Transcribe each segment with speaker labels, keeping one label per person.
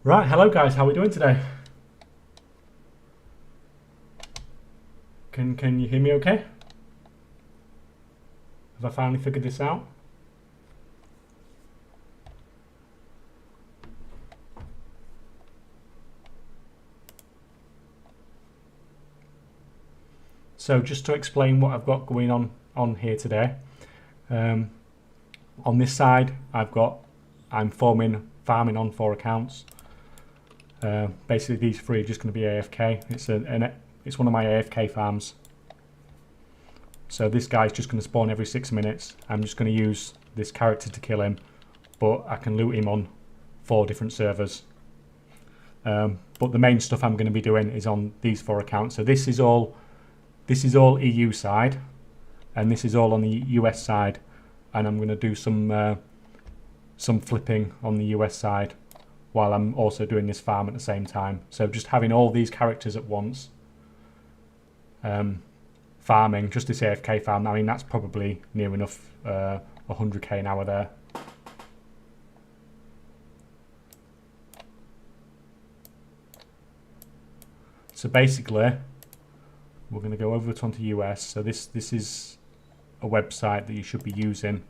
Speaker 1: Right, hello guys, how are we doing today? Can you hear me okay? Have I finally figured this out? So just to explain what I've got going on here today. On this side, I'm farming on 4 accounts. Basically, these 3 are just going to be AFK. It's one of my AFK farms. So this guy's just going to spawn every 6 minutes. I'm just going to use this character to kill him, but I can loot him on 4 different servers. But the main stuff I'm going to be doing is on these 4 accounts. So this is all EU side, and this is all on the US side. And I'm going to do some flipping on the US side while I'm also doing this farm at the same time. So just having all these characters at once, farming, just this AFK farm. I mean, that's probably near enough 100k an hour there. So basically, we're going to go over onto US. So this is a website that you should be using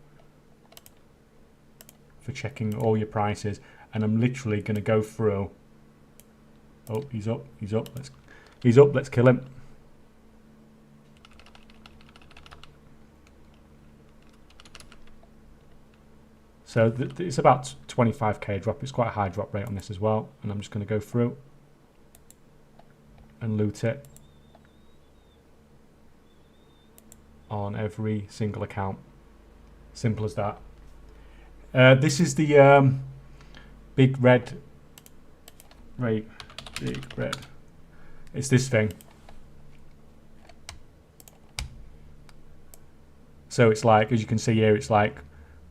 Speaker 1: for checking all your prices, and I'm literally going to go through. Oh, he's up. Let's kill him. So it's about 25k drop. It's quite a high drop rate on this as well, and I'm just going to go through and loot it on every single account. Simple as that. This is the big red. Right, big red. It's this thing. So it's like, as you can see here, it's like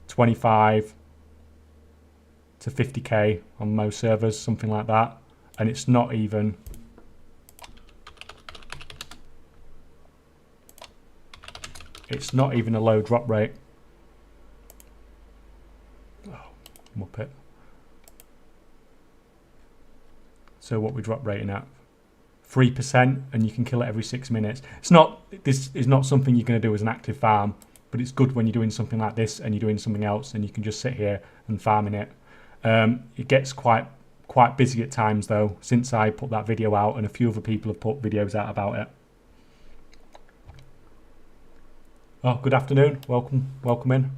Speaker 1: 25 to 50k on most servers, something like that, and it's not even. It's not even a low drop rate. Oh, muppet. So what we drop rating at? 3%, and you can kill it every 6 minutes. This is not something you're going to do as an active farm, but it's good when you're doing something like this and you're doing something else, and you can just sit here and farming it. It gets quite busy at times though, since I put that video out, and a few other people have put videos out about it. Oh, good afternoon. Welcome in.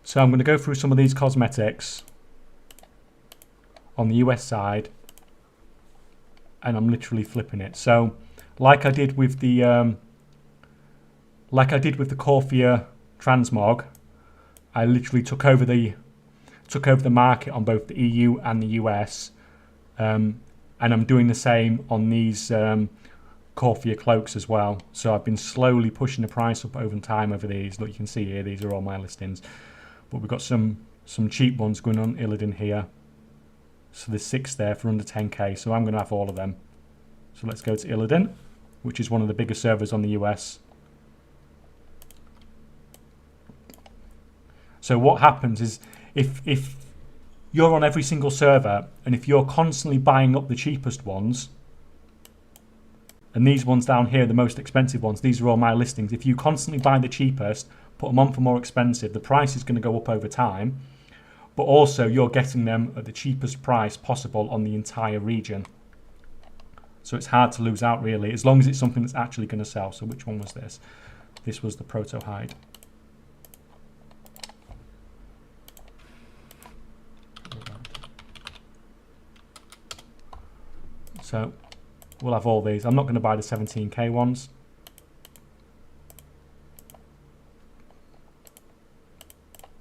Speaker 1: So I'm going to go through some of these cosmetics on the US side, and I'm literally flipping it. So, like I did with the Corphia transmog, I literally took over the market on both the EU and the US, and I'm doing the same on these Corphia cloaks as well. So I've been slowly pushing the price up over time over these. Look, you can see here, these are all my listings. But we've got some cheap ones going on Illidan here. So there's 6 there for under 10k. So I'm going to have all of them. So let's go to Illidan, which is one of the bigger servers on the US. So what happens is if you're on every single server, and if you're constantly buying up the cheapest ones, and these ones down here, the most expensive ones, these are all my listings. If you constantly buy the cheapest, put them on for more expensive, the price is going to go up over time. But also, you're getting them at the cheapest price possible on the entire region. So it's hard to lose out, really, as long as it's something that's actually going to sell. So which one was this? This was the Proto Hide. So we'll have all these. I'm not going to buy the 17k ones.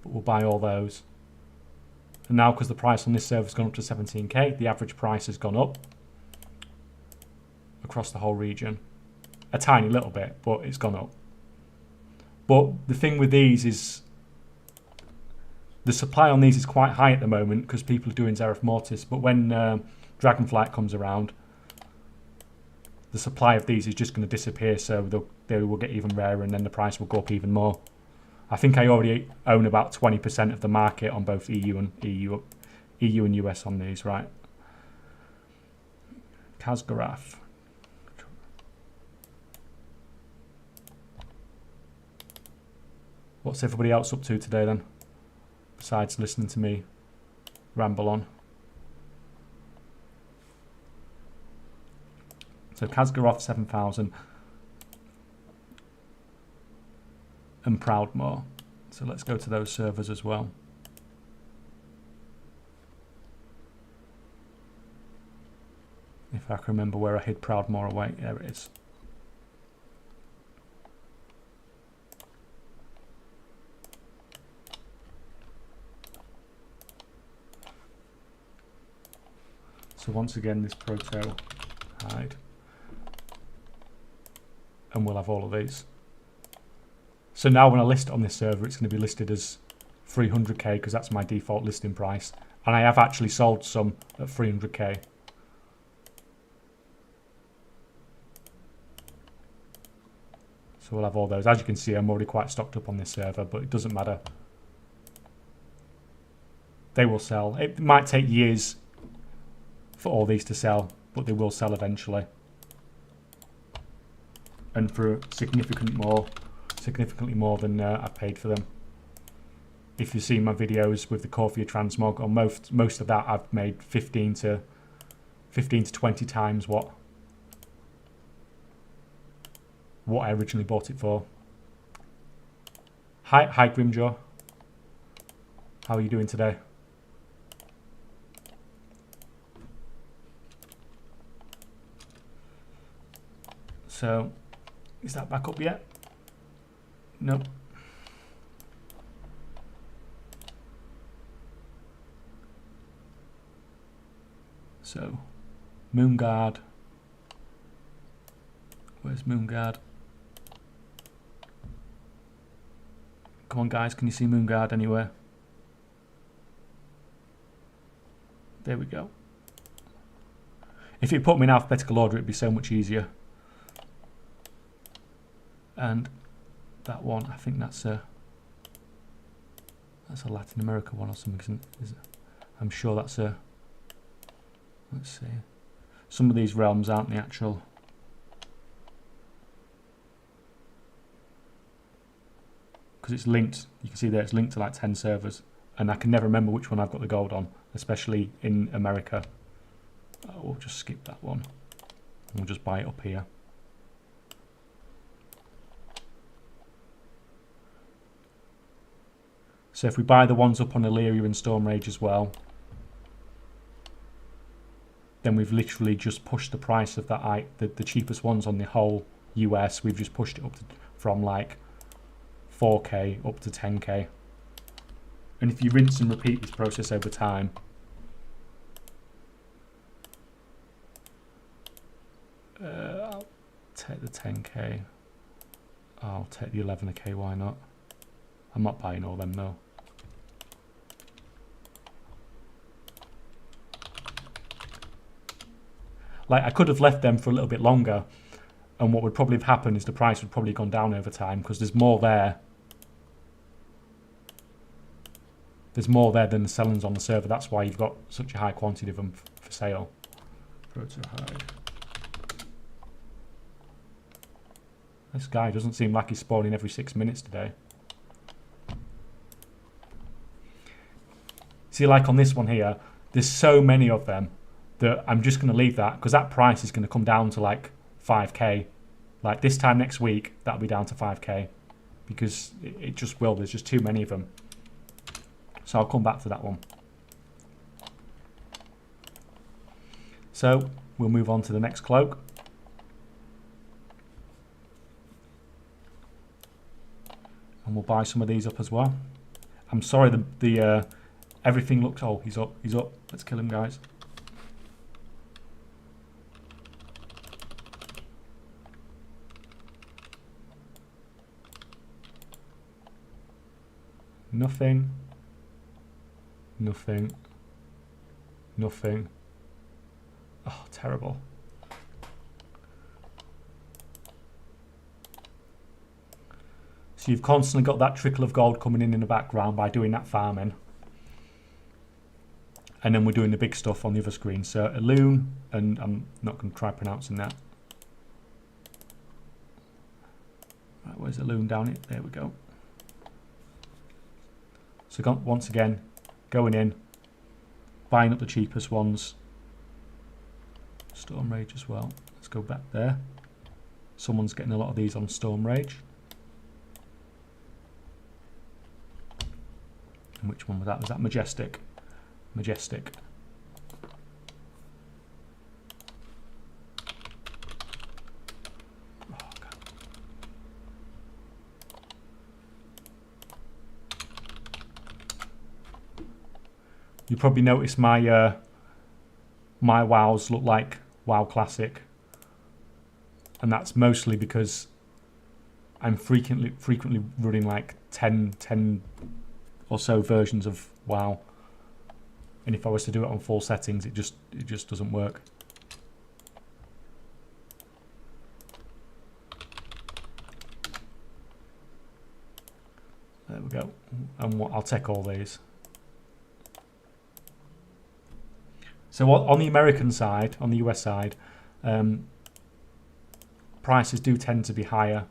Speaker 1: But we'll buy all those. And now, because the price on this server has gone up to 17k, the average price has gone up across the whole region. A tiny little bit, but it's gone up. But the thing with these is the supply on these is quite high at the moment because people are doing Zereth Mortis. But when Dragonflight comes around, the supply of these is just going to disappear, so they will get even rarer, and then the price will go up even more. I think I already own about 20% of the market on both EU and US on these, right? Kazgaraf. What's everybody else up to today then? Besides listening to me ramble on. So Kazgarov 7,000 and Proudmoore. So let's go to those servers as well. If I can remember where I hid Proudmoore away. There it is. So once again, this proto hide. And we'll have all of these. So now when I list on this server, it's going to be listed as 300k because that's my default listing price. And I have actually sold some at 300k. So we'll have all those. As you can see, I'm already quite stocked up on this server, but it doesn't matter. They will sell. It might take years for all these to sell, but they will sell eventually. And for significantly more than I paid for them. If you've seen my videos with the Corphia Transmog, on most of that I've made 15 to 20 times what I originally bought it for. Hi Grimjaw. How are you doing today? So, is that back up yet? Nope. So, Moonguard. Where's Moonguard? Come on guys, can you see Moonguard anywhere? There we go. If it put me in alphabetical order, it'd be so much easier. And that one, I think that's a Latin America one or something, isn't it? I'm sure that's a, let's see. Some of these realms aren't the actual. Because it's linked, you can see there it's linked to like 10 servers. And I can never remember which one I've got the gold on, especially in America. We'll just skip that one. We'll just buy it up here. So if we buy the ones up on Illyria and Storm Rage as well, then we've literally just pushed the price of that, the cheapest ones on the whole US, we've just pushed it up to, from like 4k up to 10k. And if you rinse and repeat this process over time, I'll take the 10k. I'll take the 11k, why not? I'm not buying all them though. Like I could have left them for a little bit longer, and what would probably have happened is the price would probably have gone down over time because there's more there. There's more there than the sellings on the server. That's why you've got such a high quantity of them for sale. Proto-hide. This guy doesn't seem like he's spawning every 6 minutes today. See, like on this one here, there's so many of them that I'm just going to leave that because that price is going to come down to like 5k. Like this time next week, that'll be down to 5k because it just will. There's just too many of them. So I'll come back to that one. So we'll move on to the next cloak. And we'll buy some of these up as well. I'm sorry, the everything looks... Oh, he's up. He's up. Let's kill him, guys. Nothing. Nothing. Nothing. Oh, terrible. So you've constantly got that trickle of gold coming in the background by doing that farming. And then we're doing the big stuff on the other screen. So a loon, and I'm not going to try pronouncing that. Right, where's the loon down it? There we go. So once again, going in, buying up the cheapest ones. Storm Rage as well. Let's go back there. Someone's getting a lot of these on Storm Rage. And which one was that? Was that Majestic? Majestic. Oh, God. You probably noticed my my WoWs look like WoW Classic, and that's mostly because I'm frequently running like 10 or so versions of WoW. And if I was to do it on full settings, it just doesn't work. There we go. And I'll take all these. So on the American side, on the US side, prices do tend to be higher.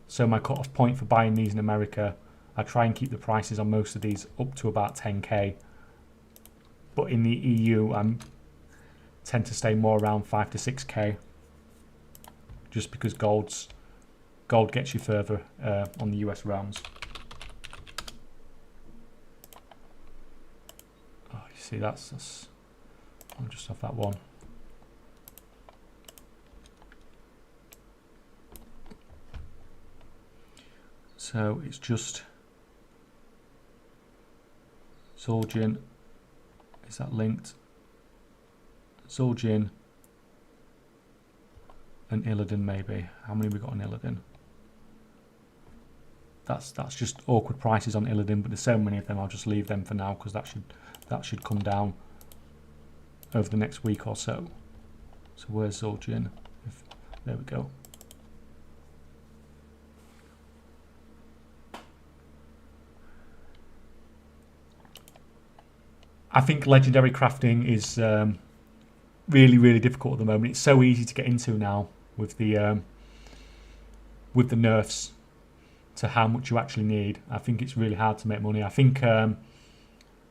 Speaker 1: So my cut-off point for buying these in America, I try and keep the prices on most of these up to about 10k. But in the EU, I tend to stay more around 5 to 6k, just because gold gets you further on the US realms. Oh, you see, that's I'll just have that one. So it's just Zul'jin. Is that linked? Zul'jin and Illidan maybe. How many we got on Illidan? That's just awkward prices on Illidan, but there's so many of them. I'll just leave them for now because that should come down over the next week or so. So where's Zul'jin? There we go. I think legendary crafting is really difficult at the moment. It's so easy to get into now with the nerfs to how much you actually need. I think it's really hard to make money. I think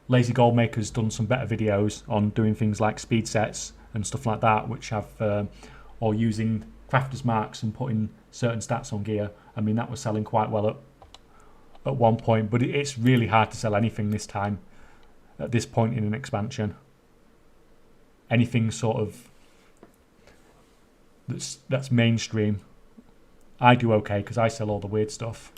Speaker 1: Lazy Goldmaker's done some better videos on doing things like speed sets and stuff like that, which have or using crafter's marks and putting certain stats on gear. I mean, that was selling quite well at one point, but it's really hard to sell anything this time. At this point in an expansion, anything sort of that's mainstream, I do okay because I sell all the weird stuff.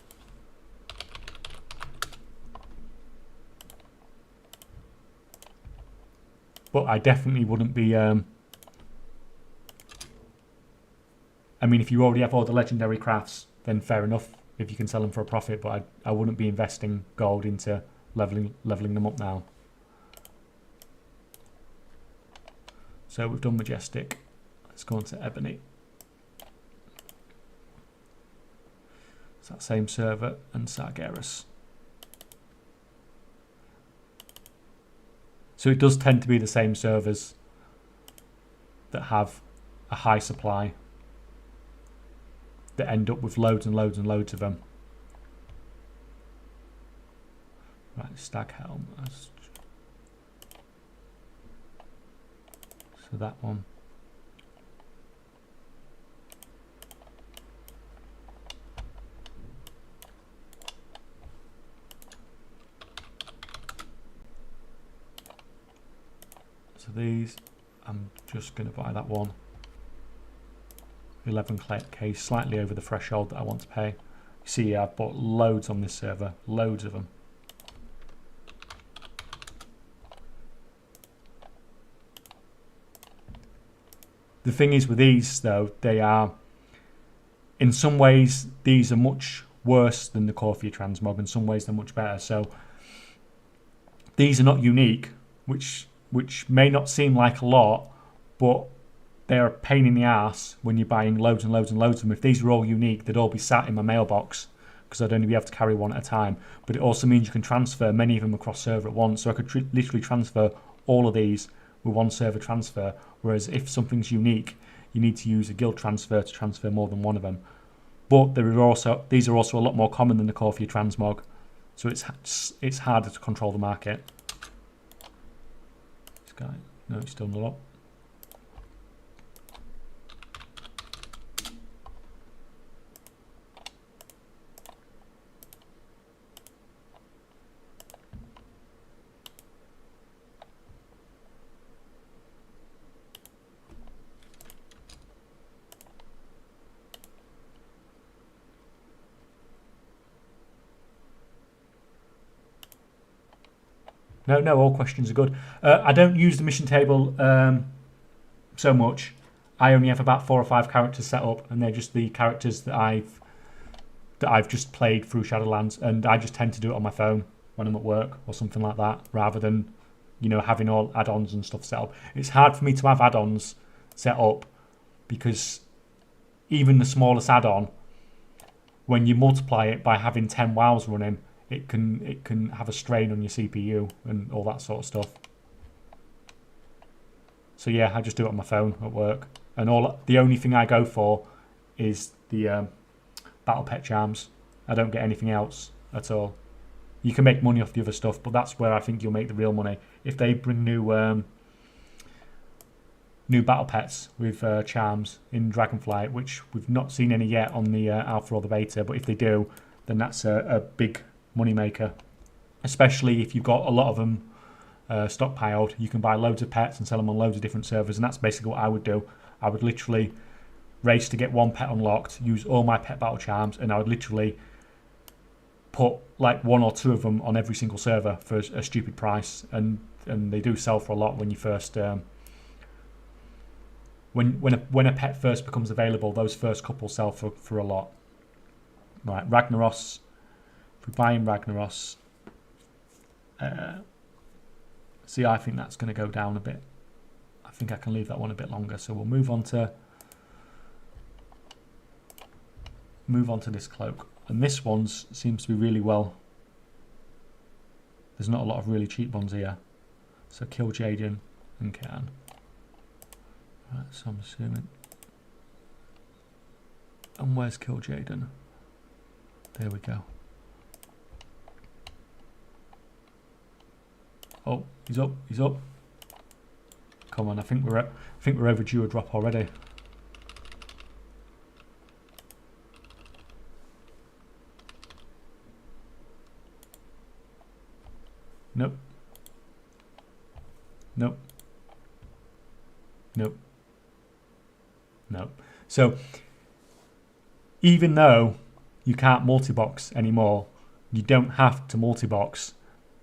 Speaker 1: But I definitely wouldn't be. I mean, if you already have all the legendary crafts, then fair enough if you can sell them for a profit. But I wouldn't be investing gold into leveling them up now. So we've done Majestic. Let's go on to Ebony. It's that same server and Sargeras. So it does tend to be the same servers that have a high supply that end up with loads and loads and loads of them. Right, Stag Helm. So that one. So these, I'm just going to buy that one. 11k, slightly over the threshold that I want to pay. You see, I've bought loads on this server, loads of them. The thing is with these though, they are, in some ways, these are much worse than the Corphia transmog, in some ways they're much better. So these are not unique, which may not seem like a lot, but they're a pain in the ass when you're buying loads and loads and loads of them. If these were all unique, they'd all be sat in my mailbox because I'd only be able to carry one at a time. But it also means you can transfer many of them across server at once. So I could literally transfer all of these with one server transfer. Whereas if something's unique, you need to use a guild transfer to transfer more than one of them. But these are also a lot more common than the core for your transmog. So it's harder to control the market. This guy, no, it's still not up. No, all questions are good. I don't use the mission table so much. I only have about 4 or 5 characters set up, and they're just the characters that I've just played through Shadowlands, and I just tend to do it on my phone when I'm at work or something like that, rather than having all add-ons and stuff set up. It's hard for me to have add-ons set up because even the smallest add-on, when you multiply it by having 10 WoWs running, it can have a strain on your CPU and all that sort of stuff. So yeah, I just do it on my phone at work, and the only thing I go for is the battle pet charms. I don't get anything else at all. You can make money off the other stuff, but that's where I think you'll make the real money. If they bring new battle pets with charms in Dragonflight, which we've not seen any yet on the alpha or the beta, but if they do, then that's a big money maker, especially if you've got a lot of them stockpiled. You can buy loads of pets and sell them on loads of different servers, and that's basically what I would do. I would literally race to get one pet unlocked, use all my pet battle charms, and I would literally put like 1 or 2 of them on every single server for a stupid price, and they do sell for a lot when you first when a pet first becomes available. Those first couple sell for a lot. Right, Ragnaros. If we buy in Ragnaros, see, I think that's going to go down a bit. I think I can leave that one a bit longer. So we'll move on to this cloak, and this one seems to be really well. There's not a lot of really cheap ones here. So kill Jaden and Can. Right, so I'm assuming. And where's kill Jaden? There we go. Oh, he's up. He's up. Come on, I think we're overdue a drop already. Nope. Nope. Nope. Nope. So even though you can't multi-box anymore, you don't have to multi-box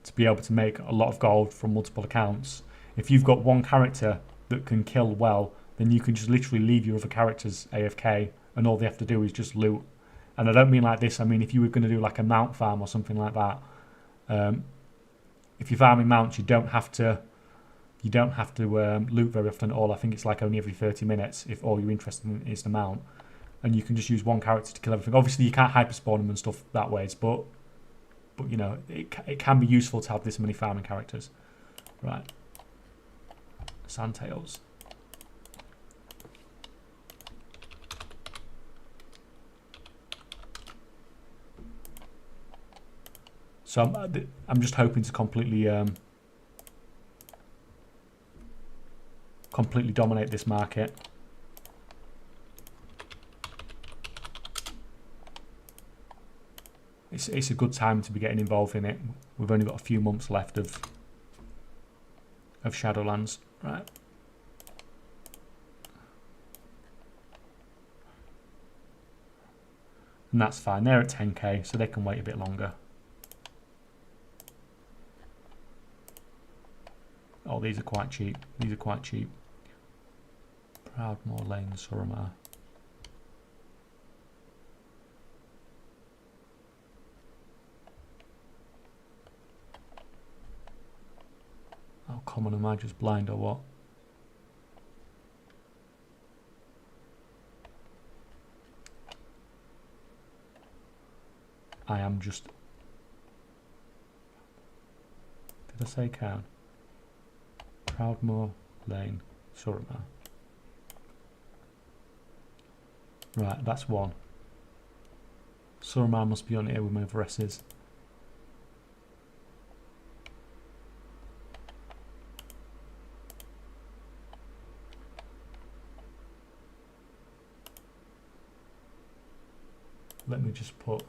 Speaker 1: to be able to make a lot of gold from multiple accounts. If you've got one character that can kill well, then you can just literally leave your other characters AFK, and all they have to do is just loot. And I don't mean like this. I mean if you were going to do like a mount farm or something like that. If you're farming mounts, you don't have to loot very often at all. I think it's like only every 30 minutes if all you're interested in is the mount, and you can just use one character to kill everything. Obviously, you can't hyperspawn them and stuff that way, but you know it can be useful to have this many farming characters. Right, Sandtails. So I'm just hoping to completely dominate this market. It's a good time to be getting involved in it. We've only got a few months left of Shadowlands, right? And that's fine. They're at 10k, so they can wait a bit longer. Oh, these are quite cheap. These are quite cheap. Proudmoore Lane, Surama. Oh, come on, am I just blind or what? I am just... Did I say Cairn? Proudmoor Lane, Suramar. Right, that's one. Suramar must be on here with my Everesses. Let me just put...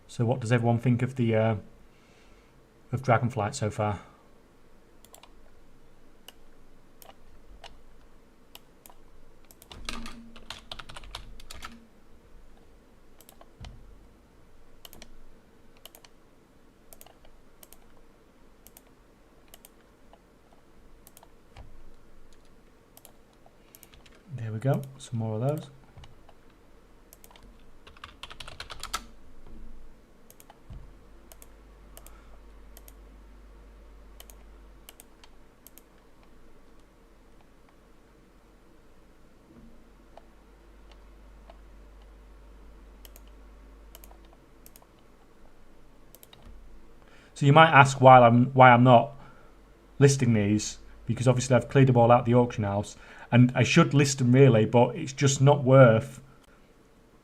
Speaker 1: So what does everyone think of the of Dragonflight so far? There we go, some more of those. So you might ask why I'm not listing these, because obviously I've cleared them all out the auction house, and I should list them really, but it's just not worth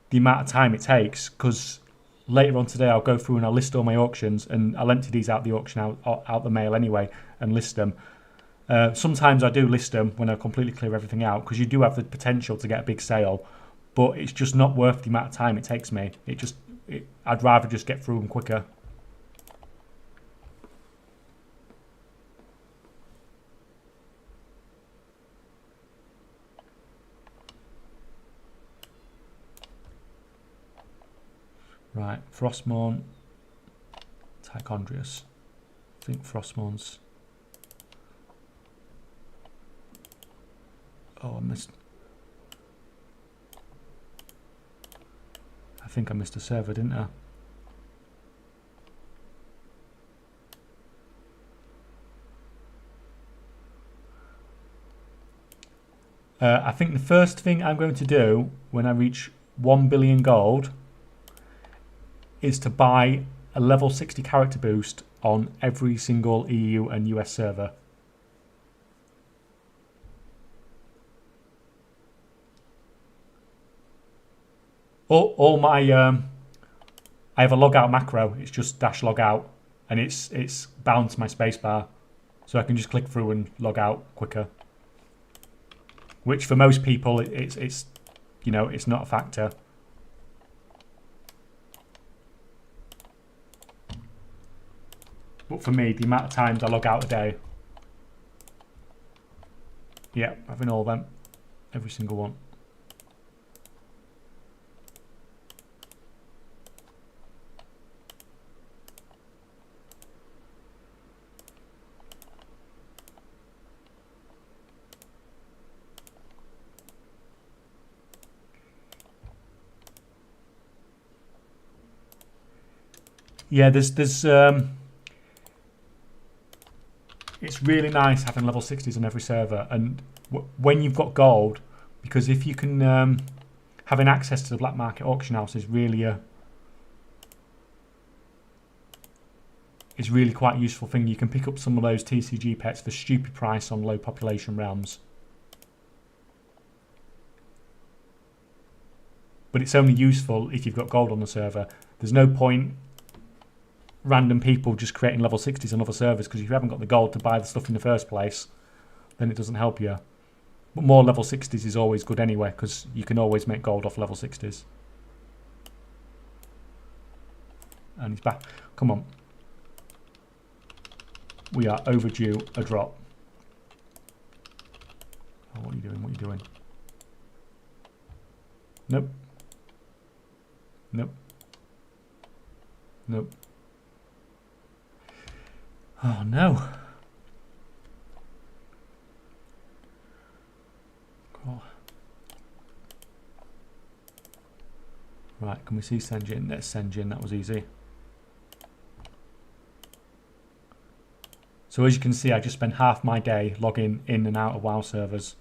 Speaker 1: the amount of time it takes, because later on today I'll go through and I'll list all my auctions, and I'll empty these out the auction out the mail anyway and list them. Sometimes I do list them when I completely clear everything out, because you do have the potential to get a big sale, but it's just not worth the amount of time it takes me. I'd rather just get through them quicker. Right, Frostmourne, Tichondrius. I think Frostmourne's... Oh, I missed... I think I missed a server, didn't I? I think the first thing I'm going to do when I reach 1 billion gold is to buy a level 60 character boost on every single EU and US server. All my I have a logout macro. It's just dash logout, and it's bound to my spacebar, so I can just click through and log out quicker. Which for most people it's you know, it's not a factor. But for me, the amount of times I log out a day, yeah, having all them, every single one. Yeah, there's it's really nice having level 60s on every server, and when you've got gold, because if you can having access to the black market auction house is really quite a useful thing. You can pick up some of those TCG pets for stupid price on low population realms, but it's only useful if you've got gold on the server. There's no point random people just creating level 60s on other servers, because if you haven't got the gold to buy the stuff in the first place, then it doesn't help you. But more level 60s is always good anyway, because you can always make gold off level 60s. And he's back. Come on. We are overdue a drop. Oh, what are you doing? What are you doing? Nope. Nope. Nope. Oh no. Oh. Right, can we see Senjin? There's Senjin, that was easy. So as you can see, I just spend half my day logging in and out of WoW servers.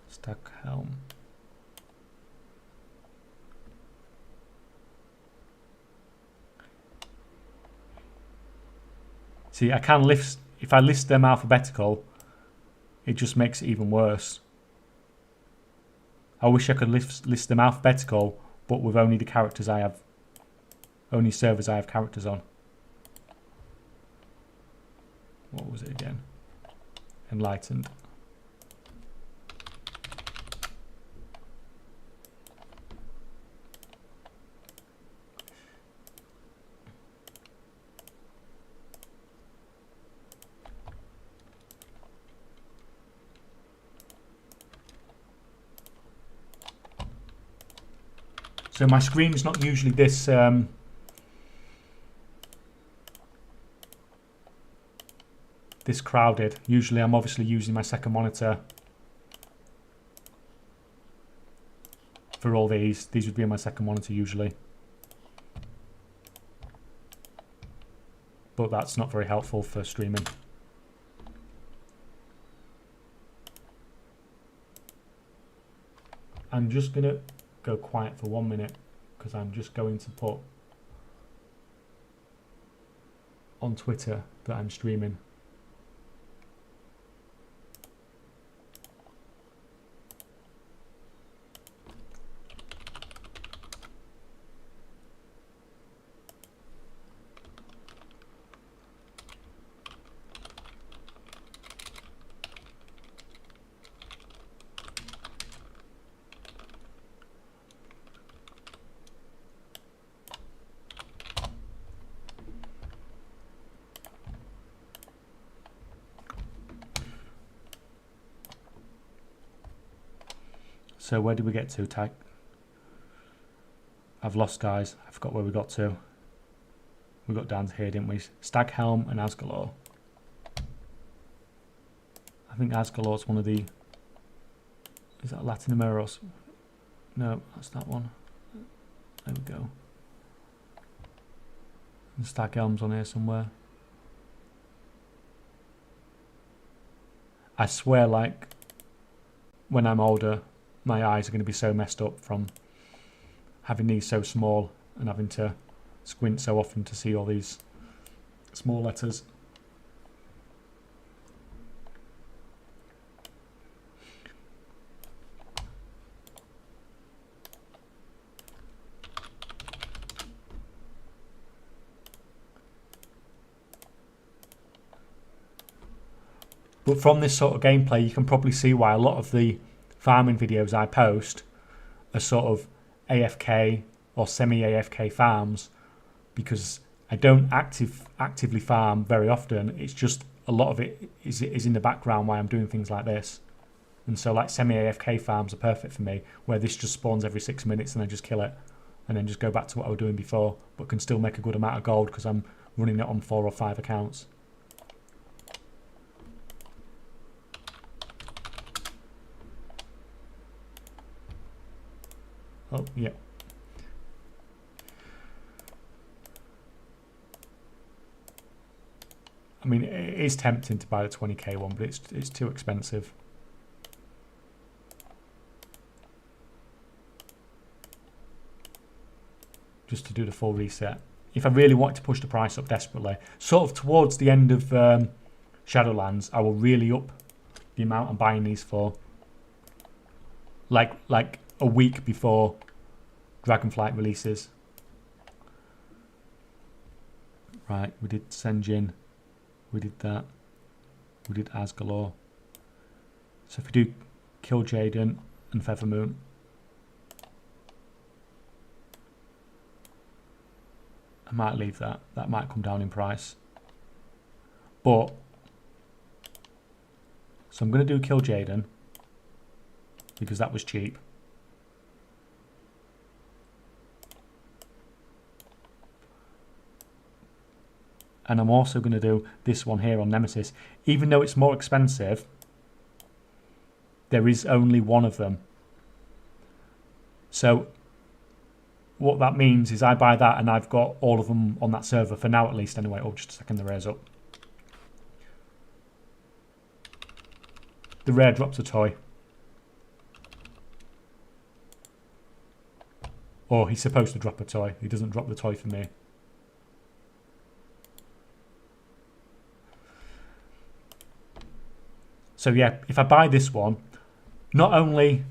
Speaker 1: Stack helm. See, I can list, if I list them alphabetical, it just makes it even worse. I wish I could list them alphabetical, but with only the characters I have, only servers I have characters on. What was it again? Enlightened. So my screen is not usually this this crowded. Usually I'm obviously using my second monitor for all these. These would be on my second monitor usually. But that's not very helpful for streaming. I'm just going to go quiet for 1 minute because I'm just going to put on Twitter that I'm streaming. So where did we get to, Tag? I've lost, guys. I forgot where we got to. We got down to here, didn't we? Staghelm and Asgalore. I think Asgalore's one of the... Is that Latin America? No, that's that one. There we go. And Staghelm's on here somewhere. I swear, like, when I'm older, my eyes are going to be so messed up from having these so small and having to squint so often to see all these small letters. But from this sort of gameplay, you can probably see why a lot of the farming videos I post are sort of AFK or semi-AFK farms, because I don't actively farm very often. It's just a lot of it is in the background while I'm doing things like this. And so like semi-AFK farms are perfect for me, where this just spawns every 6 minutes and I just kill it and then just go back to what I was doing before, but can still make a good amount of gold because I'm running it on 4 or 5 accounts. Oh, yeah. I mean, it is tempting to buy the 20k one, but it's too expensive. Just to do the full reset. If I really want to push the price up desperately, sort of towards the end of Shadowlands, I will really up the amount I'm buying these for. Like a week before Dragonflight releases. Right, we did Senjin. We did that. We did Asgalore. So if we do Kill Jaden and Feathermoon. I might leave that. That might come down in price. But, so I'm going to do Kill Jaden because that was cheap. And I'm also going to do this one here on Nemesis. Even though it's more expensive, there is only one of them. So what that means is I buy that and I've got all of them on that server for now at least anyway. Oh, just a second, the rare's up. The rare drops a toy. Or he's supposed to drop a toy. He doesn't drop the toy for me. So yeah, if I buy this one, not only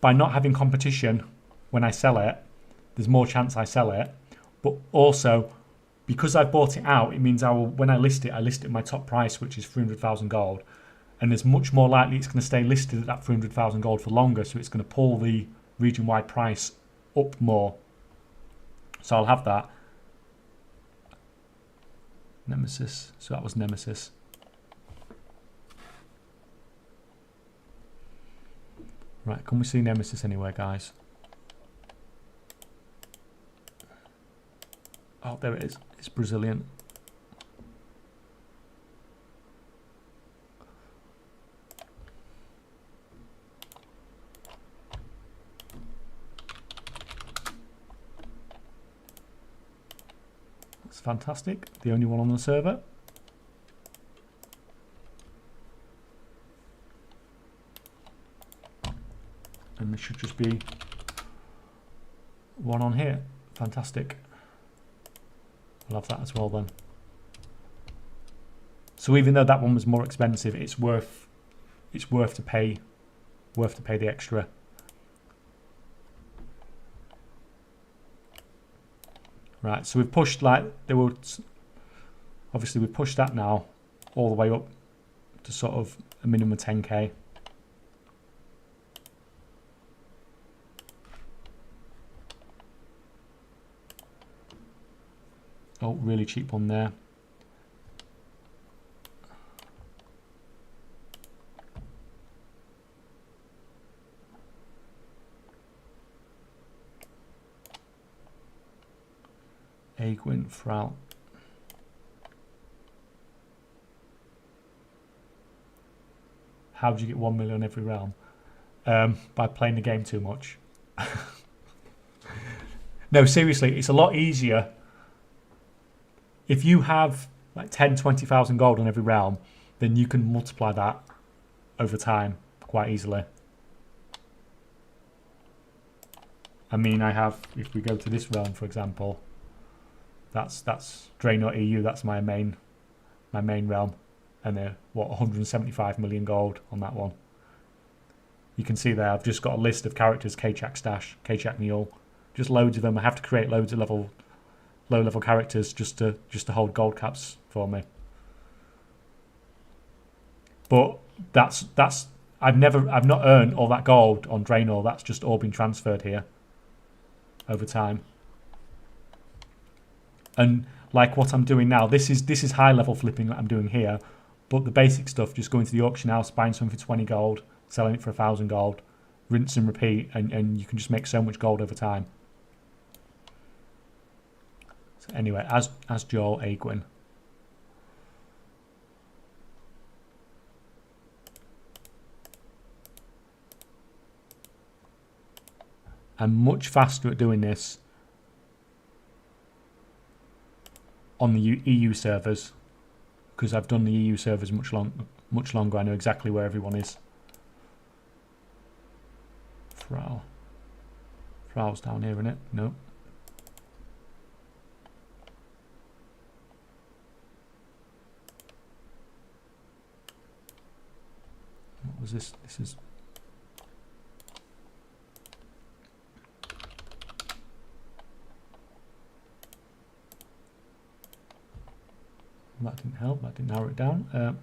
Speaker 1: by not having competition when I sell it, there's more chance I sell it, but also because I bought it out, it means when I list it at my top price, which is 300,000 gold, and there's much more likely it's going to stay listed at that 300,000 gold for longer, so it's going to pull the region-wide price up more. So I'll have that. Nemesis. So that was Nemesis. Right, can we see Nemesis anywhere, guys? Oh, there it is. It's Brazilian. That's fantastic. The only one on the server. And there should just be one on here. Fantastic. I'll have that as well then. So even though that one was more expensive, it's worth to pay the extra. Right, so we've pushed obviously we've pushed that now all the way up to sort of a minimum of 10k. Oh, really cheap one there. Aegwin, Frau. How do you get 1 million every realm? By playing the game too much. No, seriously, it's a lot easier. If you have like 10, 20,000 gold on every realm, then you can multiply that over time quite easily. I mean, I have, if we go to this realm, for example, that's Draenor EU, that's my main realm. And they're, what, 175 million gold on that one. You can see there, I've just got a list of characters, Kaychak Stash, Kaychak Mule, just loads of them. I have to create loads of low level characters just to hold gold caps for me. But I've not earned all that gold on Draenor. That's just all been transferred here over time. And like what I'm doing now, this is high level flipping that I'm doing here. But the basic stuff, just going to the auction house, buying something for 20 gold, selling it for 1,000 gold, rinse and repeat, and you can just make so much gold over time. So anyway, as Joel Aegwin. I'm much faster at doing this on the EU servers, because I've done the EU servers much longer. I know exactly where everyone is. Frau's down here, isn't it? No. What was this? This is... That didn't help. That didn't narrow it down.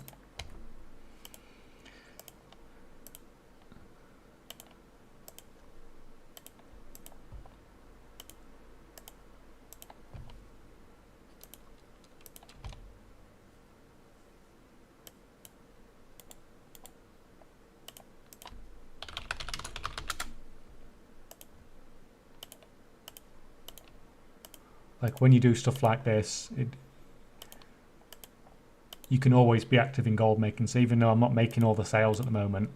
Speaker 1: Like when you do stuff like this, you can always be active in gold making. So even though I'm not making all the sales at the moment,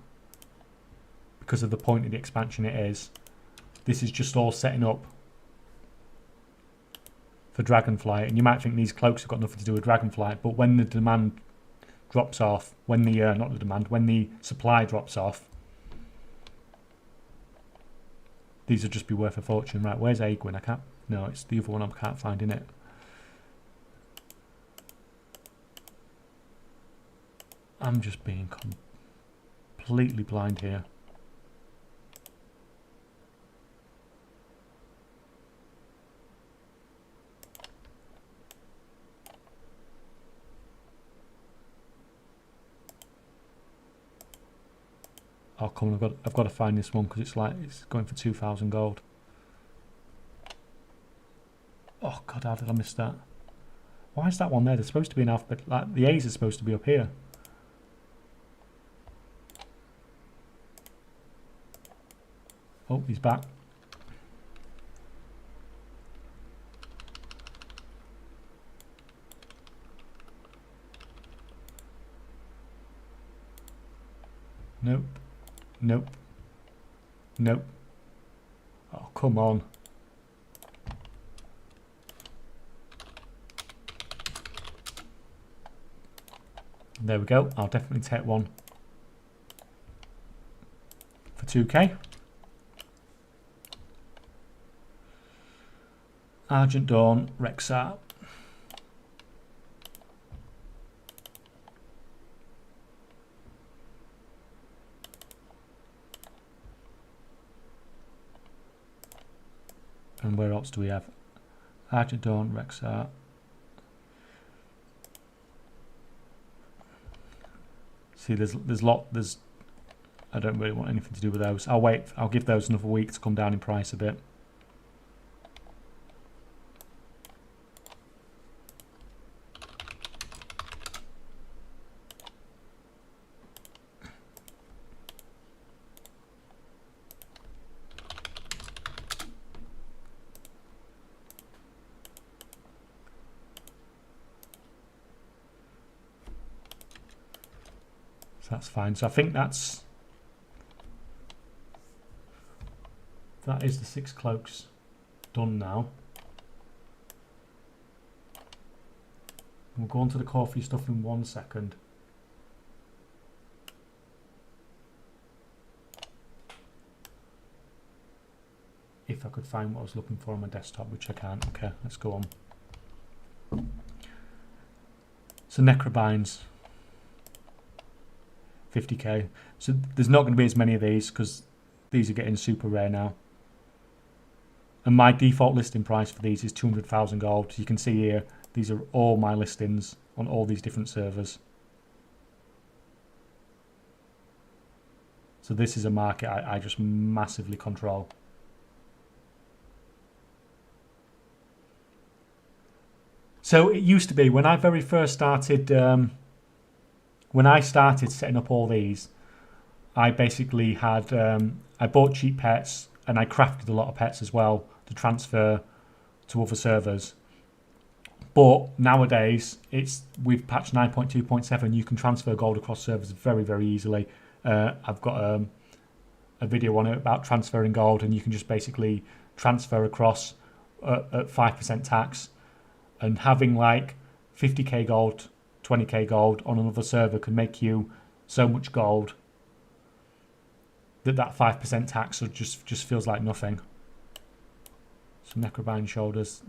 Speaker 1: because of the point of the expansion it is, this is just all setting up for Dragonflight, and you might think these cloaks have got nothing to do with Dragonflight, but when the demand drops off, when the not the demand, when the supply drops off, these will just be worth a fortune. Right, where's Aegwin? I can't. No, it's the other one I can't find in it. I'm just being completely blind here. Oh come on, I've got to find this one because it's going for 2,000 gold. Oh god, how did I miss that? Why is that one there? They're supposed to be in alphabet. Like the A's are supposed to be up here. Oh, he's back. Nope. Nope. Nope. Oh, come on. There we go. I'll definitely take one for 2k. Argent Dawn, Rexar. And where else do we have? Argent Dawn, Rexar. See, there's I don't really want anything to do with those. I'll wait. I'll give those another week to come down in price a bit. That's fine. So I think that is the 6 cloaks done now. We'll go on to the coffee stuff in 1 second. If I could find what I was looking for on my desktop, which I can't. Okay, let's go on. So Necrobines. 50k. So there's not going to be as many of these because these are getting super rare now. And my default listing price for these is 200,000 gold. So you can see here, these are all my listings on all these different servers. So this is a market I just massively control. So it used to be when I very first started when I started setting up all these, I basically had, I bought cheap pets and I crafted a lot of pets as well to transfer to other servers. But nowadays, we've patched 9.2.7, you can transfer gold across servers very, very easily. I've got a video on it about transferring gold, and you can just basically transfer across at 5% tax. And having like 50k gold, 20k gold on another server can make you so much gold that 5% tax just feels like nothing. Some Necrobine shoulders.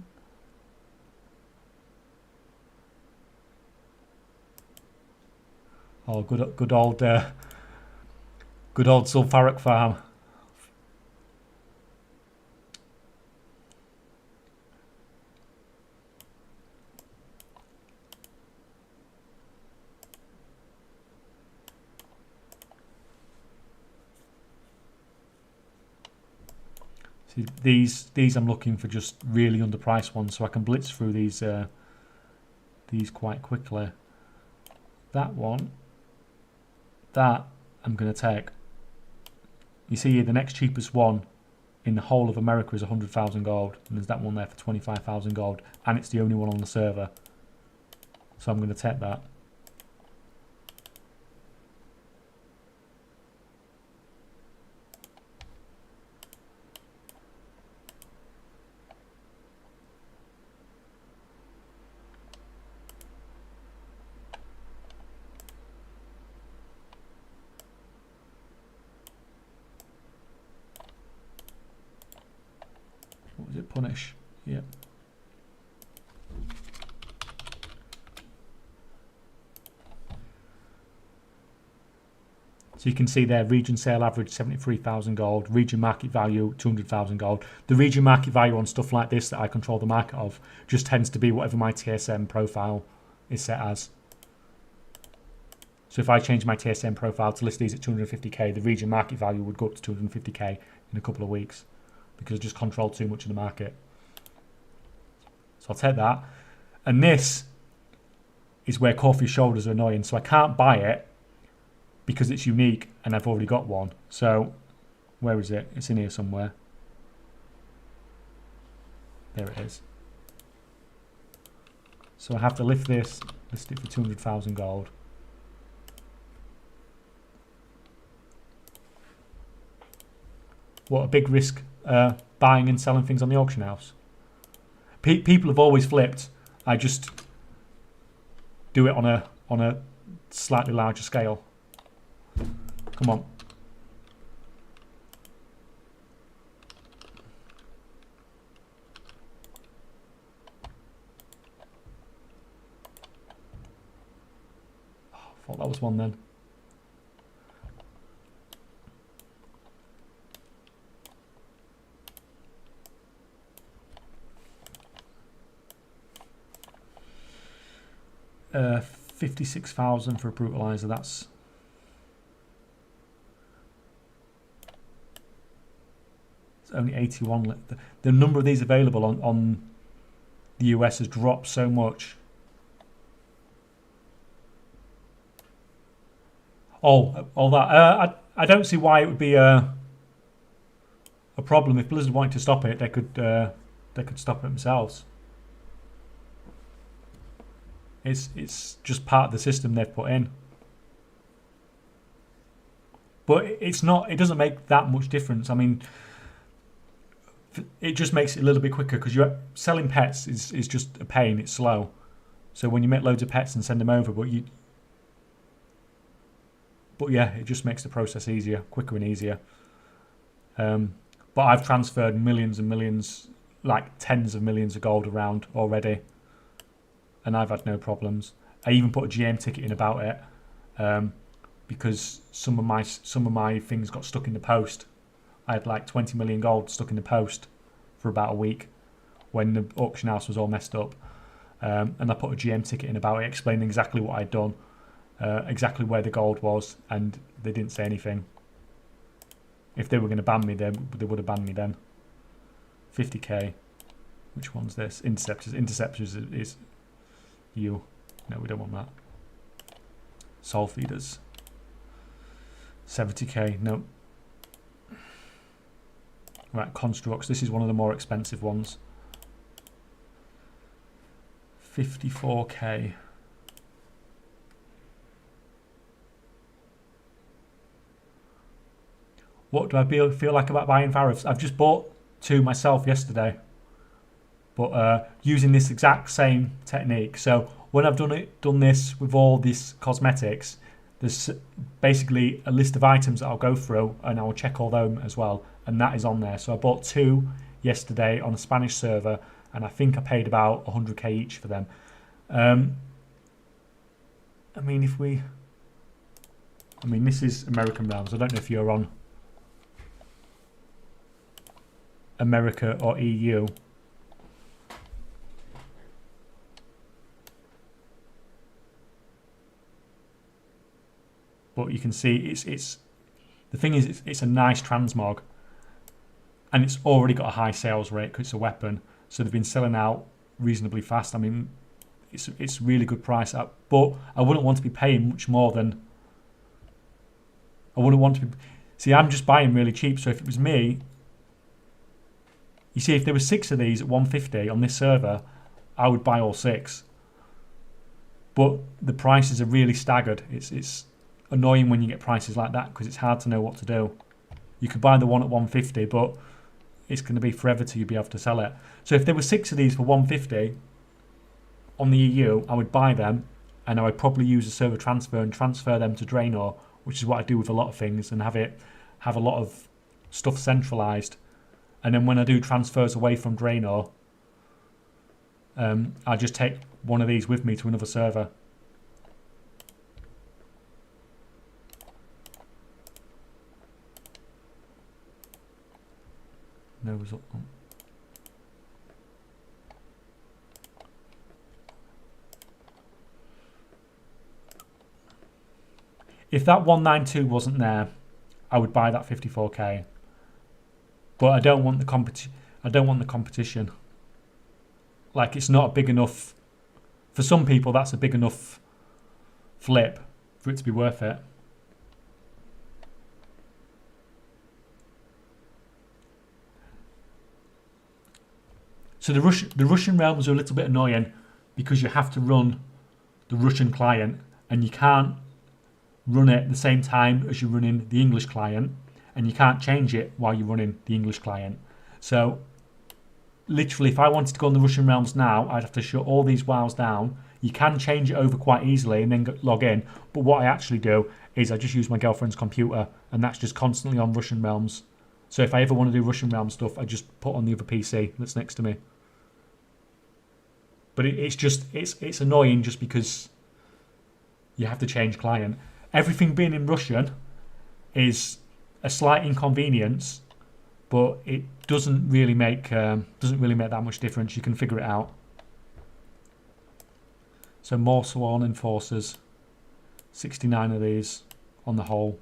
Speaker 1: Oh, good old sulfuric farm. See, these I'm looking for just really underpriced ones, so I can blitz through these quite quickly. That one, that I'm going to take. You see here, the next cheapest one in the whole of America is 100,000 gold, and there's that one there for 25,000 gold, and it's the only one on the server. So I'm going to take that. Punish. Yeah. So you can see there, region sale average 73,000 gold, region market value 200,000 gold. The region market value on stuff like this that I control the market of just tends to be whatever my TSM profile is set as. So if I change my TSM profile to list these at 250k, the region market value would go up to 250k in a couple of weeks because I just control too much of the market. So I'll take that. And this is where Corfi's shoulders are annoying. So I can't buy it because it's unique and I've already got one. So where is it? It's in here somewhere. There it is. So I have to lift this, list it for 200,000 gold. What a big risk buying and selling things on the auction house. People have always flipped. I just do it on a slightly larger scale. Come on. Oh, I thought that was one then. Uh, 56,000 for a brutalizer. That's only 81. The number of these available on the US has dropped so much. All that. I don't see why it would be a problem. If Blizzard wanted to stop it, they could stop it themselves. It's just part of the system they've put in. But it's not. It doesn't make that much difference. I mean, it just makes it a little bit quicker because you're selling pets is just a pain. It's slow. So when you make loads of pets and send them over, but yeah, it just makes the process easier, quicker and easier. But I've transferred millions and millions, like tens of millions of gold around already, and I've had no problems. I even put a GM ticket in about it because some of my things got stuck in the post. I had like 20 million gold stuck in the post for about a week when the auction house was all messed up. And I put a GM ticket in about it, explaining exactly what I'd done, exactly where the gold was, and they didn't say anything. If they were going to ban me, they would have banned me then. 50k. Which one's this? Interceptors. Interceptors is you. No, we don't want that. Soul feeders. 70k. No. Right, constructs. This is one of the more expensive ones. 54k. What do I feel like about buying Varus? I've just bought 2 myself yesterday, but using this exact same technique. So when I've done this with all these cosmetics, there's basically a list of items that I'll go through and I'll check all them as well, and that is on there. So I bought 2 yesterday on a Spanish server, and I think I paid about 100k each for them. I mean, this is American realms. I don't know if you're on America or EU. But you can see it's the thing is it's a nice transmog, and it's already got a high sales rate because it's a weapon. So they've been selling out reasonably fast. I mean, it's really good price up, but I wouldn't want to be paying much more than. I wouldn't want to be. See, I'm just buying really cheap. So if it was me, you see, if there were 6 of these at 150 on this server, I would buy all 6. But the prices are really staggered. It's annoying when you get prices like that because it's hard to know what to do. You could buy the one at 150, but it's going to be forever till you'll be able to sell it. So if there were 6 of these for 150 on the EU, I would buy them, and I would probably use a server transfer and transfer them to Draenor, which is what I do with a lot of things, and have a lot of stuff centralized And then when I do transfers away from Draenor, I just take one of these with me to another server. No result. If that 192 wasn't there, I would buy that 54k. But I don't want the competition. Like, it's not big enough. For some people, that's a big enough flip for it to be worth it. So the Russian realms are a little bit annoying because you have to run the Russian client and you can't run it at the same time as you're running the English client, and you can't change it while you're running the English client. So literally, if I wanted to go on the Russian realms now, I'd have to shut all these WoWs down. You can change it over quite easily and then log in, but what I actually do is I just use my girlfriend's computer, and that's just constantly on Russian realms. So if I ever want to do Russian realm stuff, I just put on the other PC that's next to me. But it's annoying just because you have to change client. Everything being in Russian is a slight inconvenience, but it doesn't really make that much difference. You can figure it out. So more sworn enforcers, 69 of these on the whole.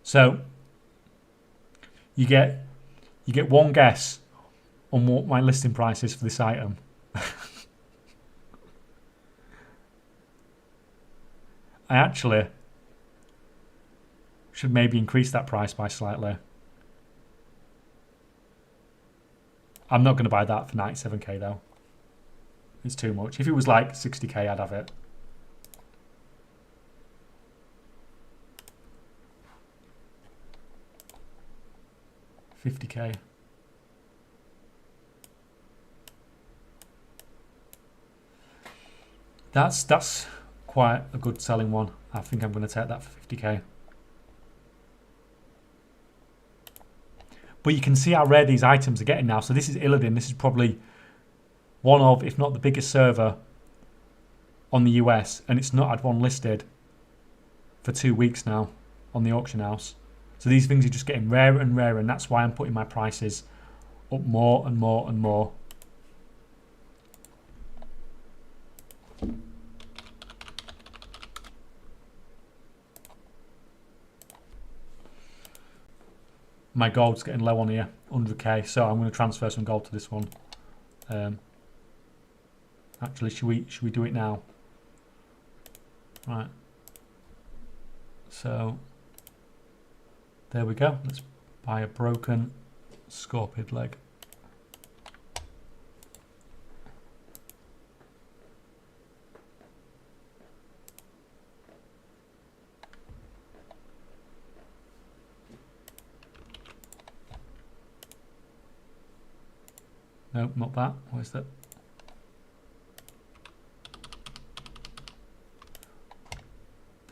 Speaker 1: So you get one guess on what my listing price is for this item. I actually should maybe increase that price by slightly. I'm not going to buy that for 97k though. It's too much. If it was like 60k, I'd have it. $50k. That's quite a good selling one. I think I'm going to take that for 50k. But you can see how rare these items are getting now. So this is Illidan. This is probably one of, if not the biggest server on the US, and it's not had one listed for 2 weeks now on the auction house. So these things are just getting rarer and rarer, and that's why I'm putting my prices up more and more and more. My gold's getting low on here, 100k, so I'm going to transfer some gold to this one. Actually, should we do it now? Right. So there we go. Let's buy a broken scorpion leg. No, not that. Where's that?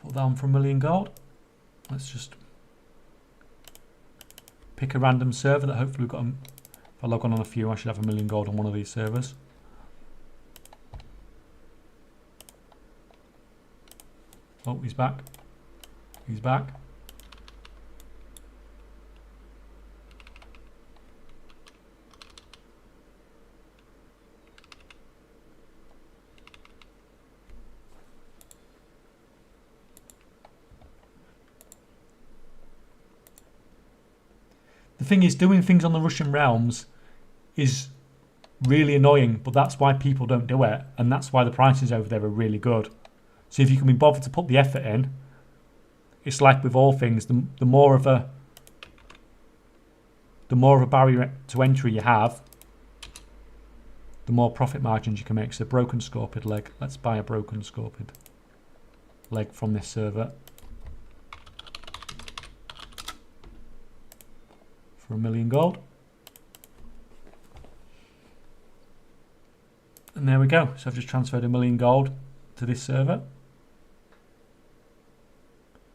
Speaker 1: Put that on for 1 million gold. Let's just pick a random server that hopefully we've got. If I log on a few, I should have 1 million gold on one of these servers. Oh, he's back. He's back. The thing is, doing things on the Russian realms is really annoying, but that's why people don't do it, and that's why the prices over there are really good. So if you can be bothered to put the effort in, it's like with all things, the more of a barrier to entry you have, the more profit margins you can make. So broken scorpion leg. Let's buy a broken scorpion leg from this server for 1 million gold. And there we go. So I've just transferred 1 million gold to this server.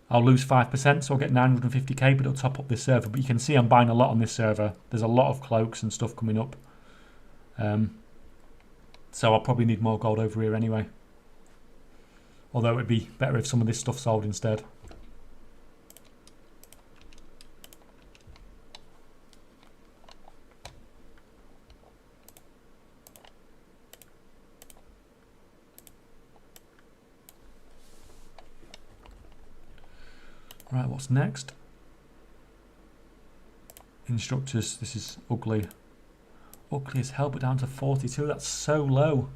Speaker 1: I'll lose 5%, so I'll get 950k, but it'll top up this server. But you can see I'm buying a lot on this server. There's a lot of cloaks and stuff coming up. So I'll probably need more gold over here anyway. Although it would be better if some of this stuff sold instead. Right, what's next? Instructors, this is ugly. Ugly as hell, but down to 42, that's so low.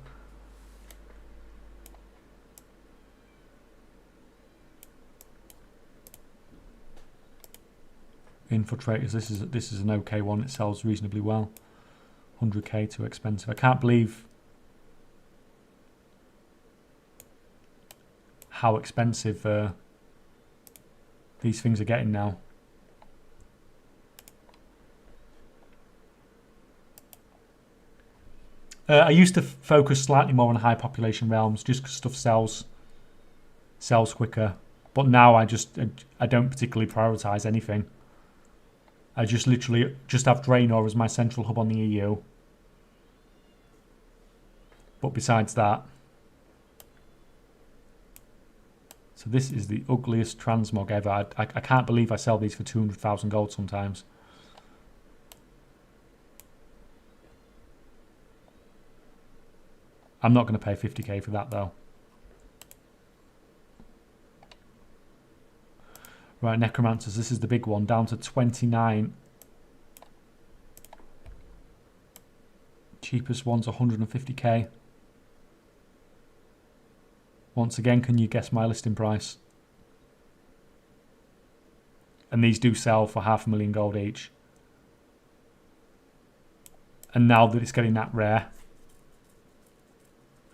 Speaker 1: Infiltrators, this is an okay one, it sells reasonably well. 100k, too expensive. I can't believe how expensive these things are getting now. I used to focus slightly more on high population realms just because stuff sells quicker. But now I don't particularly prioritize anything. I just literally just have Draenor as my central hub on the EU. But besides that, so this is the ugliest transmog ever. I can't believe I sell these for 200,000 gold sometimes. I'm not going to pay 50k for that though. Right, Necromancers, this is the big one, down to 29. Cheapest one's 150k. Once again, can you guess my listing price? And these do sell for 500,000 gold each. And now that it's getting that rare,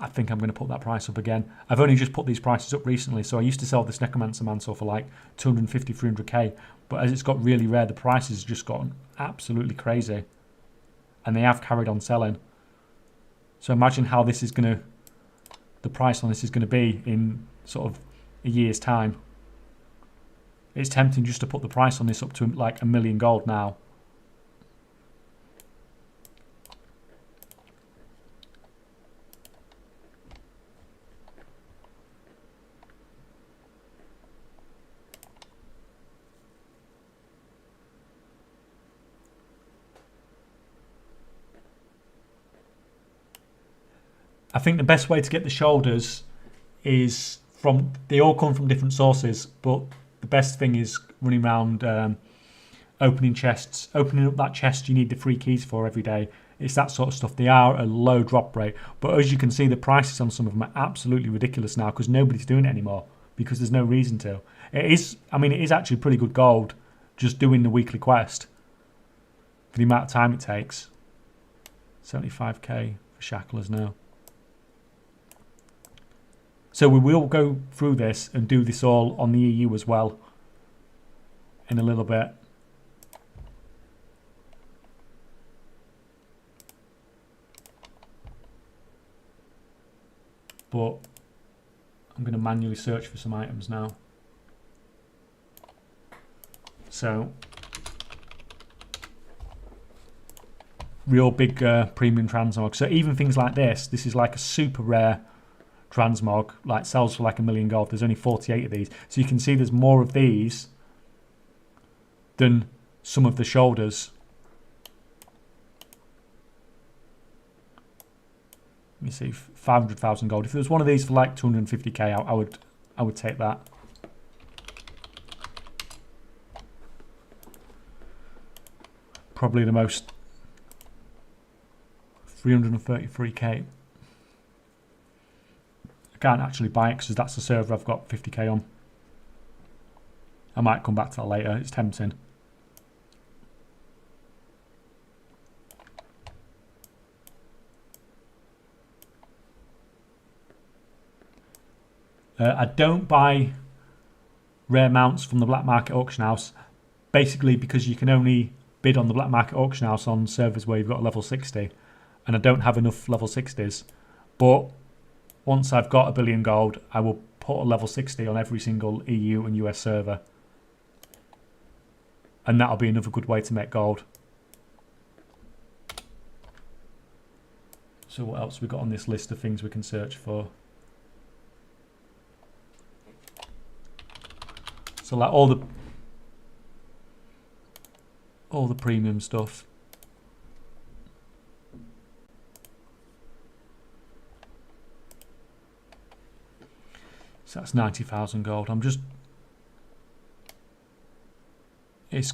Speaker 1: I think I'm going to put that price up again. I've only just put these prices up recently, so I used to sell this Necromancer Mantle for like 250, 300k, but as it's got really rare, the prices have just gotten absolutely crazy. And they have carried on selling. So imagine how this is going to, the price on this is going to be in sort of a year's time. It's tempting just to put the price on this up to like 1 million gold now. I think the best way to get the shoulders is from, they all come from different sources, but the best thing is running around opening chests. Opening up that chest you need the free keys for every day. It's that sort of stuff. They are a low drop rate, but as you can see, the prices on some of them are absolutely ridiculous now because nobody's doing it anymore because there's no reason to. It is, I mean, it is actually pretty good gold just doing the weekly quest for the amount of time it takes. 75k for shacklers now. So we will go through this and do this all on the EU as well in a little bit. But I'm going to manually search for some items now. So real big premium transmog. So even things like this is like a super rare transmog, like sells for like 1 million gold. There's only 48 of these, so you can see there's more of these than some of the shoulders. Let me see, 500,000 gold. If there was one of these for like 250k, I would take that. Probably the most. 333k. I can't actually buy it because that's the server I've got 50k on. I might come back to that later. It's tempting. I don't buy rare mounts from the black market auction house, basically because you can only bid on the black market auction house on servers where you've got a level 60, and I don't have enough level 60s. But once I've got 1 billion gold, I will put a level 60 on every single EU and US server. And that'll be another good way to make gold. So what else we got on this list of things we can search for? So like all the premium stuff. So that's 90,000 gold. It's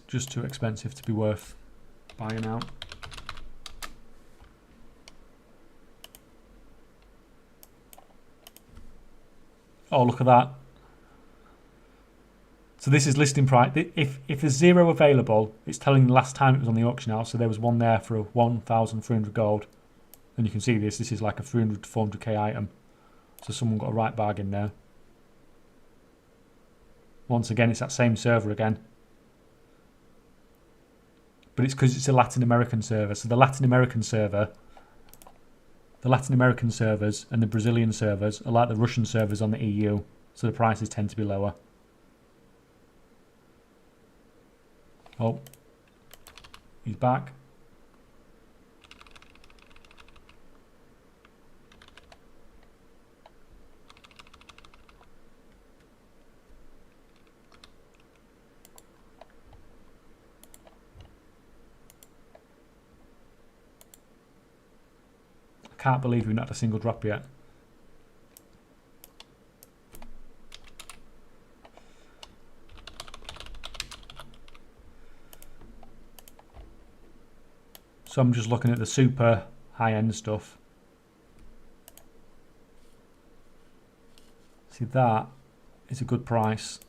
Speaker 1: just too expensive to be worth buying out. Oh, look at that. So this is listing price. If there's 0 available, it's telling the last time it was on the auction house. So there was one there for 1,300 gold. And you can see this is like a 300 to 400k item. So someone got a right bargain there. Once again, it's that same server again. But it's because it's a Latin American server. So the Latin American servers and the Brazilian servers are like the Russian servers on the EU. So the prices tend to be lower. Oh, he's back. I can't believe we've not had a single drop yet. So I'm just looking at the super high-end stuff. See, that is a good price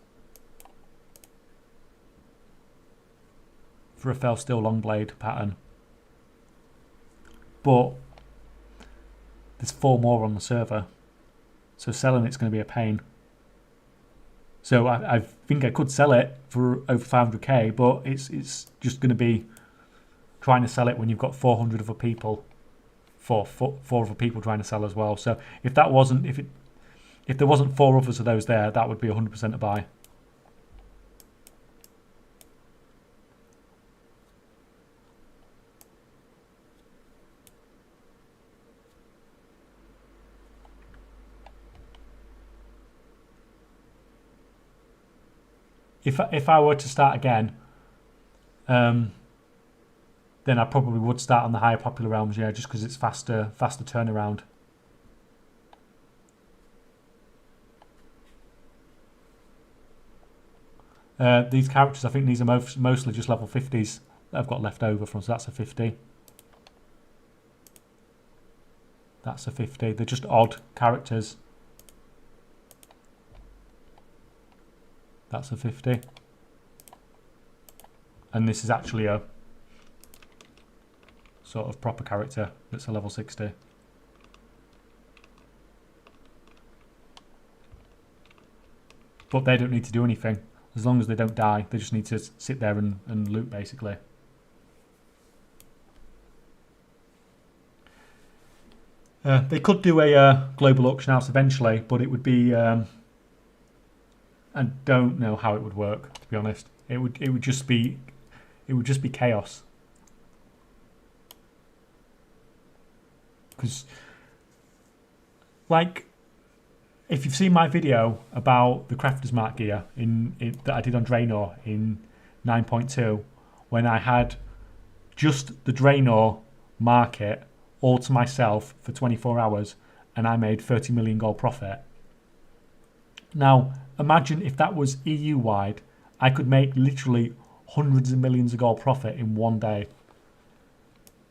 Speaker 1: for a fell steel long blade pattern. But there's 4 more on the server, so selling it's going to be a pain. So I think I could sell it for over 500k, but it's just going to be trying to sell it when you've got 400 other people, four other people trying to sell as well. So if there wasn't 4 others of those there, that would be 100% a buy. If I were to start again, then I probably would start on the higher popular realms, yeah, just because it's faster turnaround. These characters, I think these are mostly just level 50s that I've got left over from, so that's a 50. That's a 50. They're just odd characters. That's a 50. And this is actually a sort of proper character that's a level 60. But they don't need to do anything. As long as they don't die, they just need to sit there and loot, basically. They could do a global auction house eventually, but it would be... I don't know how it would work, to be honest. It would just be chaos. Because, like, if you've seen my video about the Crafter's Mark gear that I did on Draenor in 9.2, when I had just the Draenor market all to myself for 24 hours, and I made 30 million gold profit. Now, imagine if that was EU-wide, I could make literally hundreds of millions of gold profit in one day.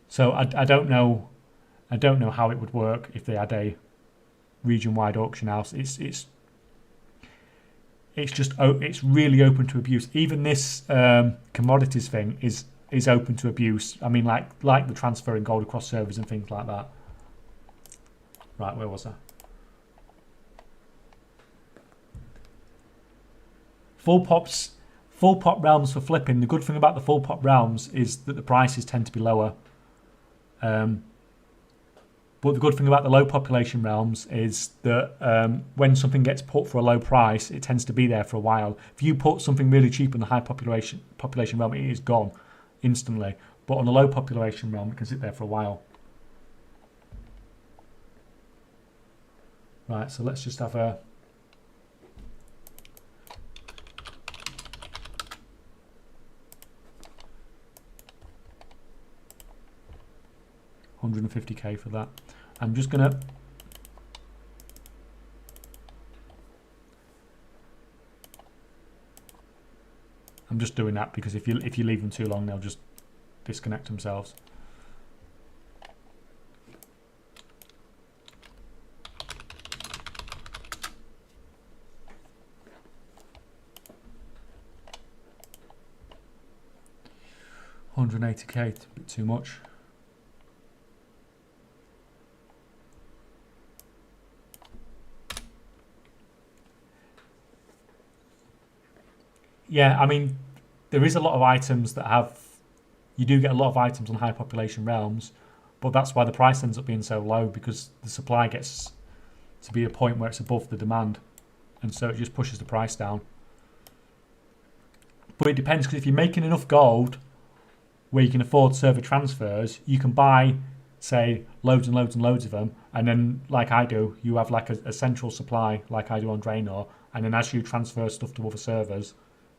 Speaker 1: So I don't know how it would work if they had a region-wide auction house. It's really open to abuse. Even this commodities thing is open to abuse. I mean, like the transferring gold across servers and things like that. Right, where was I? Full pop realms for flipping. The good thing about the full pop realms is that the prices tend to be lower. But the good thing about the low population realms is that when something gets put for a low price, it tends to be there for a while. If you put something really cheap in the high population realm, it is gone instantly. But on a low population realm, it can sit there for a while. Right, so let's just have a... $150k for that. I'm just gonna doing that because if you leave them too long, they'll just disconnect themselves. $180k, a bit too much. Yeah, I mean, there is a lot of items that have... You do get a lot of items on high population realms, but that's why the price ends up being so low, because the supply gets to be a point where it's above the demand, and so it just pushes the price down. But it depends, because if you're making enough gold where you can afford server transfers, you can buy, say, loads and loads and loads of them, and then, like I do, you have like a central supply, like I do on Draenor, and then as you transfer stuff to other servers,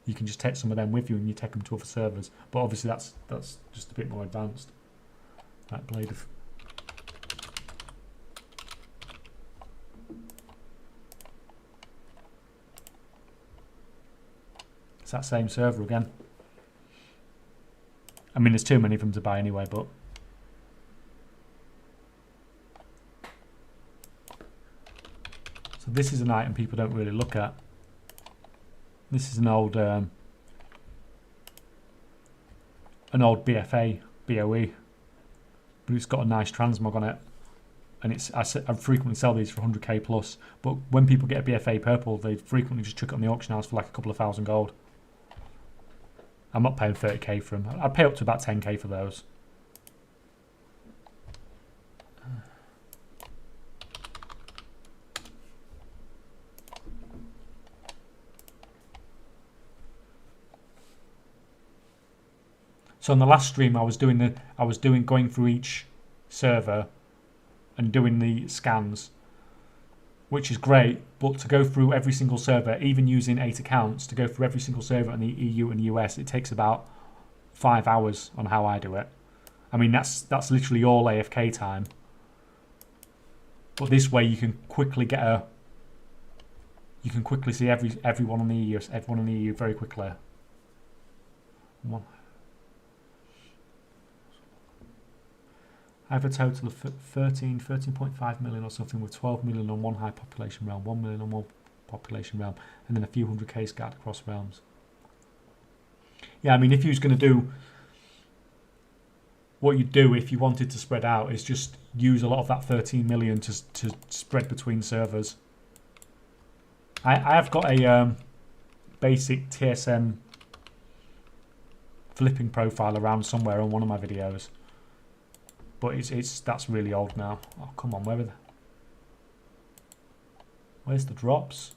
Speaker 1: you can just take some of them with you and you take them to other servers. But obviously that's just a bit more advanced. That blade of... It's that same server again. I mean, there's too many of them to buy anyway, but... So this is an item people don't really look at. This is an old BFA BOE, but it's got a nice transmog on it, and I frequently sell these for 100k plus. But when people get a BFA purple, they frequently just chuck it on the auction house for like a couple of thousand gold. I'm not paying 30k for them. I'd pay up to about 10k for those. So on the last stream, I was going through each server and doing the scans, which is great. But to go through every single server, even using 8 accounts, to go through every single server in the EU and US, it takes about 5 hours on how I do it. I mean, that's literally all AFK time. But this way, you can quickly get you can quickly see everyone in the EU very quickly. I have a total of 13.5 million or something, with 12 million on one high population realm, 1 million on one population realm, and then a few 100k scattered across realms. Yeah, I mean, if you was going to do... What you'd do if you wanted to spread out is just use a lot of that 13 million to spread between servers. I have got a basic TSM flipping profile around somewhere on one of my videos. But that's really old now. Oh, come on, where's the drops?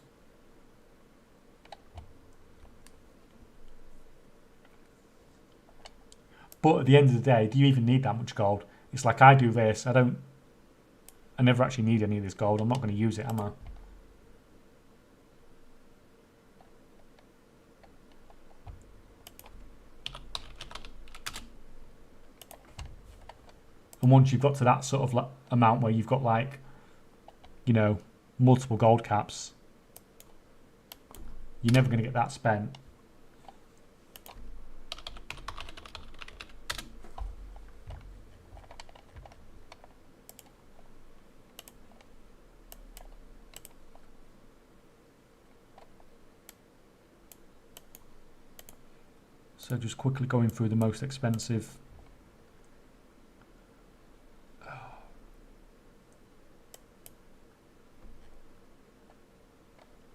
Speaker 1: But at the end of the day, do you even need that much gold? It's like I do this. I never actually need any of this gold. I'm not going to use it, am I? And once you've got to that sort of amount where you've got, like, you know, multiple gold caps, you're never going to get that spent. So just quickly going through the most expensive.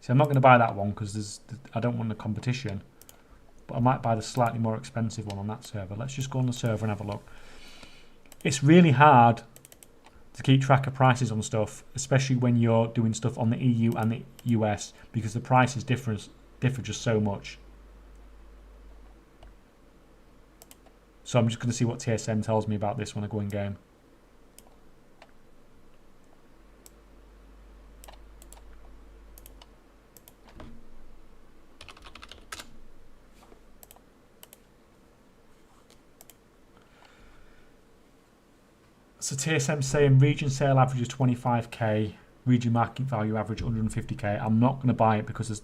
Speaker 1: See, I'm not going to buy that one because I don't want the competition, but I might buy the slightly more expensive one on that server. Let's just go on the server and have a look. It's really hard to keep track of prices on stuff, especially when you're doing stuff on the EU and the US, because the prices differ just so much. So I'm just going to see what TSM tells me about this when I go in game. So TSM saying region sale average is 25k, region market value average 150k. I'm not going to buy it because there's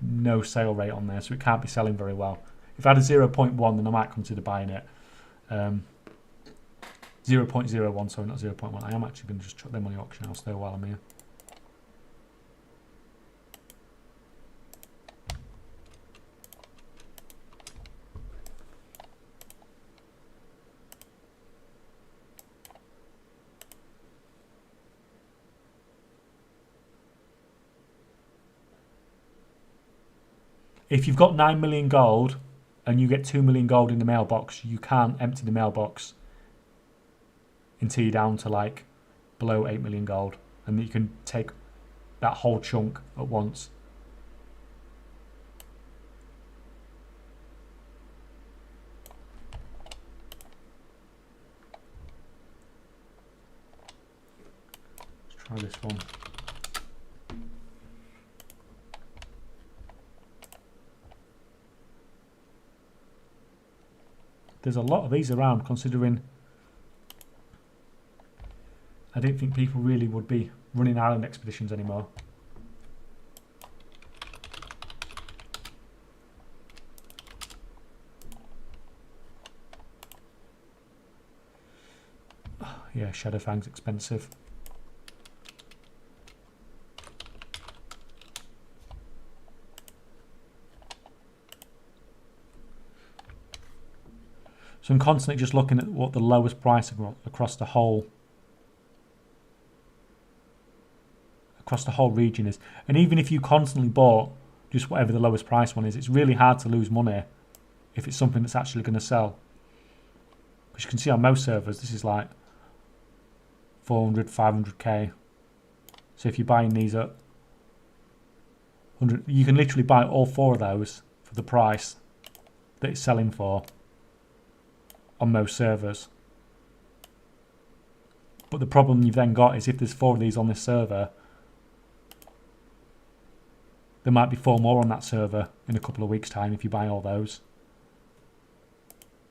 Speaker 1: no sale rate on there, so it can't be selling very well. If I had a 0.1, then I might consider buying it. 0.01, sorry, not 0.1. I am actually going to just chuck them on the auction house though while I'm here. If you've got 9 million gold and you get 2 million gold in the mailbox, you can't empty the mailbox until you're down to like below 8 million gold, and you can take that whole chunk at once. Let's try this one. There's a lot of these around, considering I don't think people really would be running island expeditions anymore. Yeah, Shadowfang's expensive. So I'm constantly just looking at what the lowest price across the whole region is. And even if you constantly bought just whatever the lowest price one is, it's really hard to lose money if it's something that's actually going to sell. Because you can see on most servers, this is like 400, 500k. So if you're buying these at 100, you can literally buy all 4 of those for the price that it's selling for on most servers. But the problem you've then got is if there's 4 of these on this server, there might be 4 more on that server in a couple of weeks' time if you buy all those.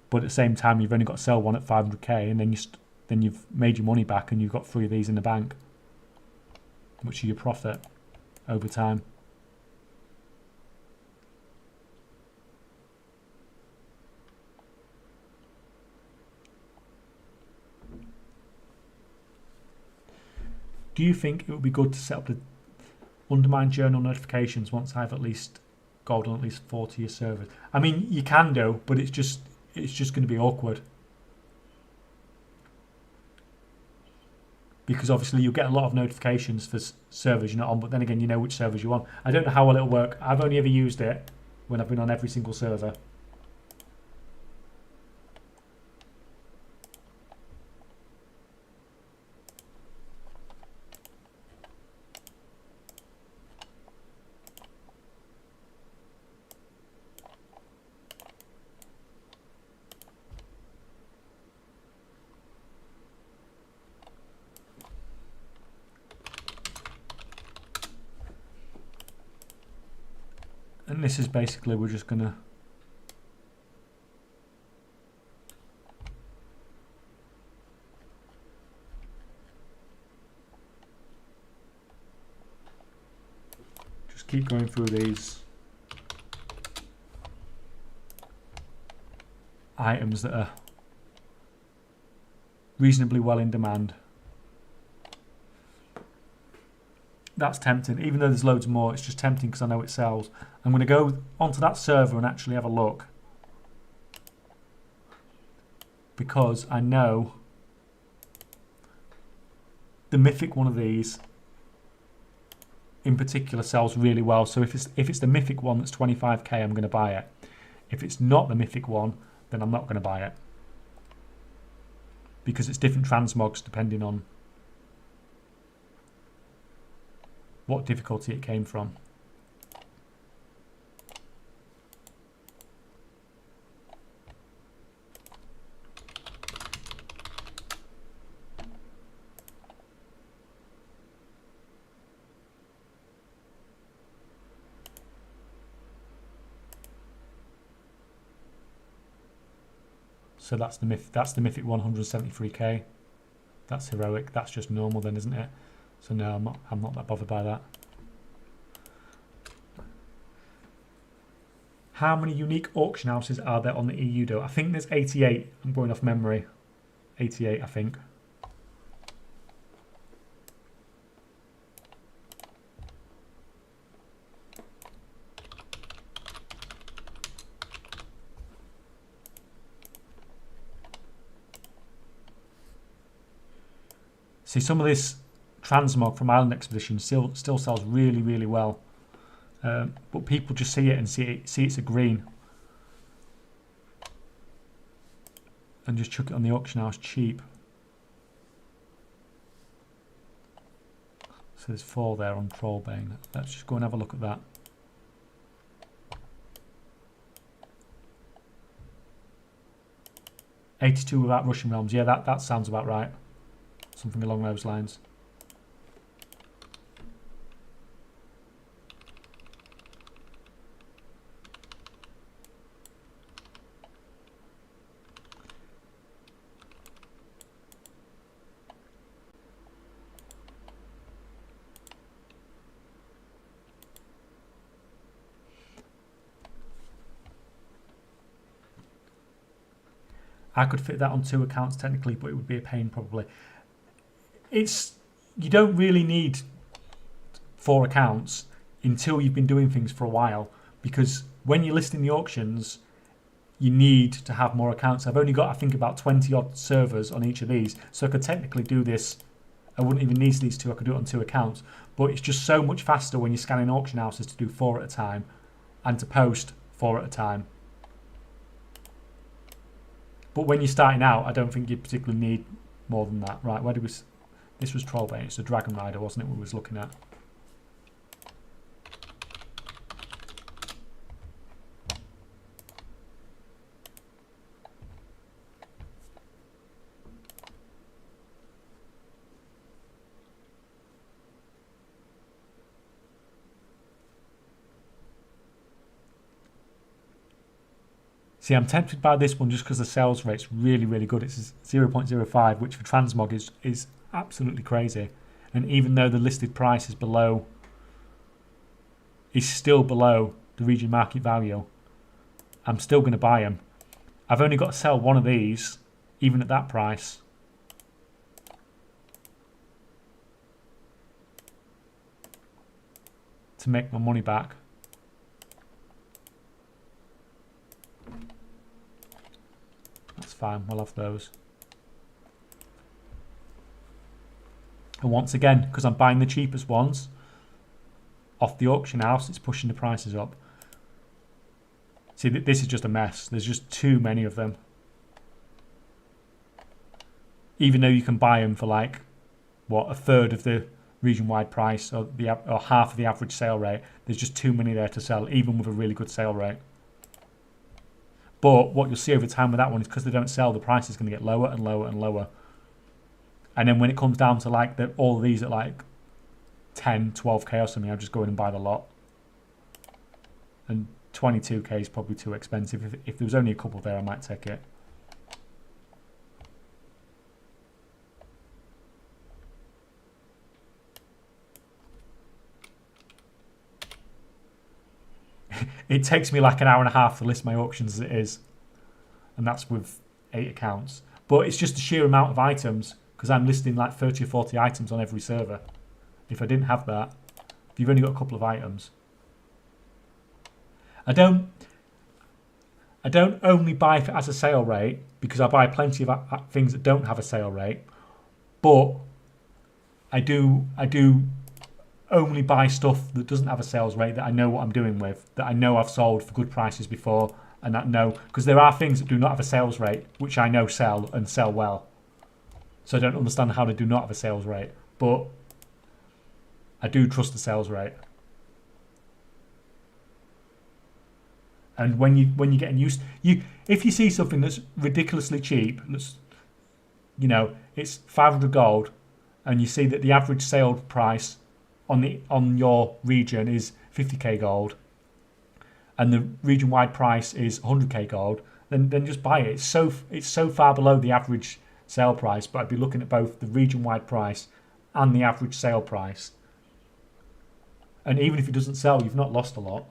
Speaker 1: But at the same time, you've only got to sell one at 500k, and then you've made your money back, and you've got 3 of these in the bank, which is your profit over time. Do you think it would be good to set up the Undermine journal notifications once I've at least gold on at least 40 of your servers? I mean, you can do, but it's just going to be awkward. Because obviously you'll get a lot of notifications for servers you're not on, but then again, you know which servers you're on. I don't know how well it'll work. I've only ever used it when I've been on every single server. And this is basically, we're just going to just keep going through these items that are reasonably well in demand. That's tempting. Even though there's loads more, it's just tempting because I know it sells. I'm going to go onto that server and actually have a look, because I know the mythic one of these in particular sells really well. So if it's the mythic one that's 25k, I'm going to buy it. If it's not the mythic one, then I'm not going to buy it, because it's different transmogs depending on what difficulty it came from. So that's the mythic 173k. That's heroic. That's just normal then, isn't it? So no, I'm not that bothered by that. How many unique auction houses are there on the EU though? I think there's 88. I'm going off memory. 88, I think. See, some of this transmog from Island Expedition still sells really, really well. But people just see it and see it's a green. And just chuck it on the auction house cheap. So there's 4 there on Trollbane. Let's just go and have a look at that. $82 without Russian Realms. Yeah, that sounds about right. Something along those lines. I could fit that on 2 accounts technically, but it would be a pain probably. You don't really need 4 accounts until you've been doing things for a while, because when you're listing the auctions, you need to have more accounts. I've only got, I think, about 20 odd servers on each of these, so I could technically do this. I wouldn't even need these 2. I could do it on 2 accounts, but it's just so much faster when you're scanning auction houses to do 4 at a time and to post 4 at a time. But when you're starting out, I don't think you particularly need more than that. Right, where did we... This was Trollbane. It's the Dragon Rider, wasn't it, we was looking at? See, I'm tempted by this one just because the sales rate's really, really good. It's 0.05, which for transmog is absolutely crazy. And even though the listed price is still below the region market value, I'm still going to buy them. I've only got to sell one of these, even at that price. To make my money back. That's fine, we'll have those. And once again, because I'm buying the cheapest ones off the auction house, it's pushing the prices up. See, this is just a mess. There's just too many of them. Even though you can buy them for like, what, a third of the region-wide price or half of the average sale rate, there's just too many there to sell, even with a really good sale rate. But what you'll see over time with that one is because they don't sell, the price is going to get lower and lower and lower. And then when it comes down to like all of these at like 10, 12k or something, I'll just go in and buy the lot. And 22k is probably too expensive. If there was only a couple there, I might take it. It takes me like an hour and a half to list my auctions as it is. And that's with 8 accounts. But it's just the sheer amount of items, because I'm listing like 30 or 40 items on every server. If I didn't have that, if you've only got a couple of items. I don't only buy if it has a sale rate, because I buy plenty of things that don't have a sale rate. But I do only buy stuff that doesn't have a sales rate, that I know what I'm doing with, that I know I've sold for good prices before, and that because there are things that do not have a sales rate, which I know sell and sell well. So I don't understand how they do not have a sales rate. But I do trust the sales rate. And when you're getting used, if you see something that's ridiculously cheap, that's, you know, it's 500 gold, and you see that the average sale price on your region is 50k gold, and the region-wide price is 100k gold, then just buy it. It's so far below the average sale price, but I'd be looking at both the region-wide price and the average sale price. And even if it doesn't sell, you've not lost a lot.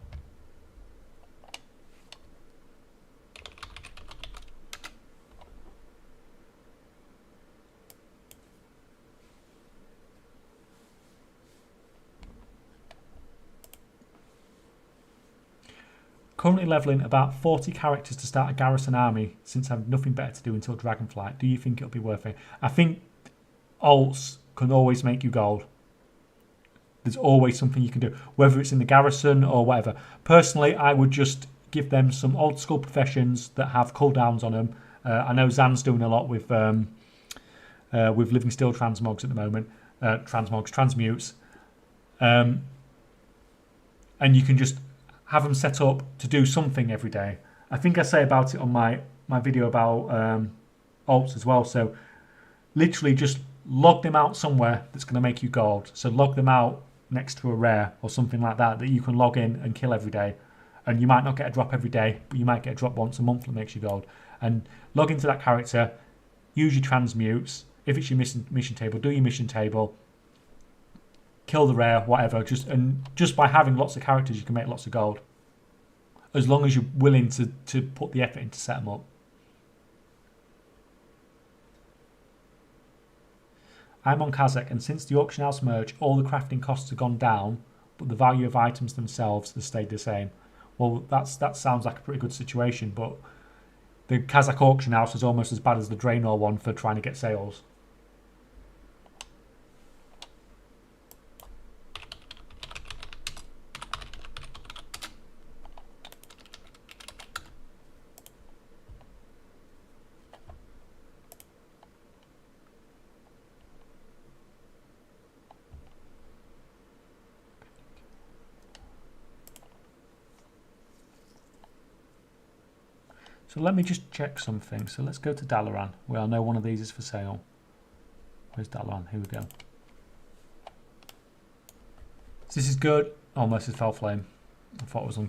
Speaker 1: Currently levelling about 40 characters to start a garrison army since I have nothing better to do until Dragonflight. Do you think it'll be worth it? I think alts can always make you gold. There's always something you can do, whether it's in the garrison or whatever. Personally, I would just give them some old school professions that have cooldowns on them. I know Zan's doing a lot with Living Still transmogs at the moment. Transmutes. And you can just have them set up to do something every day. I think I say about it on my video about alts as well. So literally just log them out somewhere that's going to make you gold. So log them out next to a rare or something like that you can log in and kill every day. And you might not get a drop every day, but you might get a drop once a month that makes you gold. And log into that character, use your transmutes. If it's your mission table, do your mission table. Kill the rare, whatever. Just by having lots of characters, you can make lots of gold. As long as you're willing to put the effort in to set them up. I'm on Kaychak, and since the auction house merge, all the crafting costs have gone down, but the value of items themselves has stayed the same. Well, that sounds like a pretty good situation, but the Kaychak auction house is almost as bad as the Draenor one for trying to get sales. So let me just check something. So let's go to Dalaran, where I know one of these is for sale. Where's Dalaran? Here we go. So this is good. Oh, Mercy's Fell Flame. I thought it was on.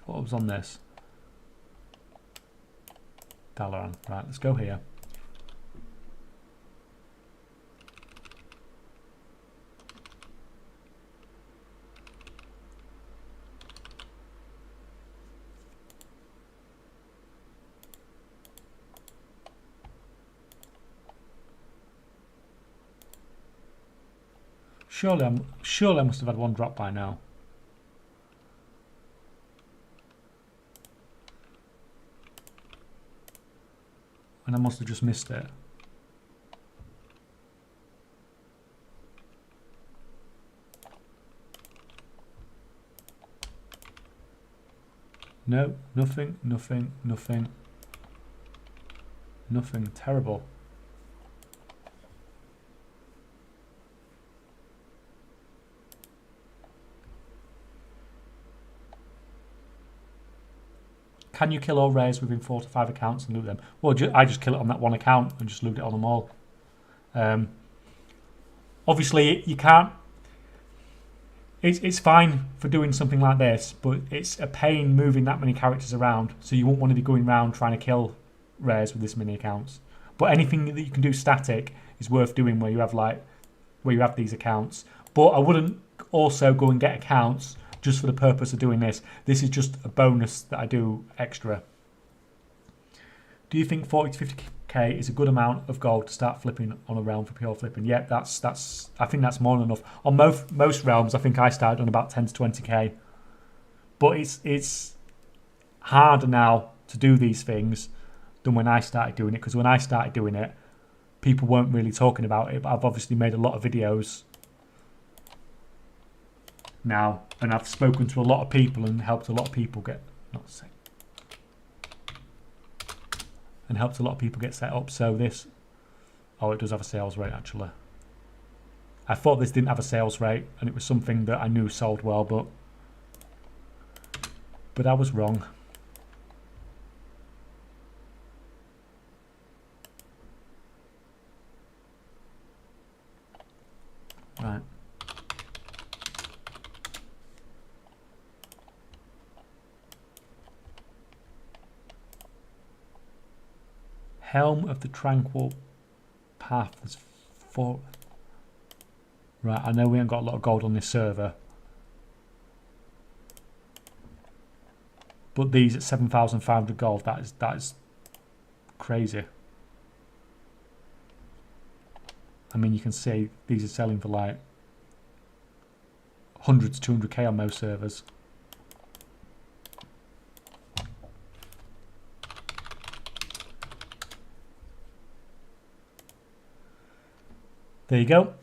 Speaker 1: Thought it was on this. Dalaran. Right, let's go here. Surely I must have had one drop by now. And I must have just missed it. No, nothing. Nothing. Terrible. Can you kill all rares within 4 to 5 accounts and loot them? Well, I just kill it on that one account and just loot it on them all. Obviously, you can't. It's fine for doing something like this, but it's a pain moving that many characters around. So you won't want to be going around trying to kill rares with this many accounts. But anything that you can do static is worth doing where you have these accounts. But I wouldn't also go and get accounts just for the purpose of doing this. This is just a bonus that I do extra. Do you think 40 to 50k is a good amount of gold to start flipping on a realm for pure flipping? Yeah, that's. I think that's more than enough. On most realms, I think I started on about 10 to 20k. But it's harder now to do these things than when I started doing it. Because when I started doing it, people weren't really talking about it. But I've obviously made a lot of videos now, and I've spoken to a lot of people and helped a lot of people get set up. So this Oh, it does have a sales rate, actually. I thought this didn't have a sales rate, and it was something that I knew sold well, but I was wrong. Right. Helm of the Tranquil Path. There's 4. Right, I know we haven't got a lot of gold on this server. But these at 7,500 gold, that is crazy. I mean, you can see these are selling for like 100 to 200k on most servers. There you go.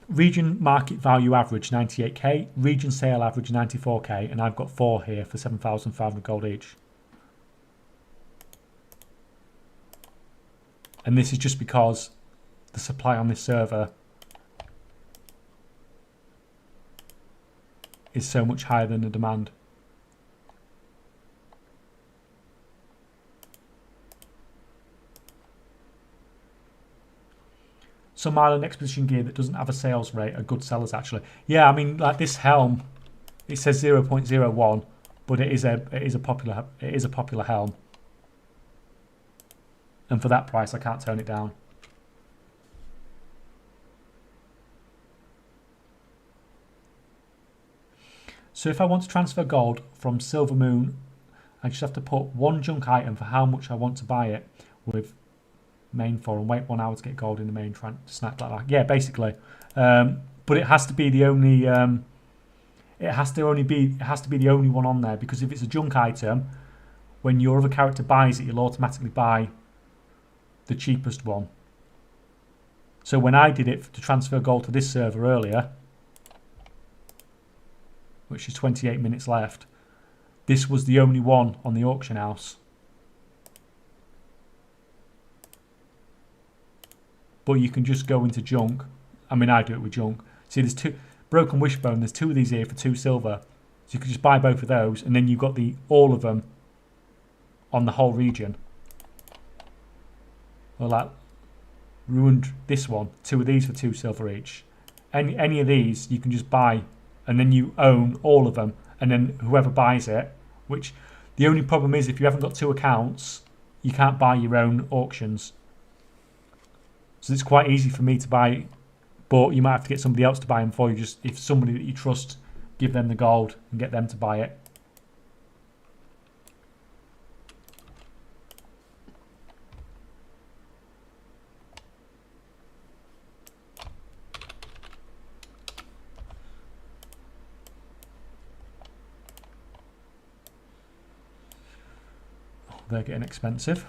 Speaker 1: Region market value average 98k, region sale average 94k, and I've got 4 here for 7,500 gold each. And this is just because the supply on this server is so much higher than the demand. Some island expedition gear that doesn't have a sales rate are good sellers, actually. Yeah, I mean, like this helm, it says 0.01, but it is a popular helm. And for that price, I can't turn it down. So if I want to transfer gold from Silver Moon, I just have to put one junk item for how much I want to buy it with main for and wait 1 hour to get gold in the main snap like that. Yeah, basically. But it has to be the only it has to be the only one on there, because if it's a junk item, when your other character buys it, you'll automatically buy the cheapest one. So when I did it to transfer gold to this server earlier, which is 28 minutes left, this was the only one on the auction house. But you can just go into junk. I mean, I do it with junk. See, there's 2 broken wishbone. There's 2 of these here for 2 silver. So you can just buy both of those, and then you've got all of them on the whole region. Or like ruined this one. 2 of these for 2 silver each. Any of these you can just buy, and then you own all of them. And then whoever buys it, which the only problem is if you haven't got 2 accounts, you can't buy your own auctions. So it's quite easy for me to buy, but you might have to get somebody else to buy them for you. Just if somebody that you trust, give them the gold and get them to buy it. Oh, they're getting expensive.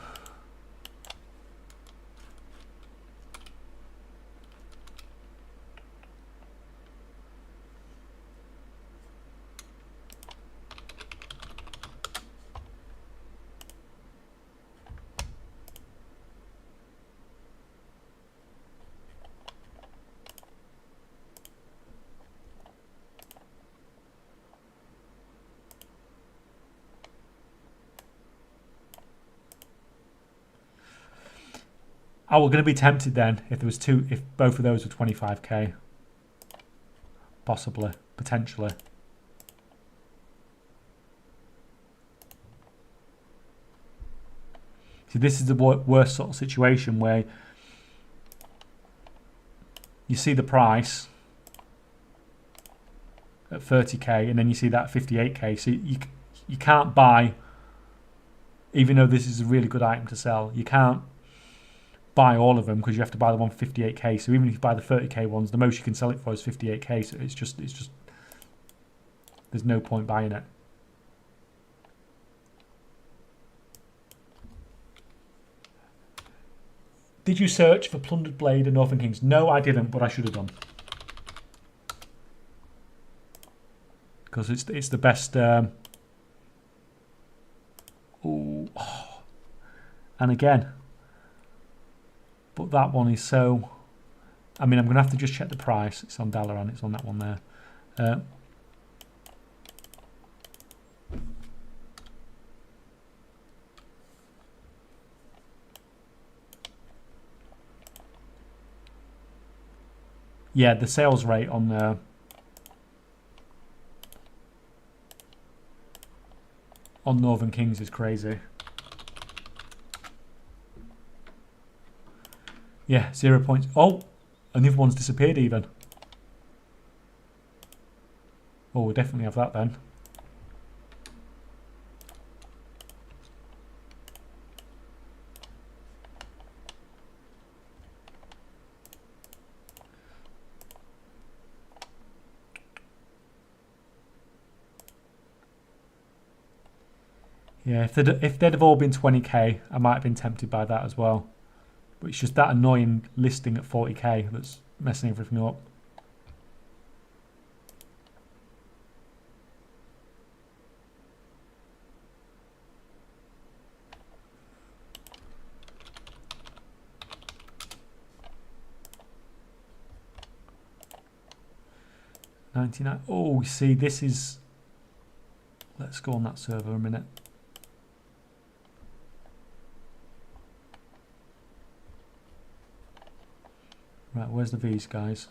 Speaker 1: I was going to be tempted then if there was 2, if both of those were 25k, possibly, potentially. See, this is the worst sort of situation where you see the price at 30k and then you see that 58k. So you can't buy, even though this is a really good item to sell, you can't buy all of them because you have to buy the one for 58k. So even if you buy the 30k ones, the most you can sell it for is 58k. So it's just there's no point buying it. Did you search for Plundered Blade and Northern Kings? No, I didn't, but I should have done. Because it's the best. Ooh. Oh. And again, But that one is so... I mean, I'm going to have to just check the price. It's on Dalaran, it's on that one there. Yeah, the sales rate on Northern Kings is crazy. Yeah, 0 points. Oh, another one's disappeared even. Oh, we'll definitely have that then. Yeah, if they'd have all been 20k, I might have been tempted by that as well. But it's just that annoying listing at 40k that's messing everything up. $99. Oh, see, this is... Let's go on that server a minute. Right, where's the V's, guys?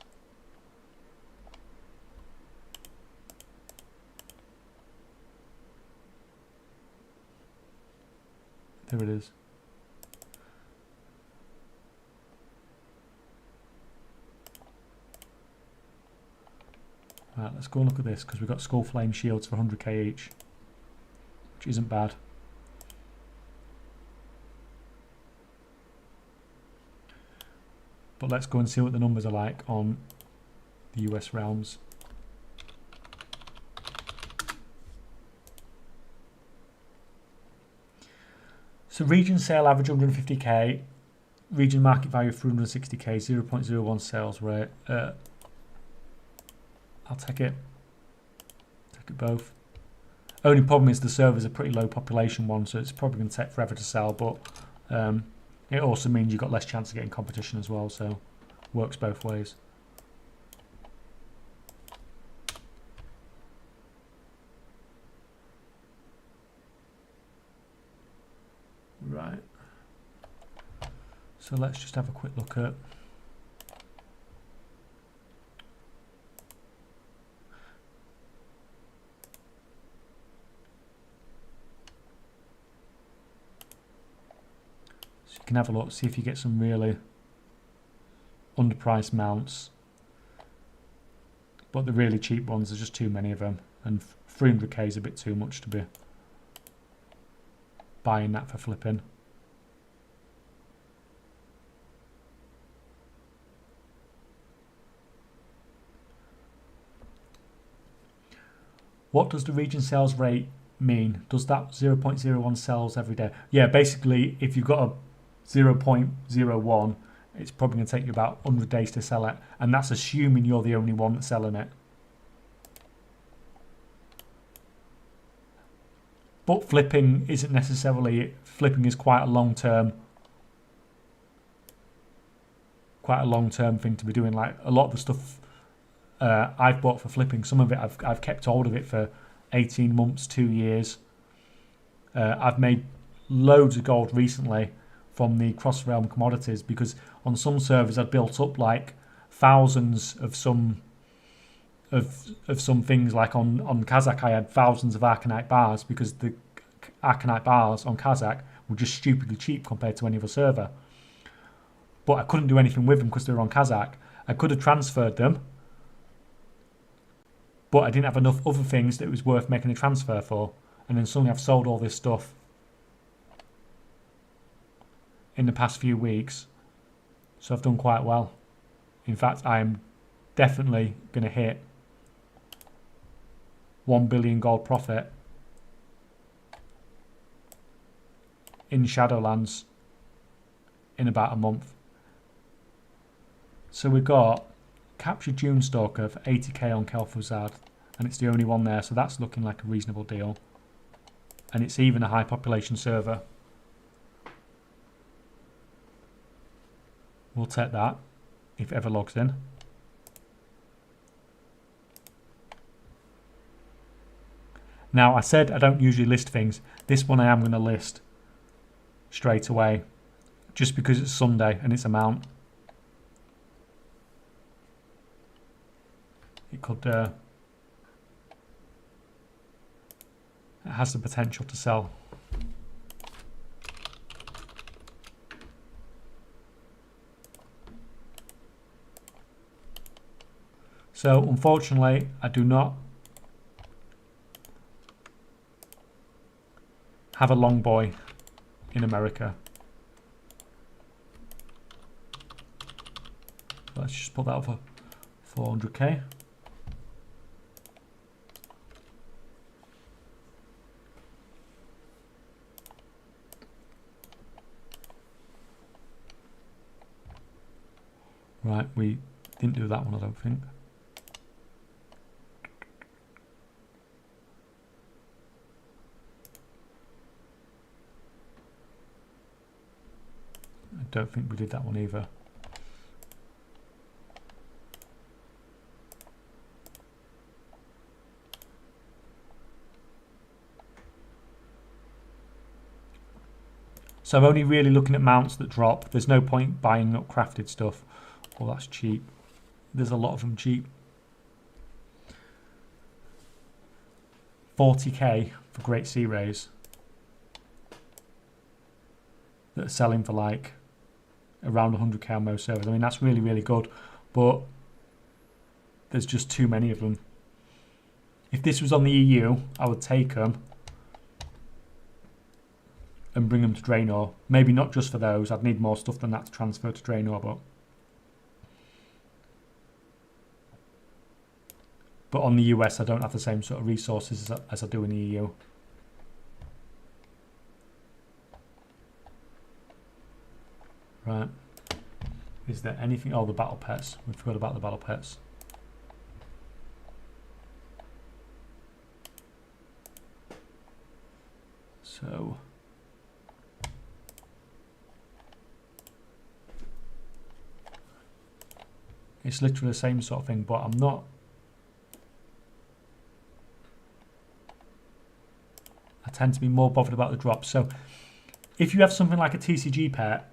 Speaker 1: There it is. Right, let's go and look at this, because we've got Skull Flame shields for 100k each, which isn't bad. But let's go and see what the numbers are like on the US realms. So region sale average 150k, region market value 360k, 0.01 sales rate. I'll take it. Take it both. Only problem is the server's a pretty low population one, so it's probably going to take forever to sell, but it also means you've got less chance of getting competition as well, so works both ways. Right. So let's just have a quick look at... So you can have a look, see if you get some really underpriced mounts. But the really cheap ones, there's just too many of them. And 300k is a bit too much to be buying that for flipping. What does the region sales rate mean? Does that 0.01 sells every day? Yeah, basically, if you've got a 0.01, it's probably going to take you about 100 days to sell it. And that's assuming you're the only one that's selling it. But flipping isn't necessarily... Flipping is quite a long-term thing to be doing. Like, a lot of the stuff I've bought for flipping, some of it I've kept hold of it for 18 months, 2 years. I've made loads of gold recently from the cross-realm commodities, because on some servers I'd built up like thousands of some things. Like on Kaychak I had thousands of Arcanite bars, because the Arcanite bars on Kaychak were just stupidly cheap compared to any other server. But I couldn't do anything with them because they were on Kaychak. I could have transferred them, but I didn't have enough other things that it was worth making a transfer for. And then suddenly I've sold all this stuff in the past few weeks. So I've done quite well. In fact, I'm definitely going to hit 1 billion gold profit in Shadowlands in about a month. So we've got captured Dunestalker for 80k on Kel'Thuzad, and it's the only one there, so that's looking like a reasonable deal. And it's even a high population server. We'll take that if it ever logs in. Now, I said I don't usually list things. This one I am going to list straight away, just because it's Sunday and it's a mount. It could, it has the potential to sell. So, unfortunately, I do not have a long boy in America. Let's just put that up for 400k. Right, we didn't do that one, I don't think. I don't think we did that one either. So I'm only really looking at mounts that drop. There's no point buying up crafted stuff. Oh, that's cheap. There's a lot of them cheap. 40k for Great Sea Rays that are selling for like around 100k on most servers. I mean, that's really, really good, but there's just too many of them. If this was on the EU, I would take them and bring them to Draenor. Maybe not just for those. I'd need more stuff than that to transfer to Draenor, but on the US, I don't have the same sort of resources as I do in the EU. Right. Is there anything? Oh, the battle pets. We forgot about the battle pets. So it's literally the same sort of thing, but I'm not. I tend to be more bothered about the drops. So if you have something like a TCG pet,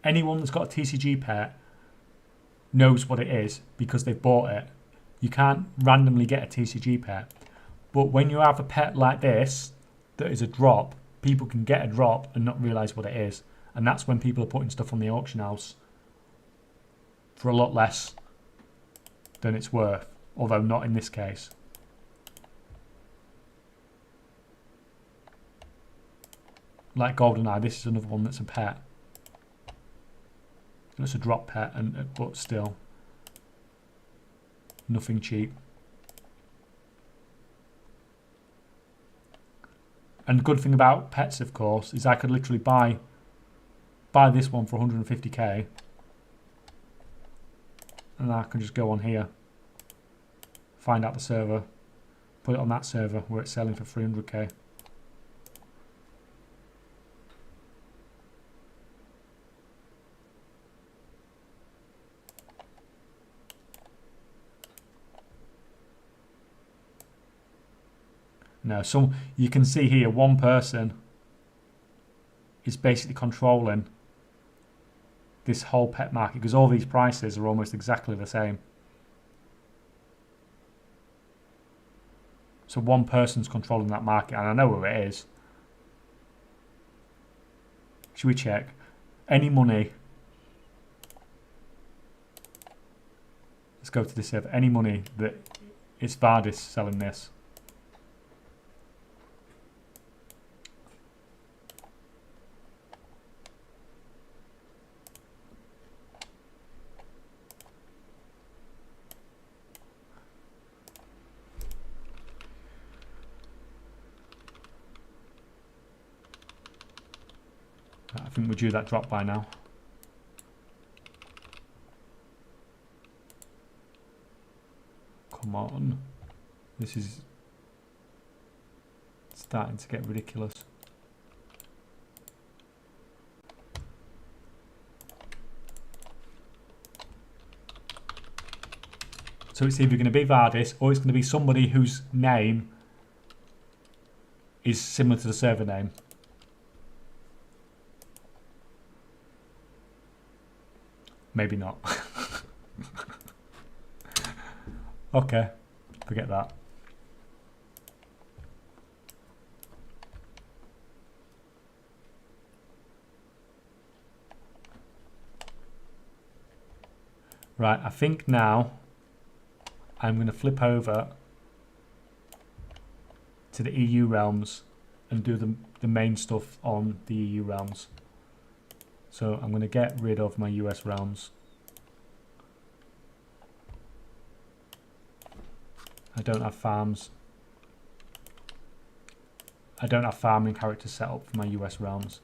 Speaker 1: anyone that's got a TCG pet knows what it is because they've bought it. You can't randomly get a TCG pet. But when you have a pet like this, that is a drop, people can get a drop and not realise what it is. And that's when people are putting stuff on the auction house for a lot less than it's worth. Although not in this case. Like GoldenEye, this is another one that's a pet. It's a drop pet, but still nothing cheap. And the good thing about pets, of course, is I could literally buy this one for 150k, and I can just go on here, find out the server, put it on that server where it's selling for 300k. No, so you can see here one person is basically controlling this whole pet market because all these prices are almost exactly the same. So one person's controlling that market, and I know who it is. Should we check? Any money? Let's go to this server. Any money that it's Vardis selling this. I think we're due that drop by now. Come on. This is starting to get ridiculous. So it's either going to be Vardis or it's going to be somebody whose name is similar to the server name. Maybe not. Okay, forget that. Right, I think now I'm going to flip over to the EU realms and do the main stuff on the EU realms. So I'm going to get rid of my US realms. I don't have farms. I don't have farming characters set up for my US realms.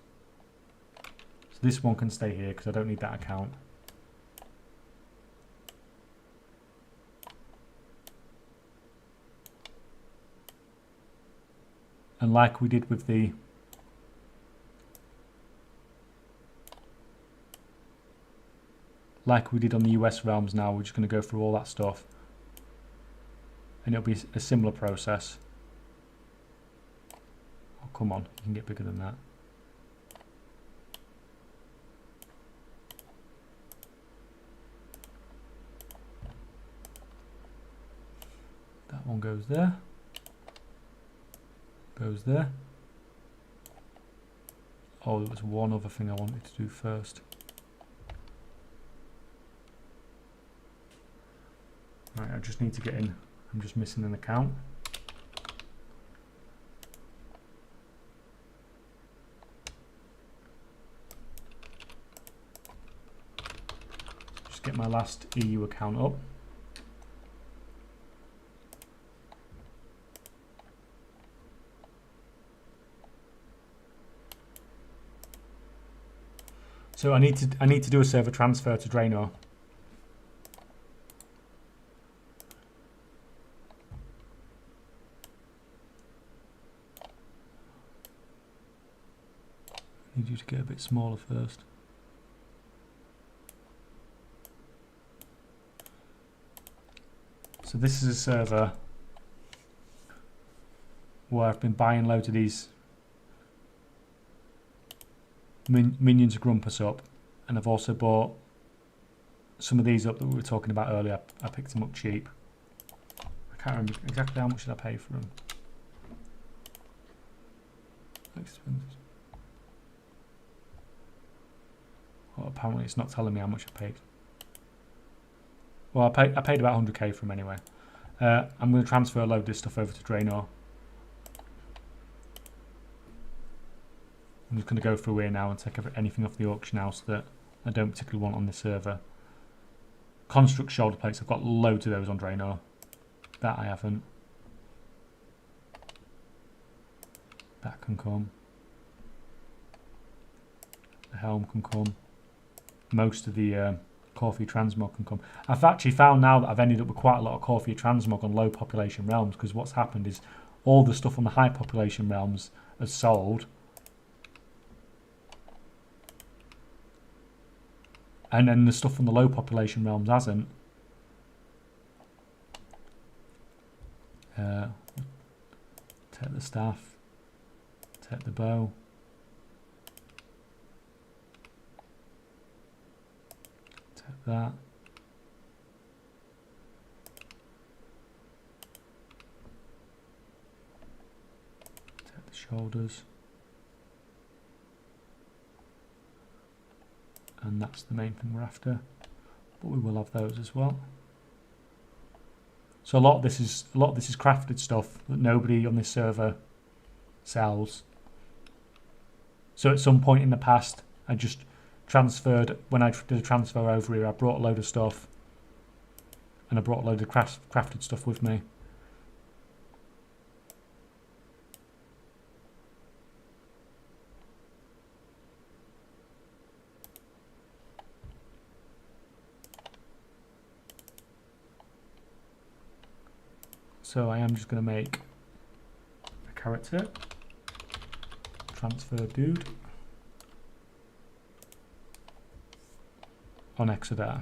Speaker 1: So this one can stay here because I don't need that account. And like we did with the like we did on the US realms, now we're just going to go through all that stuff and it'll be a similar process. Oh, come on, you can get bigger than that. That one goes there. Goes there. Oh, there was one other thing I wanted to do first. Right, I just need to get in. I'm just missing an account. Just get my last EU account up. So I need to do a server transfer to Draenor. I need you to get a bit smaller first. So this is a server where I've been buying loads of these minions of Grumpus up, and I've also bought some of these up that we were talking about earlier. I picked them up cheap. I can't remember exactly how much did I pay for them. Well, apparently it's not telling me how much I paid. Well, I paid about 100k for them anyway. I'm going to transfer a load of this stuff over to Draenor. I'm just going to go through here now and take anything off the auction house that I don't particularly want on this server. Construct shoulder plates, I've got loads of those on Draenor. That I haven't. That can come. The helm can come. Most of the Corfu transmog can come. I've actually found now that I've ended up with quite a lot of Corfu transmog on low population realms, because what's happened is all the stuff on the high population realms has sold. And then the stuff on the low population realms hasn't. Take the staff. Take the bow. Take that. Take the shoulders. And that's the main thing we're after, but we will have those as well. So a lot of this is crafted stuff that nobody on this server sells. So at some point in the past, I just transferred, when I did a transfer over here, I brought a load of stuff, and I brought a load of crafted stuff with me. So I am just going to make a character, transfer dude, on Exodar.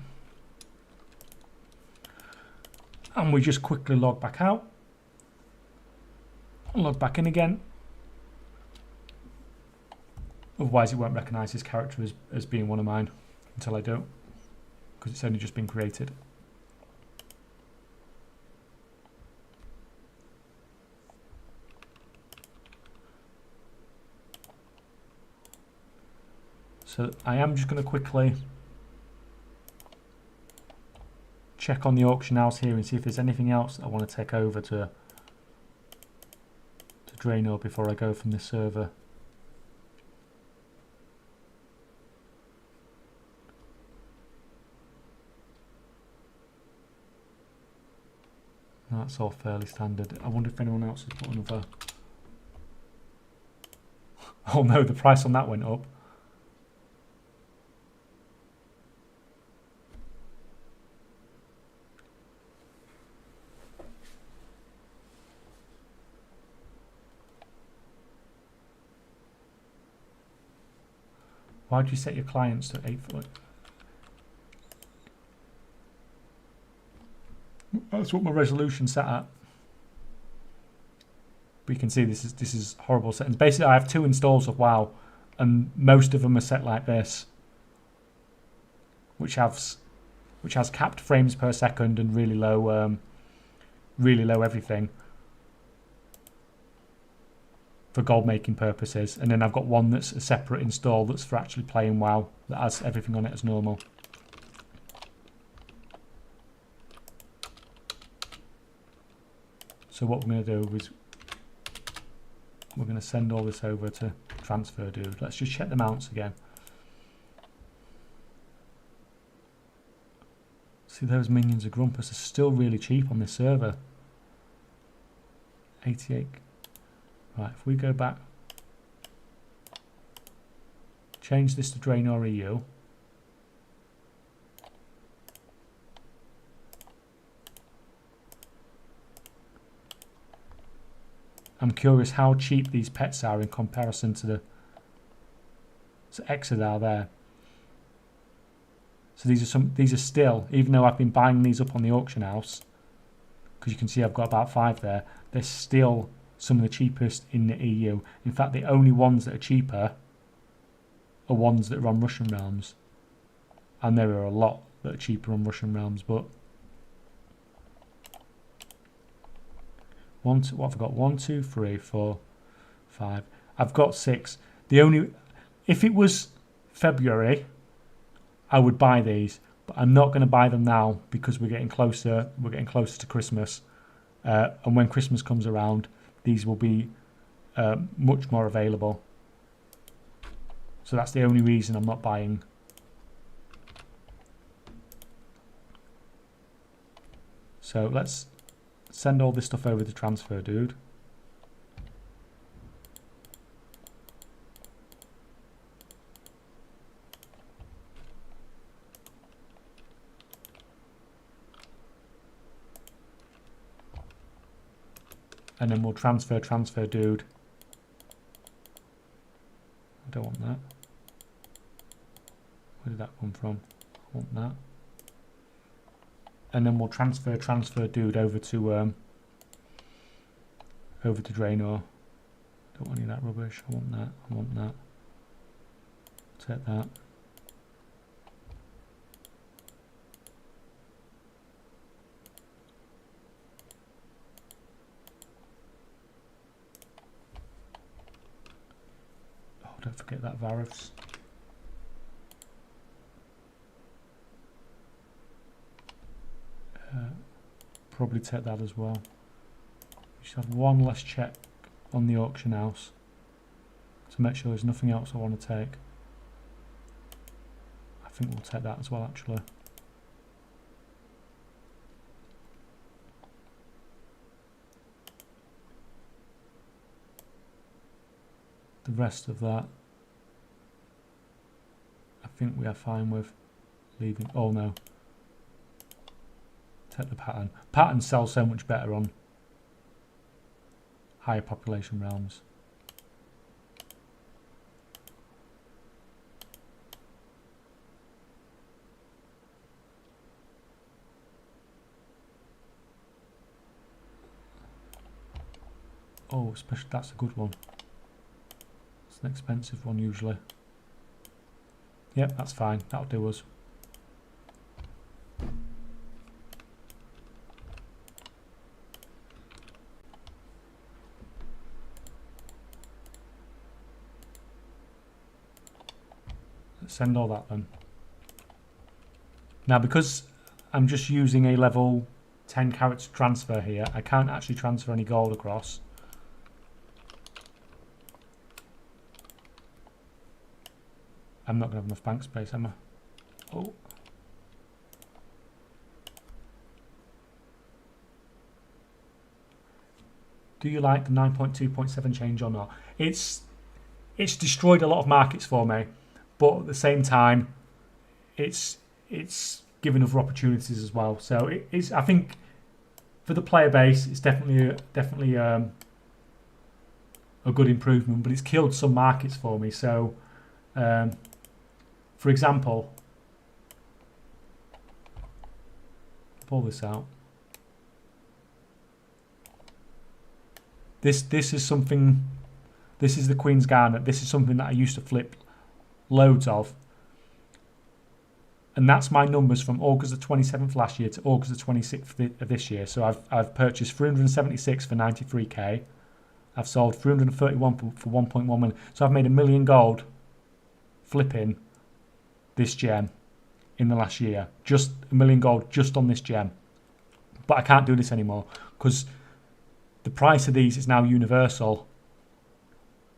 Speaker 1: And we just quickly log back out. Log back in again. Otherwise it won't recognise this character as being one of mine until I do, because it's only just been created. So I am just going to quickly check on the auction house here and see if there's anything else that I want to take over to Draenor before I go from this server. That's all fairly standard. I wonder if anyone else has put another... Oh no, the price on that went up. Why do you set your clients to 8 foot? That's what my resolution set at. But you can see this is horrible settings. Basically, I have 2 installs of WoW, and most of them are set like this, which has capped frames per second and really low everything for gold making purposes. And then I've got one that's a separate install that's for actually playing WoW, that has everything on it as normal. So what we're going to do is we're going to send all this over to transfer dude. Let's just check the mounts again. See, those minions of Grumpus are still really cheap on this server. 88. Right, if we go back, change this to Draenor EU. I'm curious how cheap these pets are in comparison to the Exodar there. So these are still, even though I've been buying these up on the auction house, because you can see I've got about 5 there, they're still some of the cheapest in the EU. In fact, the only ones that are cheaper are ones that are on Russian realms, and there are a lot that are cheaper on Russian realms. But what have I got? 1, 2, 3, 4, 5. I've got 6. If it was February, I would buy these, but I'm not going to buy them now because we're getting closer. We're getting closer to Christmas, and when Christmas comes around, these will be much more available. So that's the only reason I'm not buying. So let's send all this stuff over to transfer dude. And then we'll transfer dude. I don't want that. Where did that come from? I want that. And then we'll transfer dude over to Draenor. Don't want any of that rubbish. I want that. I want that. Take that. Oh, don't forget that Varus. Probably take that as well. We should have one less check on the auction house to make sure there's nothing else I want to take. I think we'll take that as well, actually. The rest of that, I think we are fine with leaving. Oh no. Take the pattern. Patterns sell so much better on higher population realms. Oh, especially that's a good one. It's an expensive one usually. Yep, that's fine. That'll do us. Let's send all that then. Now, because I'm just using a level 10 character transfer here, I can't actually transfer any gold across. I'm not going to have enough bank space, am I? Oh. Do you like the 9.2.7 change or not? It's destroyed a lot of markets for me, but at the same time, it's given other opportunities as well. So it's, I think, for the player base, it's definitely a good improvement. But it's killed some markets for me. So, for example, pull this out. This is something. This is the Queen's Garnet. This is something that I used to flip loads of. And that's my numbers from August the 27th last year to August the 26th of this year. So I've purchased 376 for 93k. I've sold 331 for 1.1 million. So I've made $1 million gold flipping this gem in the last year. Just $1 million gold just on this gem. But I can't do this anymore because the price of these is now universal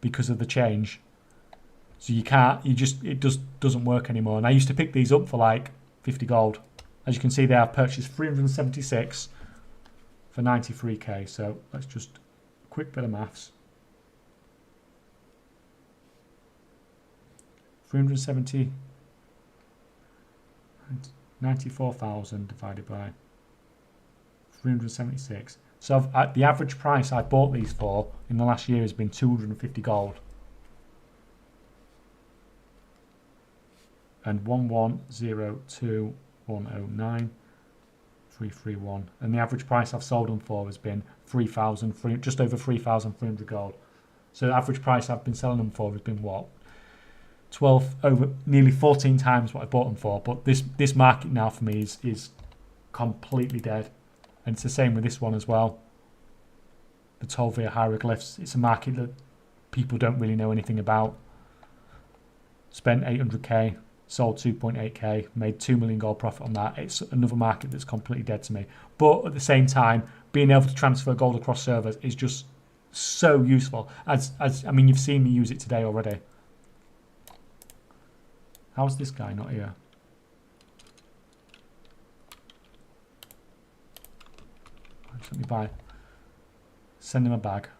Speaker 1: because of the change. So you can't, it just doesn't work anymore. And I used to pick these up for like 50 gold. As you can see there, I've purchased 376 for 93k. So let's just, quick bit of maths. 370, 94,000 divided by 376. So the average price I bought these for in the last year has been 250 gold. And 1102,109,331, and the average price I've sold them for has been 3,000, just over 3,300 gold. So the average price I've been selling them for has been what, 12 over, nearly 14 times what I bought them for. But this market now for me is completely dead, and it's the same with this one as well. The Tolvir hieroglyphs. It's a market that people don't really know anything about. Spent 800k. Sold 2.8k, made 2 million gold profit on that. It's another market that's completely dead to me. But at the same time, being able to transfer gold across servers is just so useful. As I mean, you've seen me use it today already. How's this guy not here? Let me buy. Send him a bag.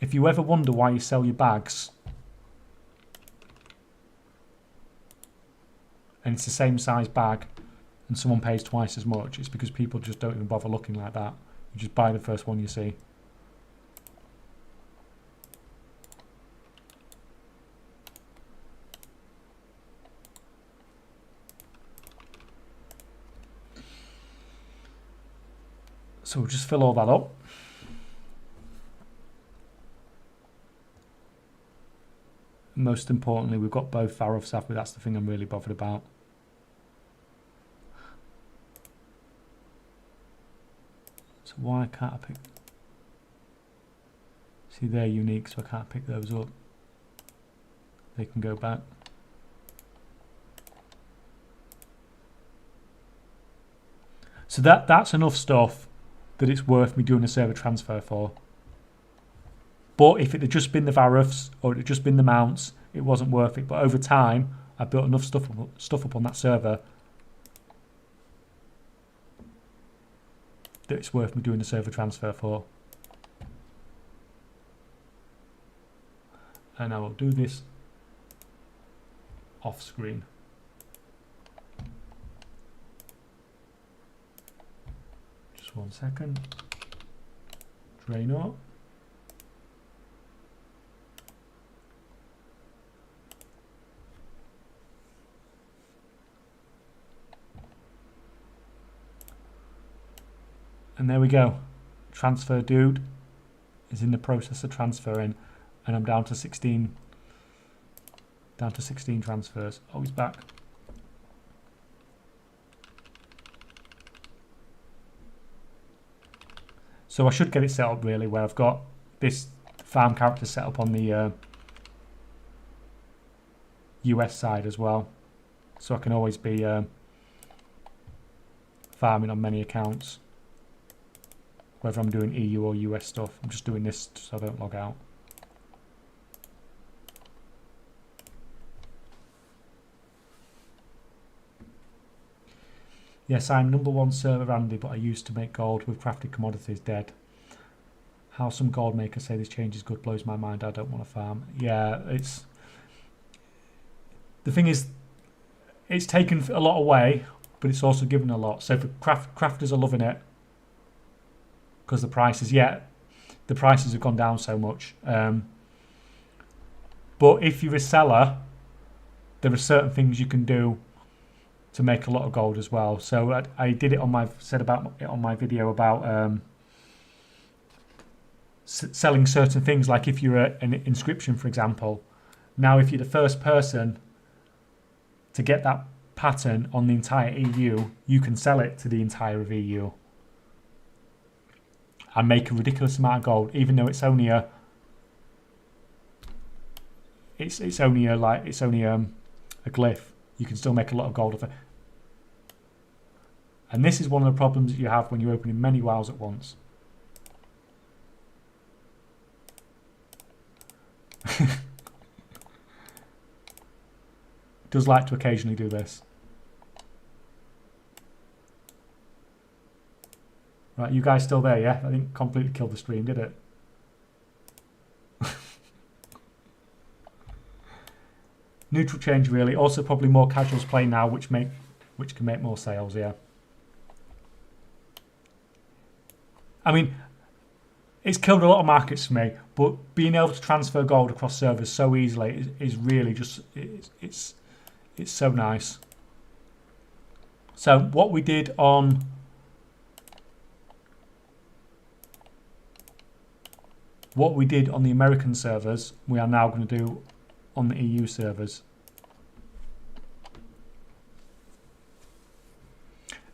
Speaker 1: If you ever wonder why you sell your bags and it's the same size bag and someone pays twice as much, it's because people just don't even bother looking like that. You just buy the first one you see. So we'll just fill all that up. Most importantly, we've got both Farovs, have we? That's the thing I'm really bothered about. So why can't I pick? See, they're unique, so I can't pick those up. They can go back. So that's enough stuff that it's worth me doing a server transfer for. But if it had just been the Varufs or it had just been the mounts, it wasn't worth it. But over time, I built enough stuff up on that server that it's worth me doing a server transfer for. And I will do this off screen. Just 1 second. Draenor. And there we go. Transfer dude is in the process of transferring, and I'm down to 16. Down to 16 transfers. Oh, he's back. So I should get it set up really where I've got this farm character set up on the US side as well. So I can always be farming on many accounts. Whether I'm doing EU or US stuff. I'm just doing this so I don't log out. Yes, I'm #1 server Andy, but I used to make gold with crafted commodities dead. How some gold makers say this change is good blows my mind. I don't want to farm. Yeah, it's... The thing is, it's taken a lot away, but it's also given a lot. So for crafters are loving it. Because the prices, the prices have gone down so much. But if you're a seller, there are certain things you can do to make a lot of gold as well. So I did it on my video about selling certain things, like if you're an inscription, for example. Now, if you're the first person to get that pattern on the entire EU, you can sell it to the entire of EU and make a ridiculous amount of gold, even though it's only a glyph. You can still make a lot of gold off it. And this is one of the problems that you have when you're opening many WoWs at once. Does like to occasionally do this. Right, you guys still there, yeah? I didn't completely kill the stream, did it? Neutral change, really. Also, probably more casuals play now, which can make more sales, yeah. I mean, it's killed a lot of markets for me, but being able to transfer gold across servers so easily is really just it's so nice. So what we did on the American servers, we are now going to do on the EU servers.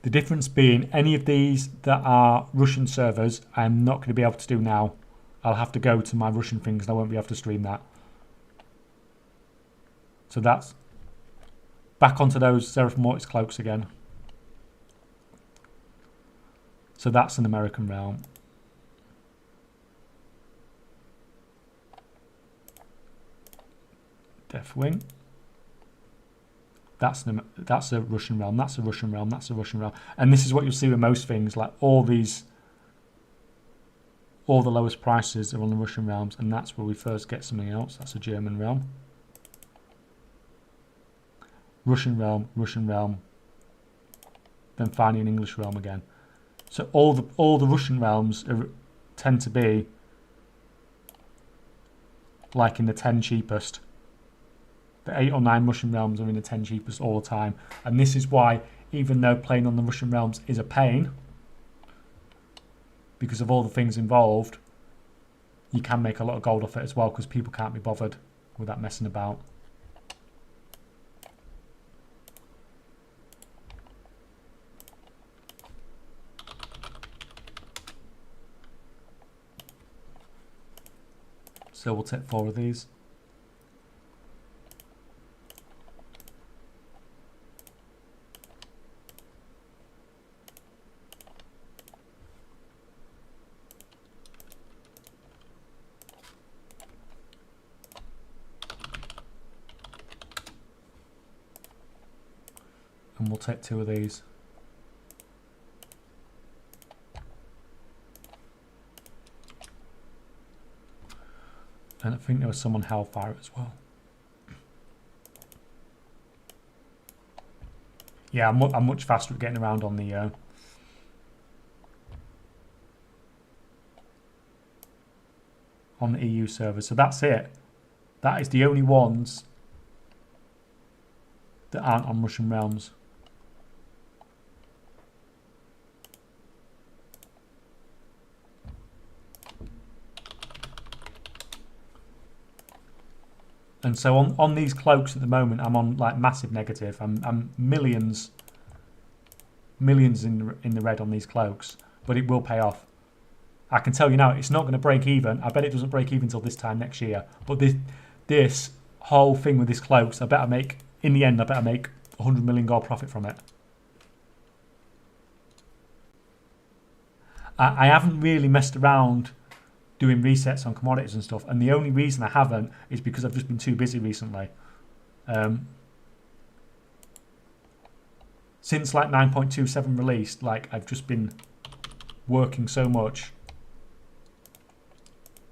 Speaker 1: The difference being, any of these that are Russian servers, I'm not going to be able to do now. I'll have to go to my Russian things and I won't be able to stream that. So that's back onto those Seraph Mortis cloaks again. So that's an American realm. Deathwing. That's a Russian realm. That's a Russian realm. That's a Russian realm. And this is what you'll see with most things. Like all the lowest prices are on the Russian realms, and that's where we first get something else. That's a German realm. Russian realm. Then finally an English realm again. So all the Russian realms tend to be like in the 10 cheapest. The 8 or 9 Russian realms are in the 10 cheapest all the time. And this is why, even though playing on the Russian realms is a pain, because of all the things involved, you can make a lot of gold off it as well, because people can't be bothered with that messing about. So we'll take 4 of these. And we'll take 2 of these. And I think there was some on Hellfire as well. Yeah, I'm much faster at getting around on the EU server. So that's it. That is the only ones that aren't on Russian realms. And so on these cloaks at the moment, I'm on like massive negative. I'm millions in the red on these cloaks, but it will pay off. I can tell you now, it's not going to break even. I bet it doesn't break even until this time next year. But this whole thing with these cloaks, in the end, I better make 100 million gold profit from it. I haven't really messed around doing resets on commodities and stuff, and the only reason I haven't is because I've just been too busy recently. Since like 9.27 released, like I've just been working so much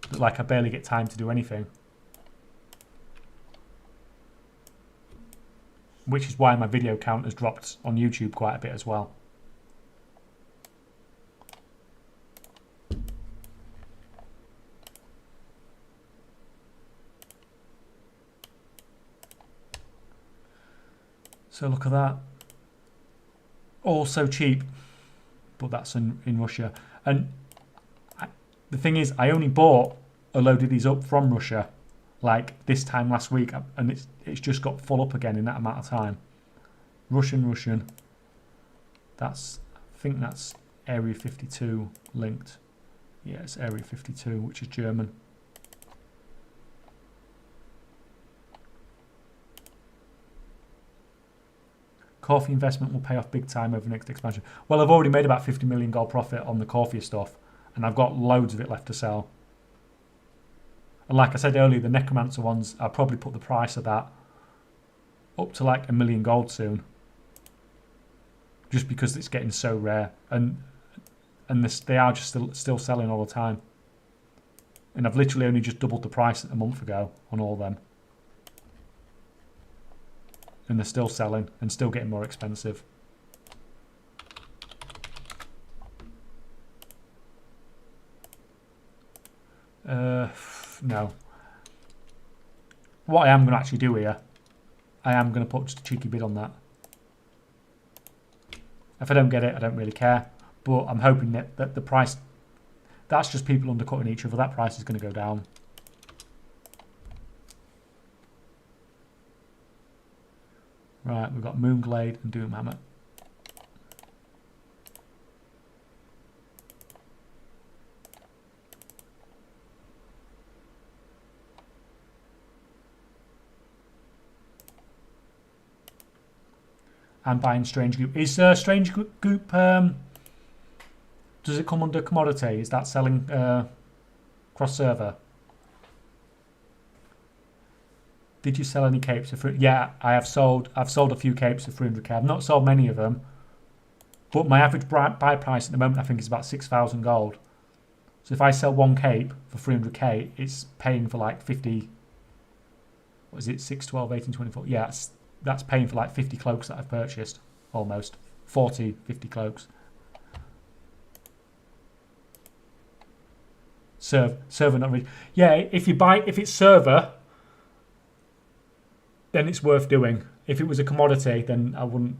Speaker 1: that like I barely get time to do anything. Which is why my video count has dropped on YouTube quite a bit as well. So look at that. All so cheap, but that's in Russia. And the thing is, I only bought a load of these up from Russia, like this time last week, and it's just got full up again in that amount of time. Russian. I think that's Area 52 linked. Yeah, it's Area 52, which is German. Coffee investment will pay off big time over the next expansion. Well, I've already made about 50 million gold profit on the coffee stuff, and I've got loads of it left to sell. And like I said earlier, the Necromancer ones, I'll probably put the price of that up to like 1 million gold soon. Just because it's getting so rare. And they are just still selling all the time. And I've literally only just doubled the price a month ago on all of them. And they're still selling and still getting more expensive. No. What I am going to actually do here, I am going to put just a cheeky bid on that. If I don't get it, I don't really care. But I'm hoping that the price, that's just people undercutting each other. That price is going to go down. Right, we've got Moonglade and Doomhammer. I'm buying Strange Goop. Is Strange Goop, does it come under commodity? Is that selling cross server? Did you sell any capes for? Yeah, I've sold a few capes for 300k. I've not sold many of them, but my average buy price at the moment I think is about 6,000 gold. So if I sell one cape for 300k, it's paying for like 50. What is it? 6, 12, 18, 24. Yeah, that's paying for like 50 cloaks that I've purchased, almost 40, 50 cloaks. Server not really. Yeah, if it's server, then it's worth doing. If it was a commodity, then I wouldn't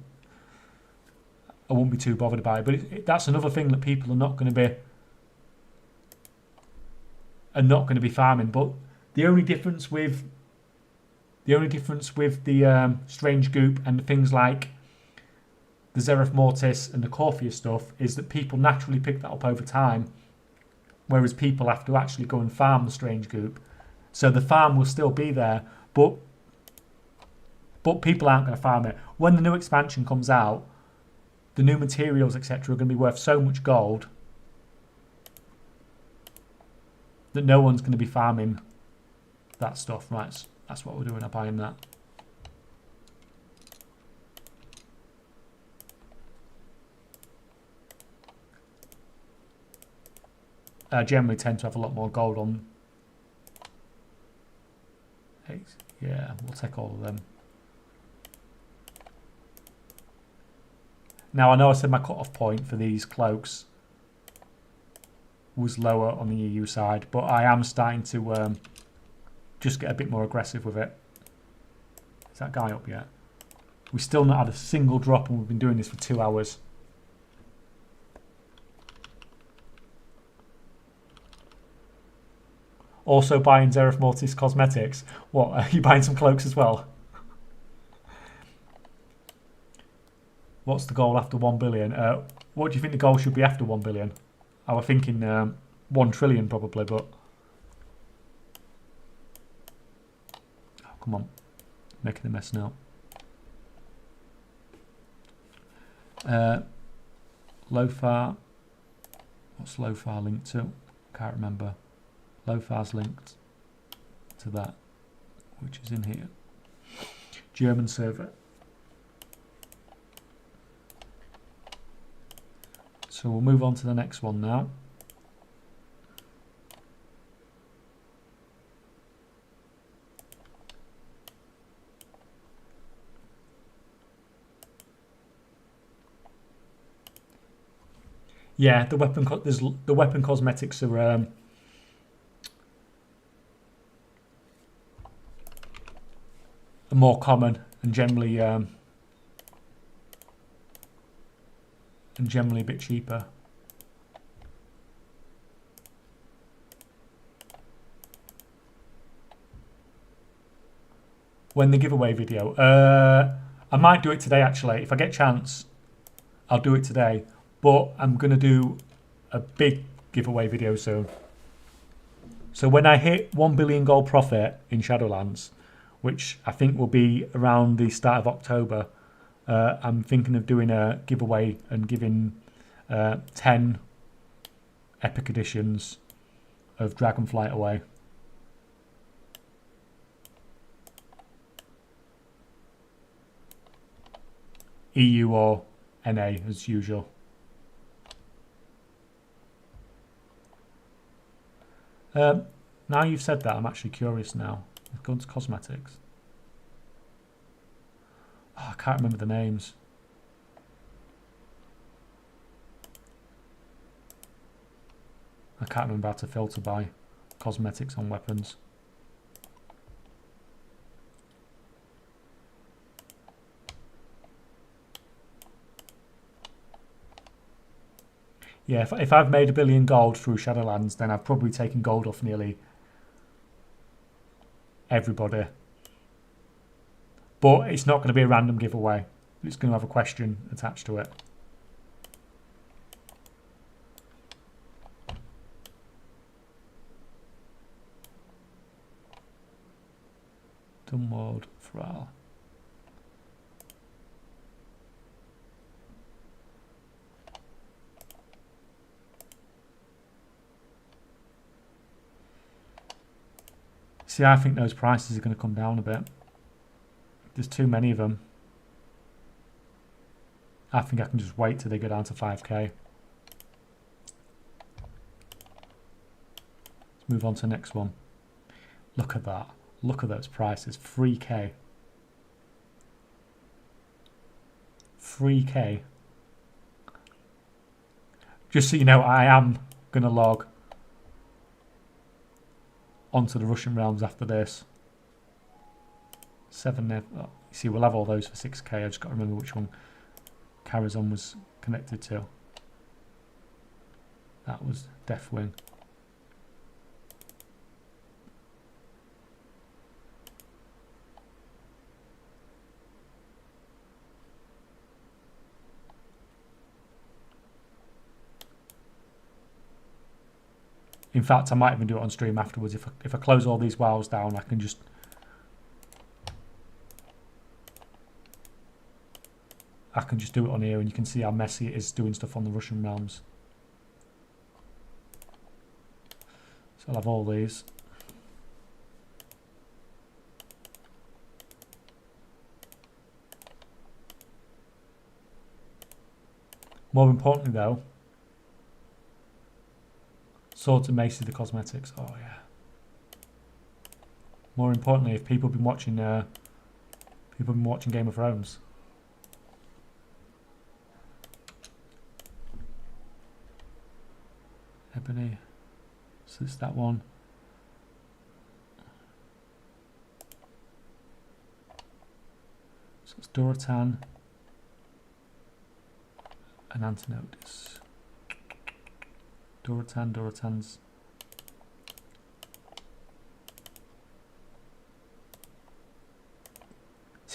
Speaker 1: be too bothered about it. But that's another thing that people are not going to be farming. But the only difference with the Strange Goop and things like the Zereth Mortis and the Corphia stuff is that people naturally pick that up over time, whereas people have to actually go and farm the Strange Goop. So the farm will still be there, but people aren't going to farm it. When the new expansion comes out, the new materials, etc., are going to be worth so much gold that no one's going to be farming that stuff. Right, that's what we're doing. I'm buying that. I generally tend to have a lot more gold on. Yeah, we'll take all of them. Now, I know I said my cut-off point for these cloaks was lower on the EU side, but I am starting to just get a bit more aggressive with it. Is that guy up yet? We've still not had a single drop, and we've been doing this for 2 hours. Also buying Zereth Mortis cosmetics. What, are you buying some cloaks as well? What's the goal after 1 billion? What do you think the goal should be after 1 billion? I was thinking 1 trillion probably, but... Oh, come on. Making a mess now. Lofar. What's Lofar linked to? Can't remember. Lofar's linked to that, which is in here. German server. So we'll move on to the next one now. Yeah, the weapon cosmetics are more common and generally a bit cheaper. When the giveaway video, I might do it today actually. If I get a chance, I'll do it today. But I'm going to do a big giveaway video soon. So when I hit 1 billion gold profit in Shadowlands, which I think will be around the start of October, I'm thinking of doing a giveaway and giving 10 epic editions of Dragonflight away. EU or NA as usual. Now you've said that, I'm actually curious now. Let's go into cosmetics. Oh, I can't remember the names. I can't remember how to filter by cosmetics on weapons. Yeah, if I've made 1 billion gold through Shadowlands, then I've probably taken gold off nearly everybody. But it's not going to be a random giveaway. It's going to have a question attached to it. Done world for all. See, I think those prices are going to come down a bit. There's too many of them. I think I can just wait till they go down to 5k. Let's move on to the next one. Look at that. Look at those prices. 3k. 3k. Just so you know, I am going to log onto the Russian realms after this. 7 oh, you see, we'll have all those for 6k. I just got to remember which one Karazhan was connected to. That was Deathwing. In fact, I might even do it on stream afterwards. If I close all these WoWs down, I can just do it on here, and you can see how messy it is doing stuff on the Russian realms. So I'll have all these. More importantly though, Swords and Maces, the cosmetics. Oh yeah. More importantly, if people have been watching Game of Thrones. Ebony. So it's that one. So it's Doratan and Antinotis. Doratan's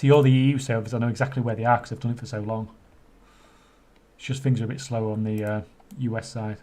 Speaker 1: See, all the EU servers, I know exactly where they are because I've done it for so long. It's just things are a bit slower on the US side.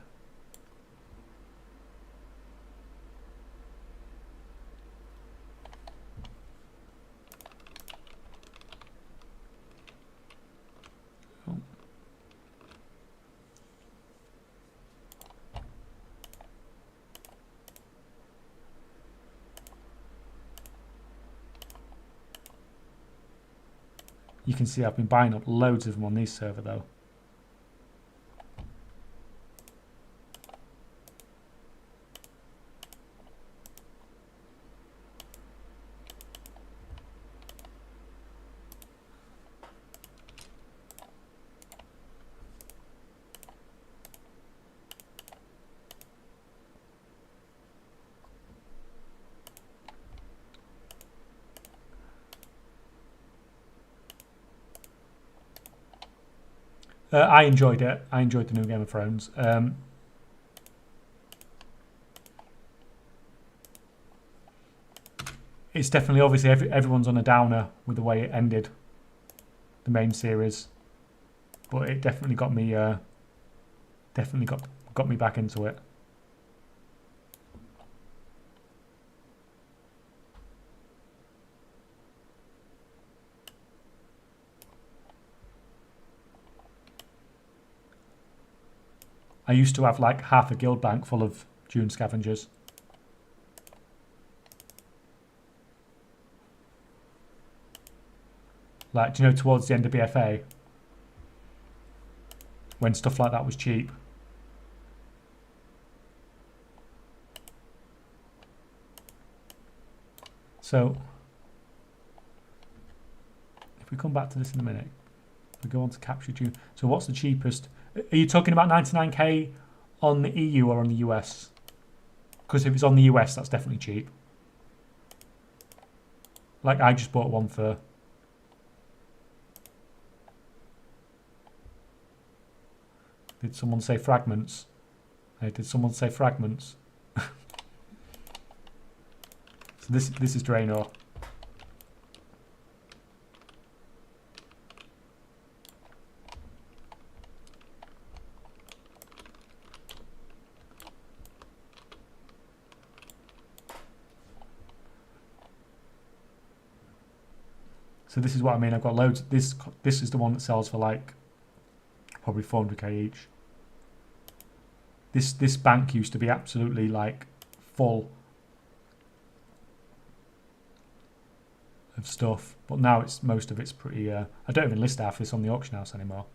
Speaker 1: You can see I've been buying up loads of them on this server though. I enjoyed it. I enjoyed the new Game of Thrones. It's definitely, obviously, everyone's on a downer with the way it ended, the main series, but it definitely got me, got me back into it. I used to have like half a guild bank full of Dune scavengers. Like, do you know, towards the end of BFA, when stuff like that was cheap. So, if we come back to this in a minute, we go on to capture Dune. So what's the cheapest? Are you talking about 99k on the EU or on the US? Because if it's on the US, that's definitely cheap. Like, I just bought one for... Did someone say fragments? Hey, did someone say fragments? So this is Draenor. So this is what I mean. I've got loads. This is the one that sells for like probably 400k each. This bank used to be absolutely like full of stuff, but now it's most of it's pretty. I don't even list half this on the auction house anymore.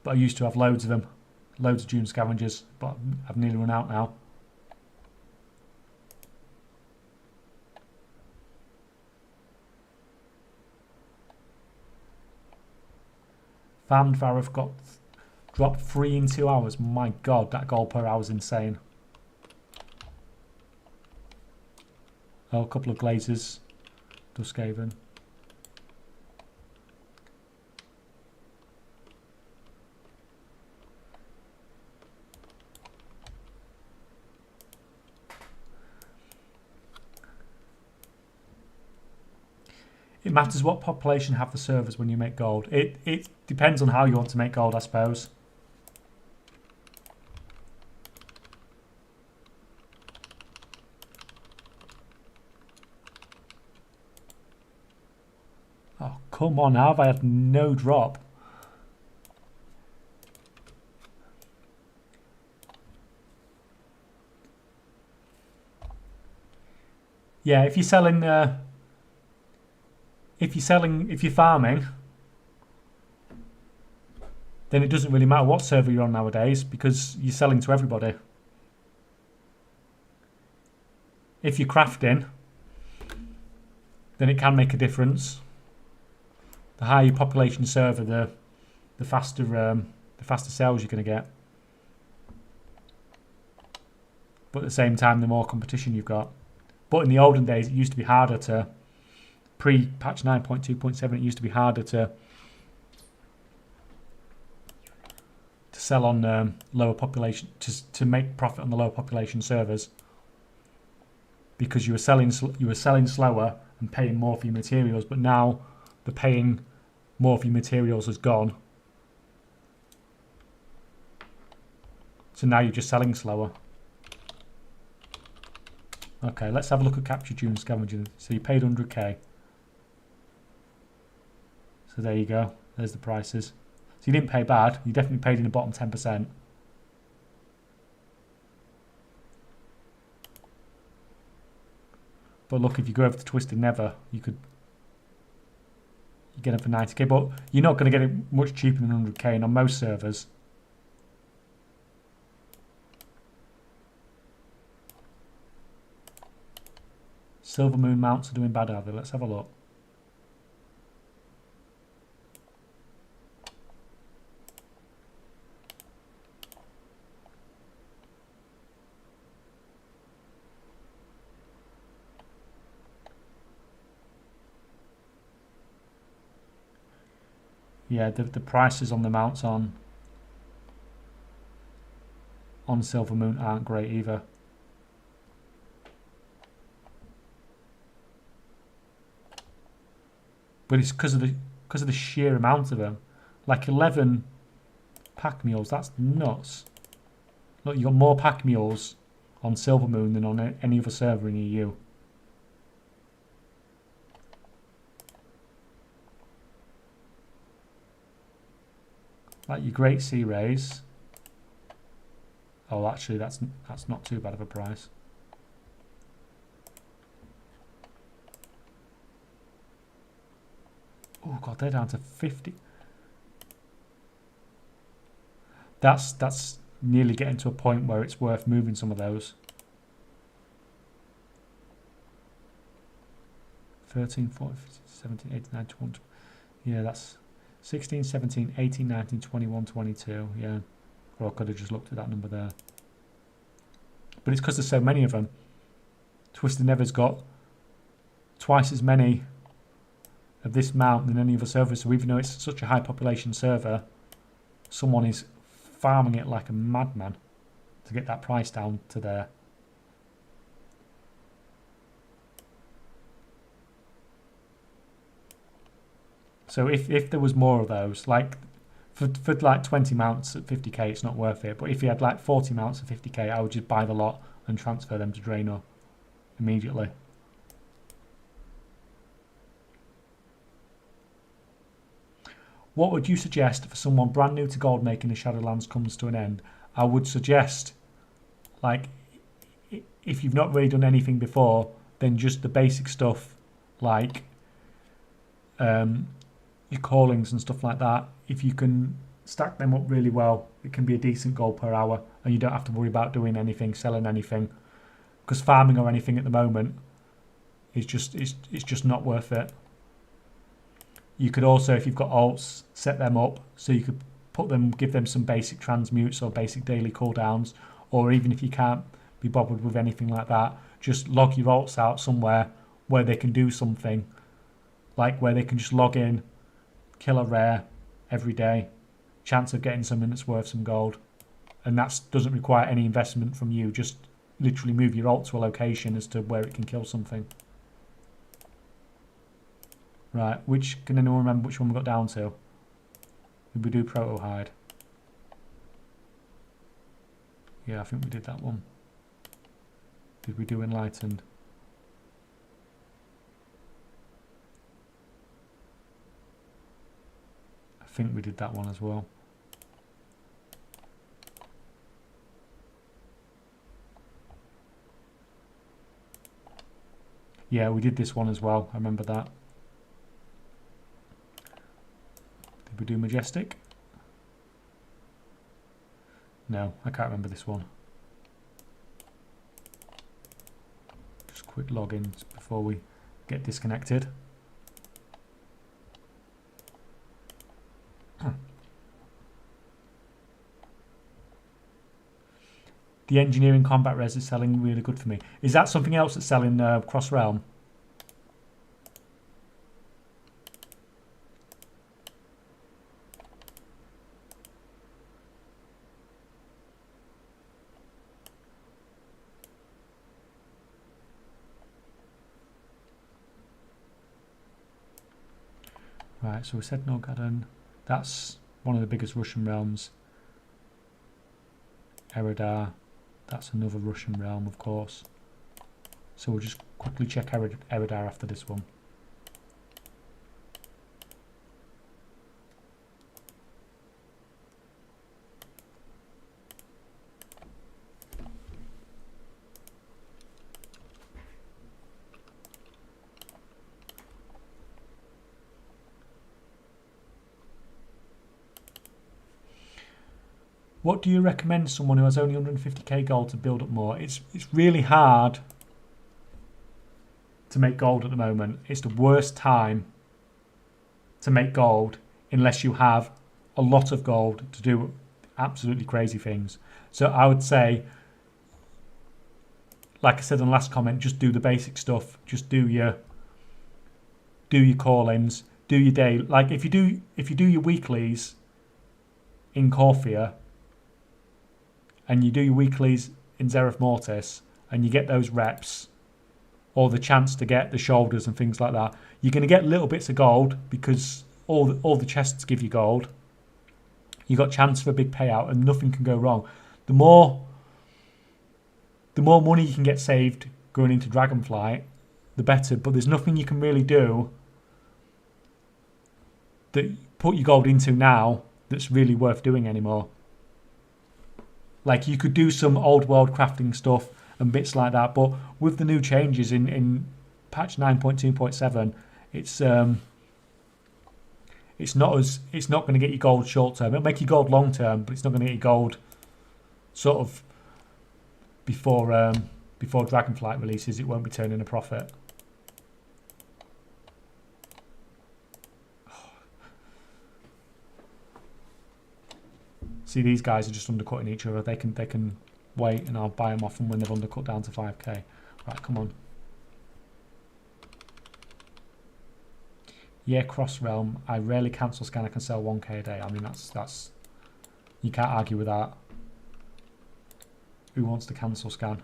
Speaker 1: But I used to have loads of them. Loads of Dune scavengers, but I've nearly run out now. Farmed Vareth got dropped 3 in 2 hours. My god, that gold per hour is insane. Oh, a couple of glazers. Duskaven. It matters what population have the servers when you make gold. It depends on how you want to make gold, I suppose. Oh, come on, how have I had no drop? Yeah, if you're selling... if you're farming, then it doesn't really matter what server you're on nowadays because you're selling to everybody. If you're crafting, then it can make a difference. The higher your population server, the faster sales you're going to get. But at the same time, the more competition you've got. But in the olden days, it used to be harder to... Pre-patch 9.2.7, it used to be harder to sell on lower population, to make profit on the lower population servers, because you were selling slower and paying more for your materials, but now the paying more for your materials has gone. So now you're just selling slower. Okay, let's have a look at capture June scavenging. So you paid 100k. So there you go. There's the prices. So you didn't pay bad. You definitely paid in the bottom 10%. But look, if you go over to Twisted Nether, you get it for 90k. But you're not going to get it much cheaper than 100k, and on most servers. Silver Moon mounts are doing bad, are they? Let's have a look. Yeah, the prices on the mounts on Silver Moon aren't great either. But it's because of the sheer amount of them. Like 11 pack mules, that's nuts. Look, you got more pack mules on Silver Moon than on any other server in EU. Like your Great Sea Rays. Oh, actually, that's not too bad of a price. Oh god, they're down to 50. That's nearly getting to a point where it's worth moving some of those. 13, 14, 17, 18, 19, 20. Yeah, that's 16, 17, 18, 19, 21, 22. Yeah. Or I could have just looked at that number there. But it's because there's so many of them. Twisted Nether's got twice as many of this mount than any other server. So even though it's such a high population server, someone is farming it like a madman to get that price down to there. So if there was more of those, like for like 20 mounts at 50k, it's not worth it. But if you had like 40 mounts at 50k, I would just buy the lot and transfer them to Draenor immediately. What would you suggest for someone brand new to gold making the Shadowlands comes to an end? I would suggest, like, if you've not really done anything before, then just the basic stuff, like your callings and stuff like that. If you can stack them up really well, it can be a decent gold per hour, and you don't have to worry about doing anything, selling anything, because farming or anything at the moment is just not worth it. You could also, if you've got alts, set them up so you could give them some basic transmutes or basic daily cooldowns, or even if you can't be bothered with anything like that, just log your alts out somewhere where they can do something, like where they can just log in, kill a rare every day, chance of getting something that's worth some gold, and that doesn't require any investment from you. Just literally move your alt to a location as to where it can kill something. Right, can anyone remember which one we got down to? Did we do Proto Hide? Yeah, I think we did that one. Did we do Enlightened? I think we did that one as well. Yeah, we did this one as well. I remember that. Did we do Majestic? No, I can't remember this one. Just quick logins before we get disconnected. The engineering combat res is selling really good for me. Is that something else that's selling cross realm? Right, so we said Norgaden. That's one of the biggest Russian realms. Eredar, that's another Russian realm, of course. So we'll just quickly check Eredar after this one. What do you recommend someone who has only 150k gold to build up more? It's really hard to make gold at the moment. It's the worst time to make gold unless you have a lot of gold to do absolutely crazy things. So I would say, like I said in the last comment, just do the basic stuff. Just do your call-ins, do your day. Like if you do your weeklies in Corphia, and you do your weeklies in Zereth Mortis, and you get those reps, or the chance to get the shoulders and things like that, you're going to get little bits of gold because all the chests give you gold. You got chance for a big payout, and nothing can go wrong. The more money you can get saved going into Dragonflight, the better. But there's nothing you can really do that put your gold into now that's really worth doing anymore. Like you could do some old world crafting stuff and bits like that, but with the new changes in patch 9.2.7, it's not going to get you gold short term. It'll make you gold long term, but it's not going to get you gold sort of before Dragonflight releases. It won't be turning a profit. See, these guys are just undercutting each other. They can wait, and I'll buy them off them when they've undercut down to 5k. Right, come on. Yeah, cross realm. I rarely cancel scan. I can sell 1k a day. I mean, that's you can't argue with that. Who wants to cancel scan?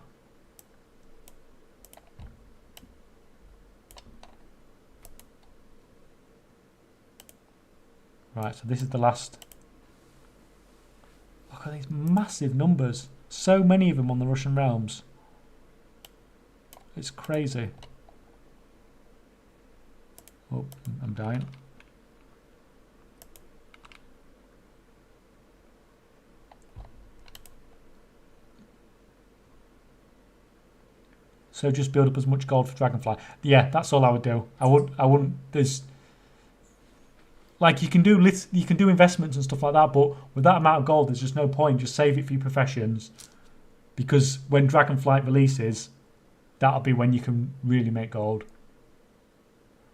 Speaker 1: Right, so this is the last. Look at these massive numbers. So many of them on the Russian realms. It's crazy. Oh, I'm dying. So just build up as much gold for Dragonfly. Yeah, that's all I would do. I wouldn't. There's like you can do investments and stuff like that, but with that amount of gold, there's just no point. Just save it for your professions, because when Dragonflight releases, that'll be when you can really make gold.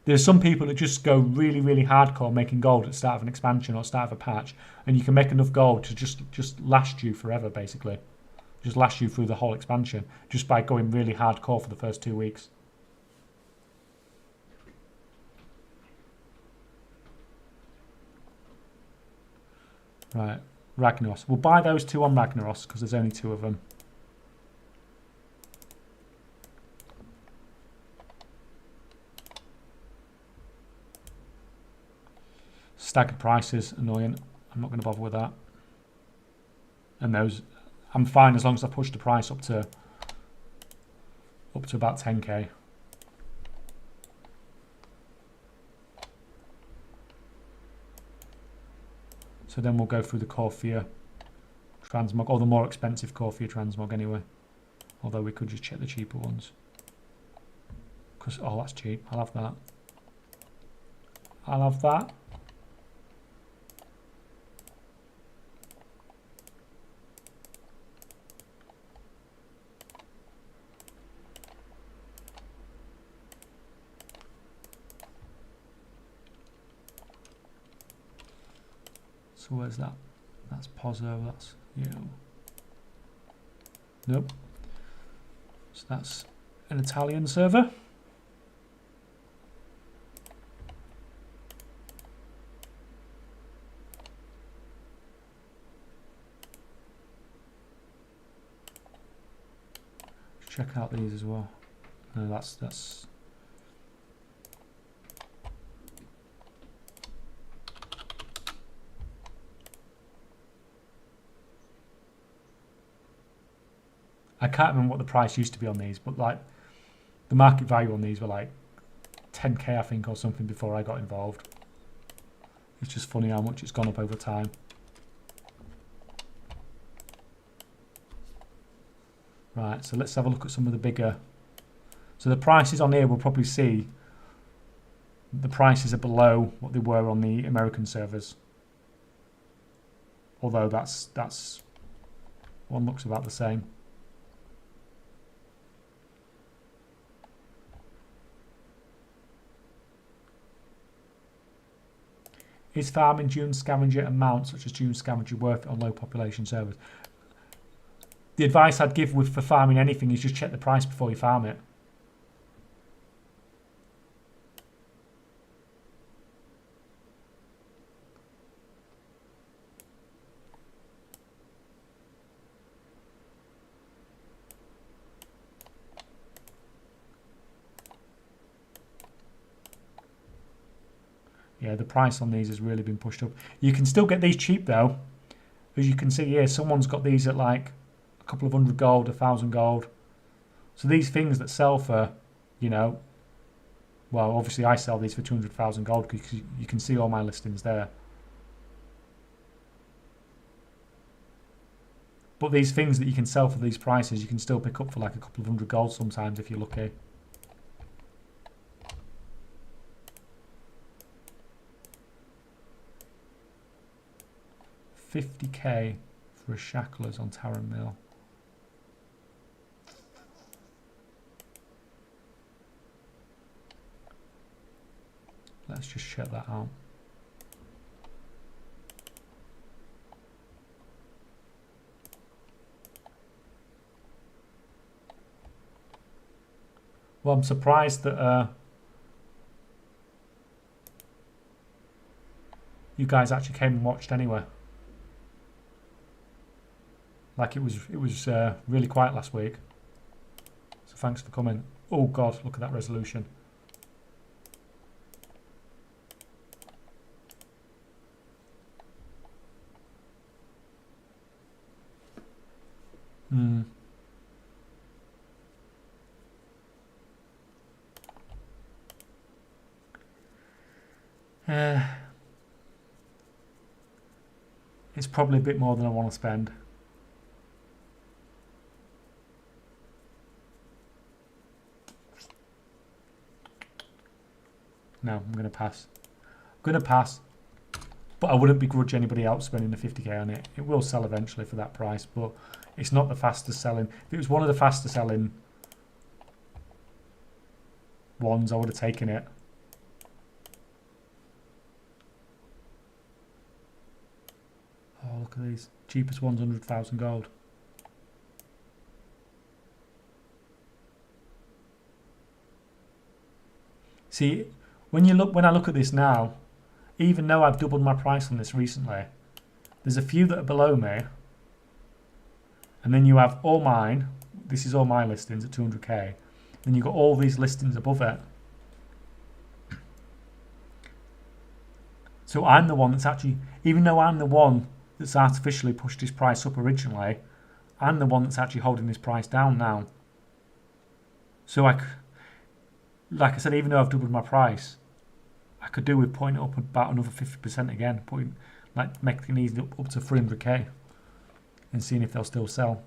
Speaker 1: There's some people that just go really, really hardcore making gold at the start of an expansion or start of a patch, and you can make enough gold to just last you forever, basically. Just last you through the whole expansion, just by going really hardcore for the first 2 weeks. Right, Ragnaros. We'll buy those two on Ragnaros, because there's only 2 of them. Staggered prices, annoying. I'm not going to bother with that. And those, I'm fine as long as I push the price up to about 10k. So then we'll go through the Corphia transmog, or the more expensive Corphia transmog anyway. Although we could just check the cheaper ones. Because, oh, that's cheap. I'll have that. I'll have that. So where's that? That's Pozzo, that's you. Nope. So that's an Italian server. Check out these as well. No, that's I can't remember what the price used to be on these, but like the market value on these were like 10k, I think, or something before I got involved. It's just funny how much it's gone up over time. Right, so let's have a look at some of the bigger. So the prices on here, we'll probably see the prices are below what they were on the American servers. Although that's one looks about the same. Is farming Dune Scavenger and mount such as Dune Scavenger worth it on low population servers? The advice I'd give for farming anything is just check the price before you farm it. Yeah, the price on these has really been pushed up. You can still get these cheap though. As you can see here, someone's got these at like a couple of 100 gold, 1,000 gold. So these things that sell for, you know, well, obviously I sell these for 200,000 gold because you can see all my listings there. But these things that you can sell for these prices, you can still pick up for like a couple of 100 gold sometimes if you're lucky. $50k for a Shackler's on Taran Mill. Let's just check that out. Well, I'm surprised that you guys actually came and watched anyway. Like it was really quiet last week. So thanks for coming. Oh God, look at that resolution. It's probably a bit more than I want to spend. No, I'm going to pass. I'm going to pass. But I wouldn't begrudge anybody else spending the 50k on it. It will sell eventually for that price, but it's not the fastest selling. If it was one of the fastest selling ones, I would have taken it. Oh, look at these. Cheapest one's 100,000 gold. See, when I look at this now, even though I've doubled my price on this recently, there's a few that are below me. And then you have all mine. This is all my listings at 200k. Then you've got all these listings above it. So I'm the one that's actually, even though I'm the one that's artificially pushed his price up originally, I'm the one that's actually holding this price down now. So like I said, even though I've doubled my price, I could do with putting it up about another 50% again, making these up to 300k and seeing if they'll still sell.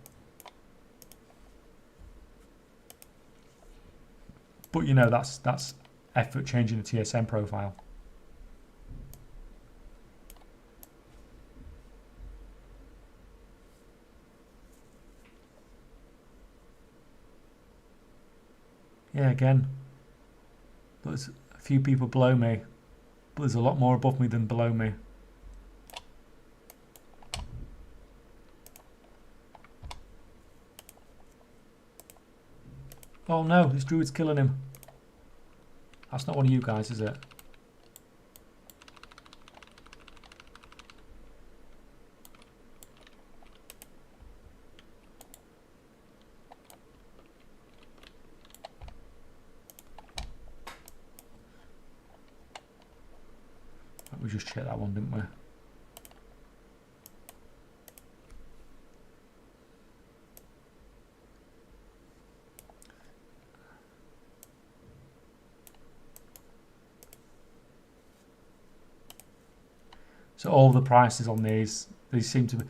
Speaker 1: But you know, that's effort changing the TSM profile. Yeah, again, there's a few people below me, but there's a lot more above me than below me. Oh no, this druid's killing him. That's not one of you guys, is it? We just checked that one, didn't we? So all the prices on these seem to be...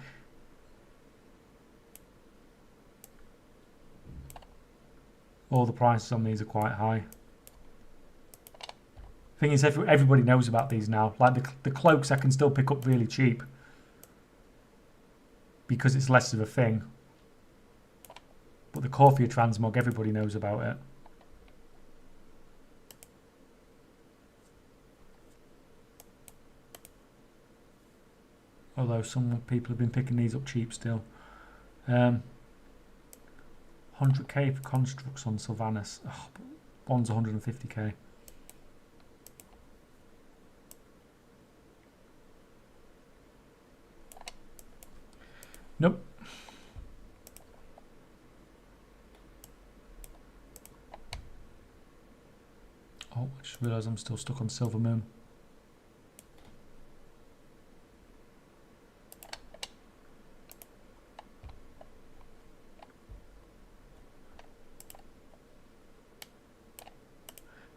Speaker 1: All the prices on these are quite high. Thing is, everybody knows about these now. Like the cloaks I can still pick up really cheap. Because it's less of a thing. But the Corphia transmog, everybody knows about it. Although some people have been picking these up cheap still. 100k for constructs on Sylvanas. Oh, one's 150k. Nope. Oh, I just realised I'm still stuck on Silver Moon.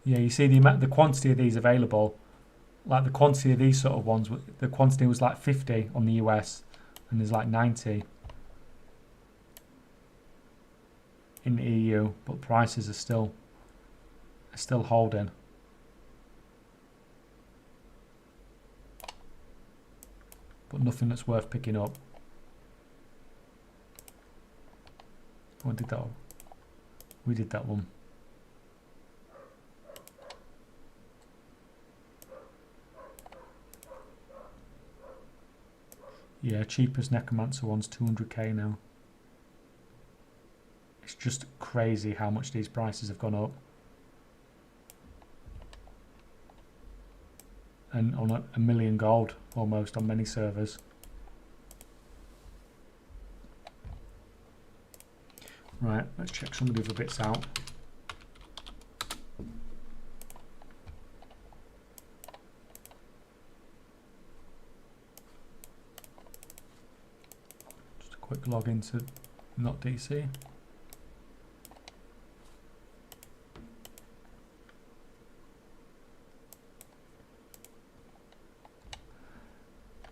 Speaker 1: Yeah, you see the quantity of these available. Like the quantity of these sort of ones, the quantity was like 50 on the US, and there's like 90 in the EU, but prices are still holding. But nothing that's worth picking up. Oh, I did that one. We did that one. Yeah, cheapest Necromancer one's 200k now. It's just crazy how much these prices have gone up. And on a million gold almost on many servers. Right, let's check some of the other bits out. Just a quick log into not DC.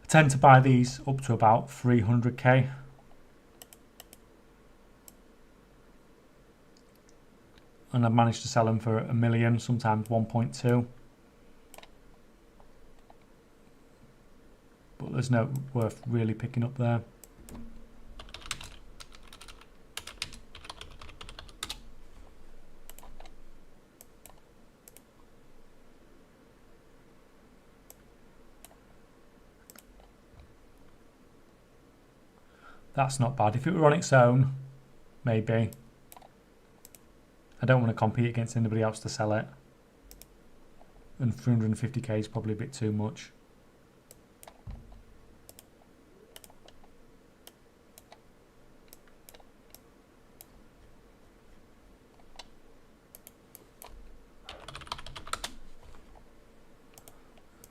Speaker 1: I tend to buy these up to about 300k. And I've managed to sell them for $1 million, sometimes 1.2. But there's no worth really picking up there. That's not bad. If it were on its own, maybe. I don't want to compete against anybody else to sell it. And 350k is probably a bit too much.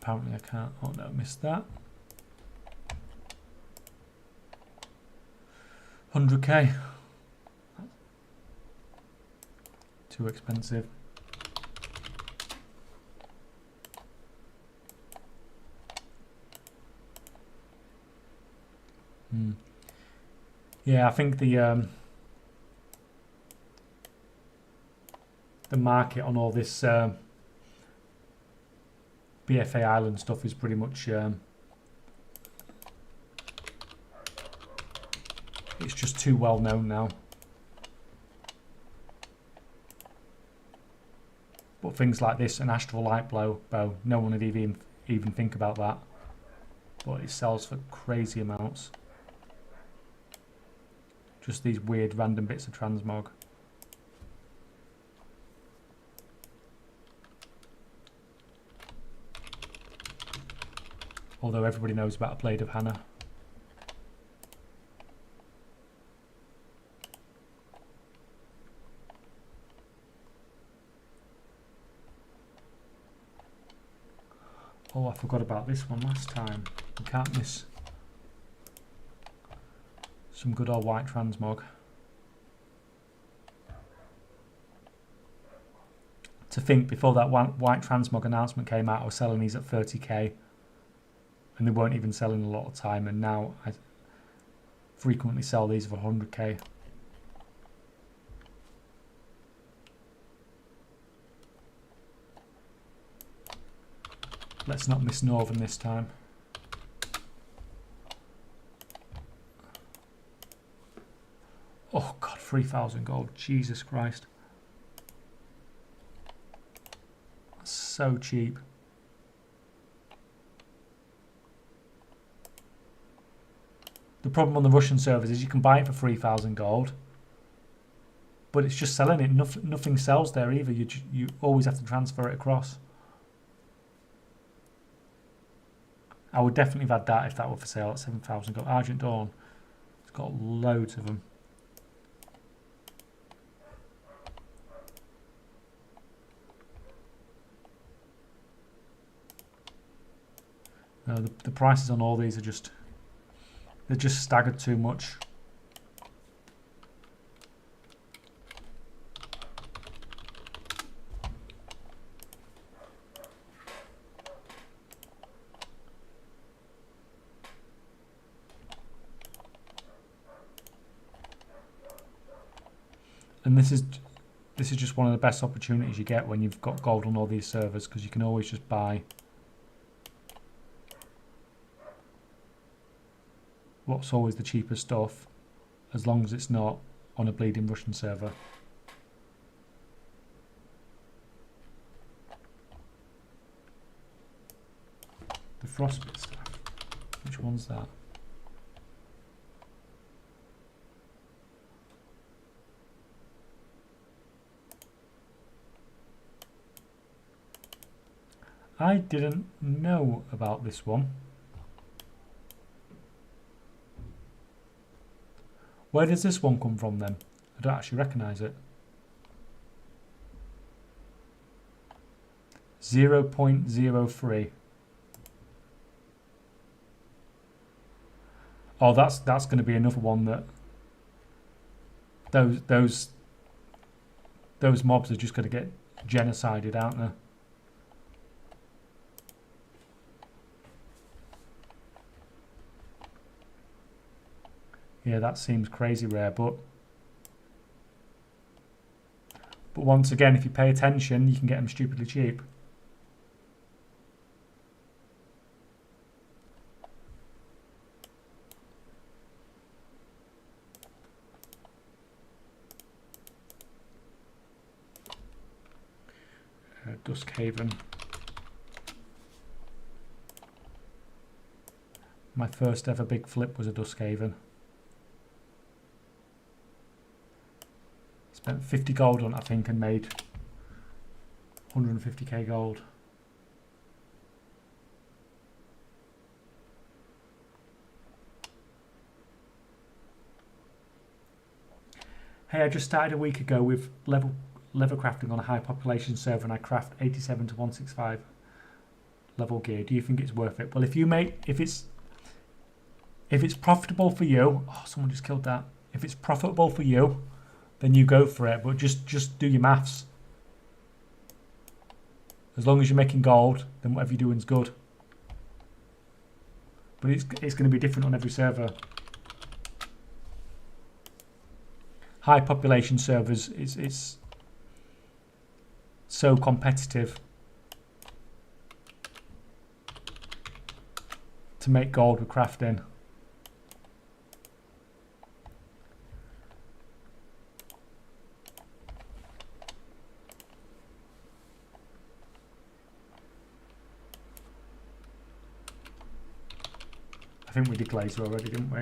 Speaker 1: Apparently I can't. Oh no, missed that. 100k. Too expensive. Yeah, I think the market on all this BFA Island stuff is pretty much it's just too well known now. But things like this, an Astral Light bow, no one would even think about that. But it sells for crazy amounts. Just these weird random bits of transmog. Although everybody knows about a Blade of Hannah. Oh, I forgot about this one last time. You can't miss some good old white transmog. To think before that white transmog announcement came out, I was selling these at 30k. and they weren't even selling a lot of time, and now I frequently sell these for 100k. Let's not miss Northern this time. Oh god, 3,000 gold, Jesus Christ. That's so cheap. The problem on the Russian servers is you can buy it for 3,000 gold, but it's just selling it. Nothing sells there either. You always have to transfer it across. I would definitely have had that if that were for sale at 7,000 gold. Argent Dawn, it's got loads of them. No, the prices on all these are just, they're just staggered too much. And this is just one of the best opportunities you get when you've got gold on all these servers, because you can always just buy what's always the cheapest stuff, as long as it's not on a bleeding Russian server. The frostbite stuff. Which one's that? I didn't know about this one. Where does this one come from then? I don't actually recognise it. 0.03. Oh, that's going to be another one that those mobs are just going to get genocided, aren't they? Yeah, that seems crazy rare, but once again, if you pay attention, you can get them stupidly cheap. Duskhaven. My first ever big flip was a Duskhaven. Spent 50 gold on it, I think, and made 150k gold. Hey, I just started a week ago with level crafting on a high population server, and I craft 87 to 165 level gear. Do you think it's worth it? Well, if it's profitable for you, oh, someone just killed that. If it's profitable for you, then you go for it. But just do your maths. As long as you're making gold, then whatever you're doing is good. But it's going to be different on every server. High population servers, it's so competitive to make gold with crafting. I think we did Glazer already, didn't we?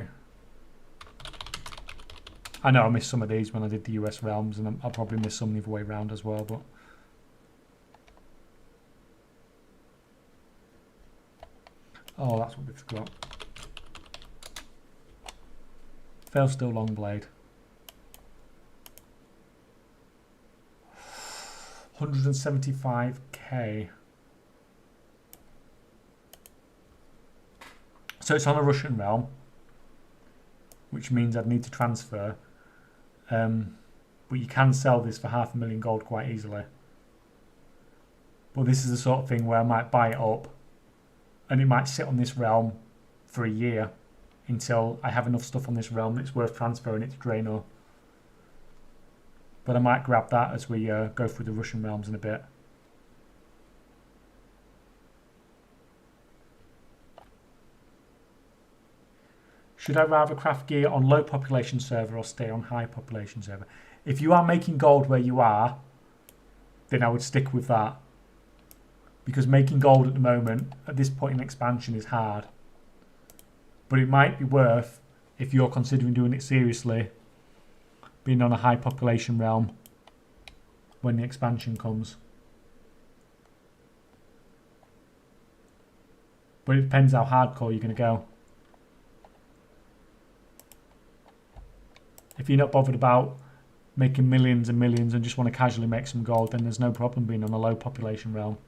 Speaker 1: I know I missed some of these when I did the US realms, and I'll probably miss some the other way around as well, but oh, that's what we forgot. Fail still long blade. 175k. So it's on a Russian realm, which means I'd need to transfer. But you can sell this for 500,000 gold quite easily. But this is the sort of thing where I might buy it up and it might sit on this realm for a year until I have enough stuff on this realm that's worth transferring it to Draenor. But I might grab that as we go through the Russian realms in a bit. Should I rather craft gear on low population server or stay on high population server? If you are making gold where you are, then I would stick with that. Because making gold at the moment, at this point in expansion, is hard. But it might be worth, if you're considering doing it seriously, being on a high population realm when the expansion comes. But it depends how hardcore you're going to go. If you're not bothered about making millions and millions and just want to casually make some gold, then there's no problem being on a low population realm.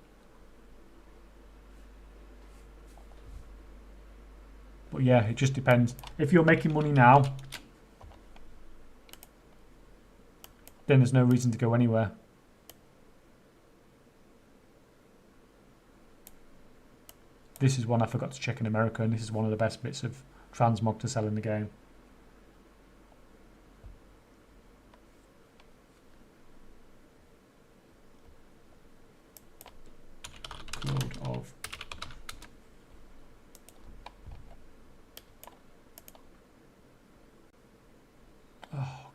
Speaker 1: But yeah, it just depends. If you're making money now, then there's no reason to go anywhere. This is one I forgot to check in America, and this is one of the best bits of transmog to sell in the game. World of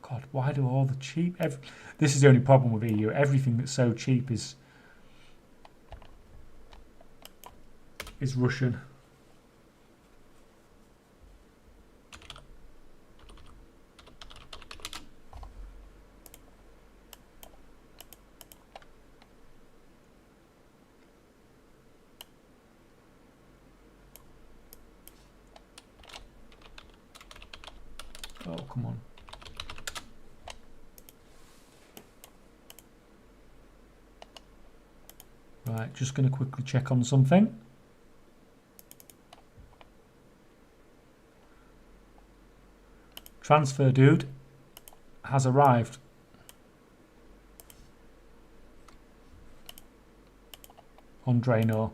Speaker 1: God, why do all the cheap... This is the only problem with EU. Everything that's so cheap is Russian. Oh, come on. Right, just going to quickly check on something. Transfer dude has arrived. On Draenor.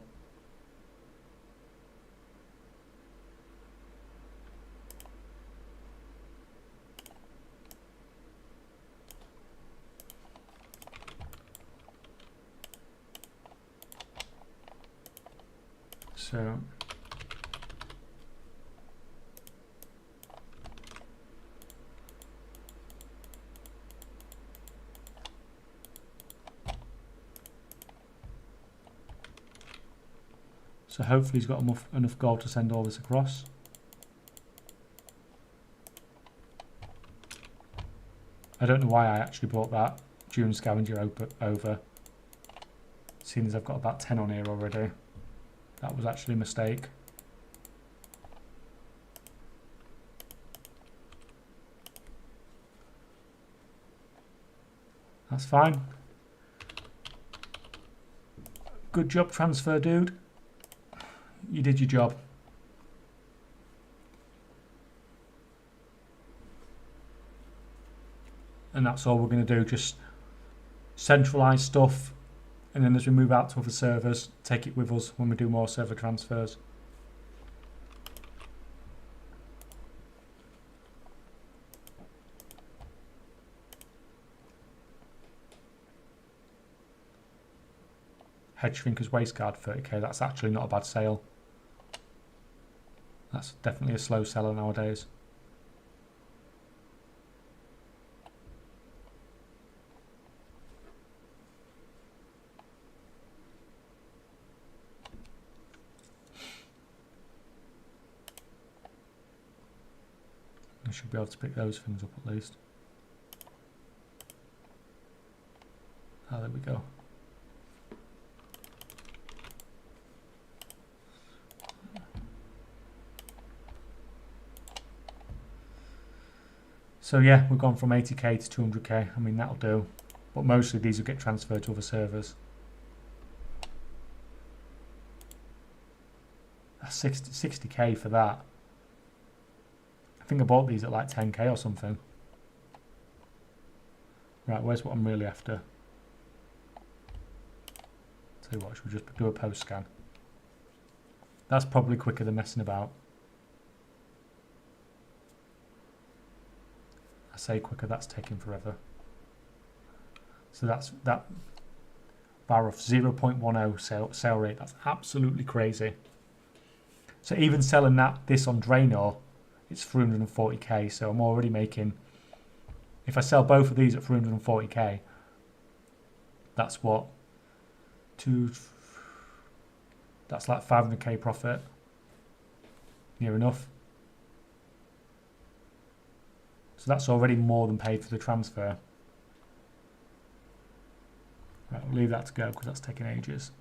Speaker 1: So hopefully he's got enough gold to send all this across. I don't know why I actually brought that June Scavenger over, seeing as I've got about 10 on here already. That was actually a mistake. That's fine. Good job, transfer dude. You did your job. And that's all we're going to do. Just centralize stuff. And then as we move out to other servers, take it with us when we do more server transfers. Hedge Thinker's Wasteguard 30k, that's actually not a bad sale. That's definitely a slow seller nowadays. I should be able to pick those things up at least. Ah, there we go. So yeah, we've gone from 80k to 200k. I mean, that'll do. But mostly these will get transferred to other servers. That's 60k for that. I think I bought these at like 10k or something. Right, where's what I'm really after? Tell you what, should we just do a post scan? That's probably quicker than messing about. I say quicker, that's taking forever. So that's that bar off 0.10 sale rate. That's absolutely crazy. So even selling this on Draenor, it's 340k. So I'm already making, if I sell both of these at 340k, that's what, that's like 500k profit. Near enough. So that's already more than paid for the transfer. Right, I'll leave that to go because that's taking ages.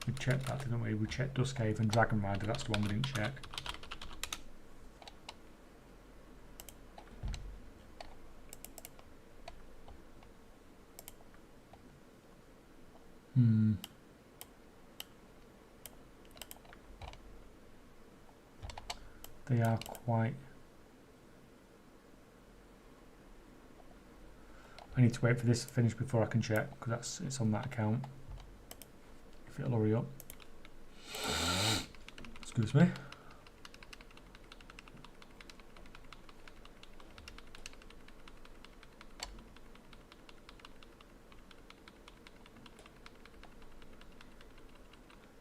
Speaker 1: We checked that, didn't we? We checked Duskhaven and Dragon Rider. That's the one we didn't check. They are quite... I need to wait for this to finish before I can check, because it's on that account. If it'll hurry up. Excuse me.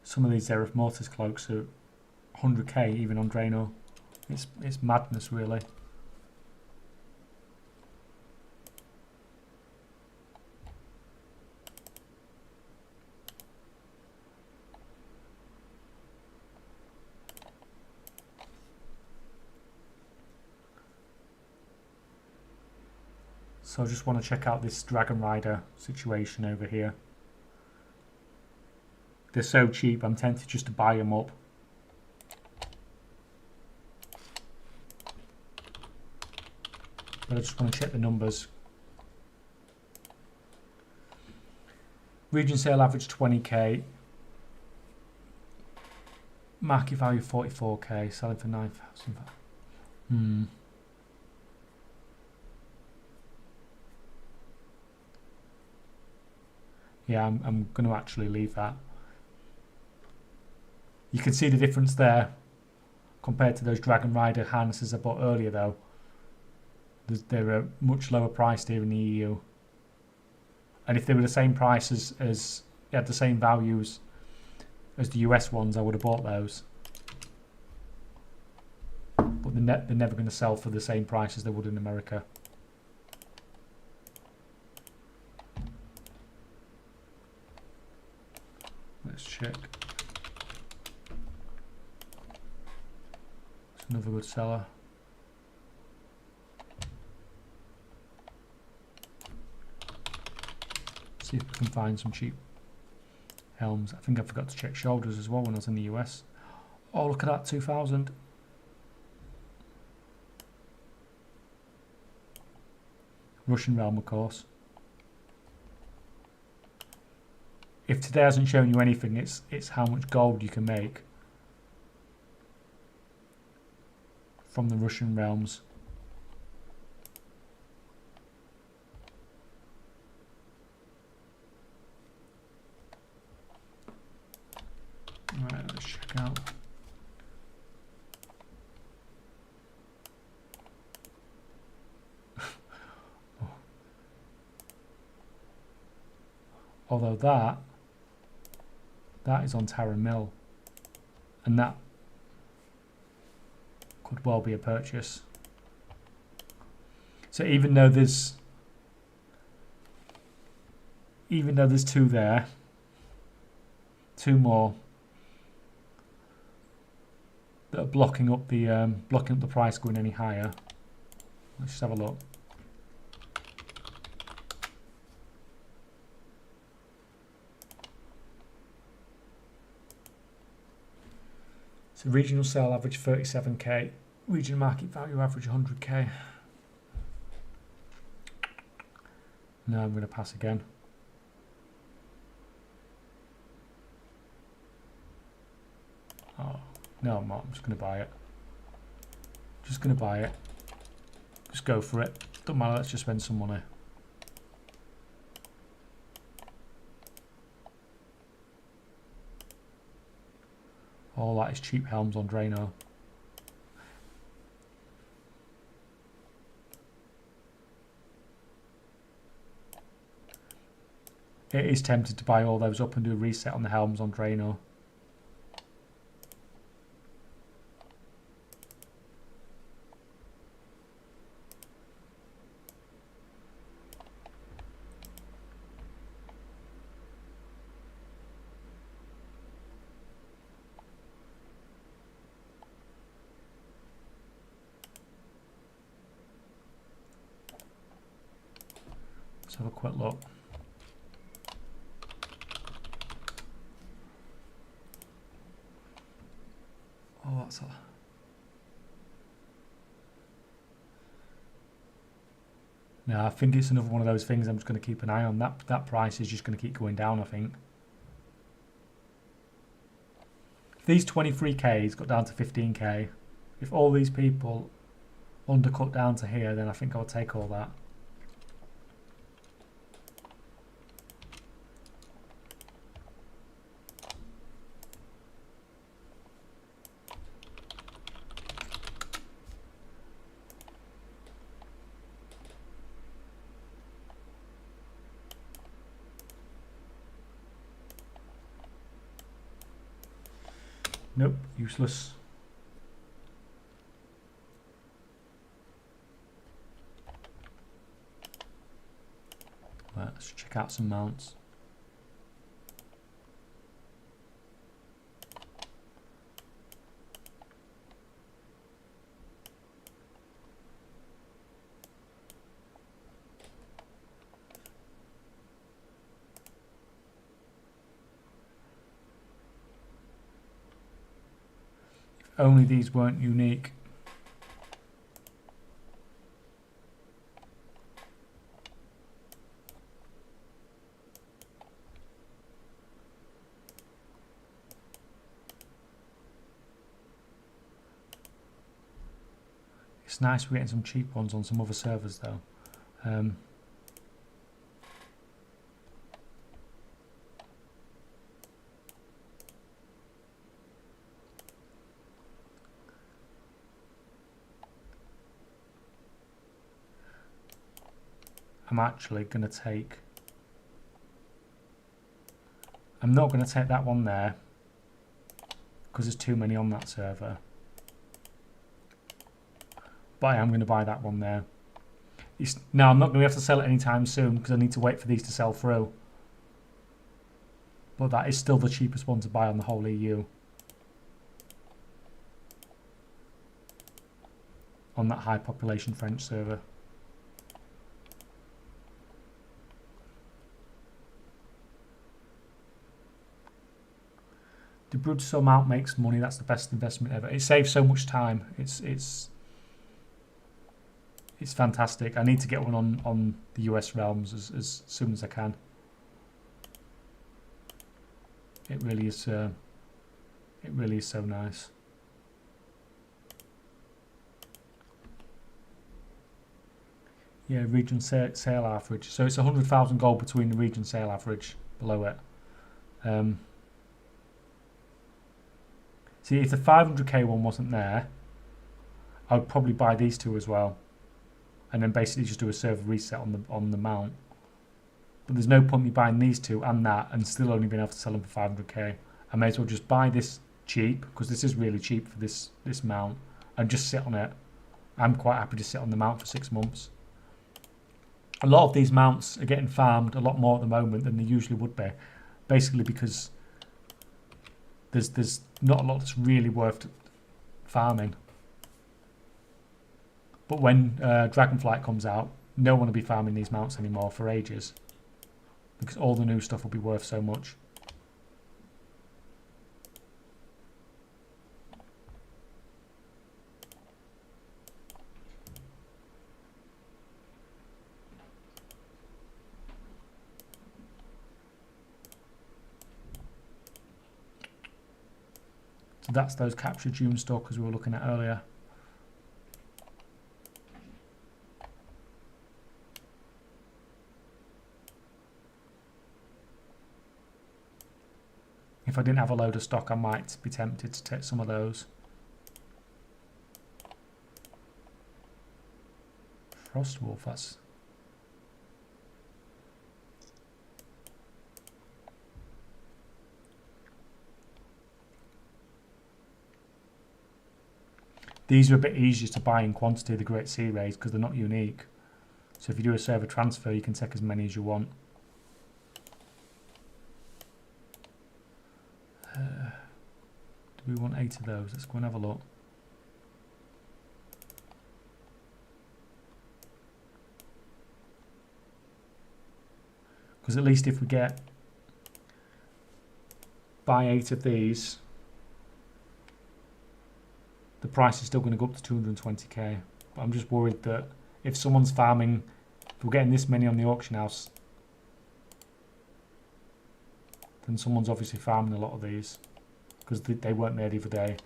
Speaker 1: Some of these Zereth Mortis cloaks are 100k even on Draenor. It's madness, really. So I just want to check out this Dragon Rider situation over here. They're so cheap, I'm tempted just to buy them up. But I just want to check the numbers. Region sale average 20k. Market value 44k, selling for 9,000. Yeah, I'm going to actually leave that. You can see the difference there compared to those Dragon Rider harnesses I bought earlier, though. They're much lower priced here in the EU. And if they were the same price as they had the same values as the US ones, I would have bought those. But they're never going to sell for the same price as they would in America. Let's check. It's another good seller. See if we can find some cheap helms. I think I forgot to check shoulders as well when I was in the US. Oh, look at that, 2,000. Russian realm, of course. If today hasn't shown you anything, it's how much gold you can make from the Russian realms. Right, let's check out. Although that is on Tara Mill, and that could well be a purchase. So even though there's two there, two more that are blocking up the price going any higher. Let's just have a look. So regional sale average 37k, regional market value average 100k. No, I'm going to pass again. Oh, no, I'm not. I'm just going to buy it. Just going to buy it. Just go for it. Doesn't matter, let's just spend some money. All that is cheap helms on Drano. It is tempted to buy all those up and do a reset on the helms on Drano. Let's have a quick look. Oh, that's a... No, I think it's another one of those things I'm just going to keep an eye on. That price is just going to keep going down, I think. If these 23Ks got down to 15K, if all these people undercut down to here, then I think I'll take all that. Nope, useless. Right, let's check out some mounts. Only these weren't unique. It's nice we're getting some cheap ones on some other servers though. I'm actually going to take... I'm not going to take that one there because there's too many on that server. But I am going to buy that one there. Now, I'm not going to have to sell it anytime soon because I need to wait for these to sell through. But that is still the cheapest one to buy on the whole EU. On that high population French server. The Brutal mount makes money. That's the best investment ever. It saves so much time. It's fantastic. I need to get one on the US realms as soon as I can. It really is. It really is so nice. Yeah, region sale average. So it's 100,000 gold between the region sale average below it. See, if the 500k one wasn't there, I would probably buy these two as well, and then basically just do a server reset on the mount. But there's no point me buying these two and that and still only being able to sell them for 500k. I may as well just buy this cheap because this is really cheap for this mount and just sit on it. I'm quite happy to sit on the mount for 6 months. A lot of these mounts are getting farmed a lot more at the moment than they usually would be, basically because there's not a lot that's really worth farming. But when Dragonflight comes out, no one will be farming these mounts anymore for ages because all the new stuff will be worth so much. So that's those captured Doom stalkers we were looking at earlier. If I didn't have a load of stock, I might be tempted to take some of those. Frostwolf, that's... These are a bit easier to buy in quantity, the Great Sea Rays, because they're not unique. So if you do a server transfer, you can take as many as you want. Do we want 8 of those? Let's go and have a look. Because at least if we buy 8 of these, the price is still going to go up to 220k. But I'm just worried that if someone's farming, if we're getting this many on the auction house, then someone's obviously farming a lot of these, because they weren't made the other day.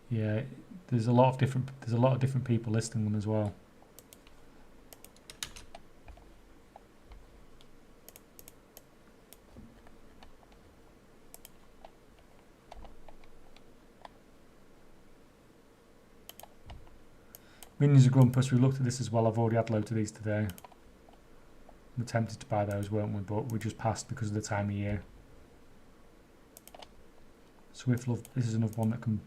Speaker 1: Yeah, there's a lot of different people listing them as well. Minions of Grumpus, we looked at this as well. I've already had loads of these today. We're tempted to buy those, weren't we? But we just passed because of the time of year. Swift Love, this is another one that can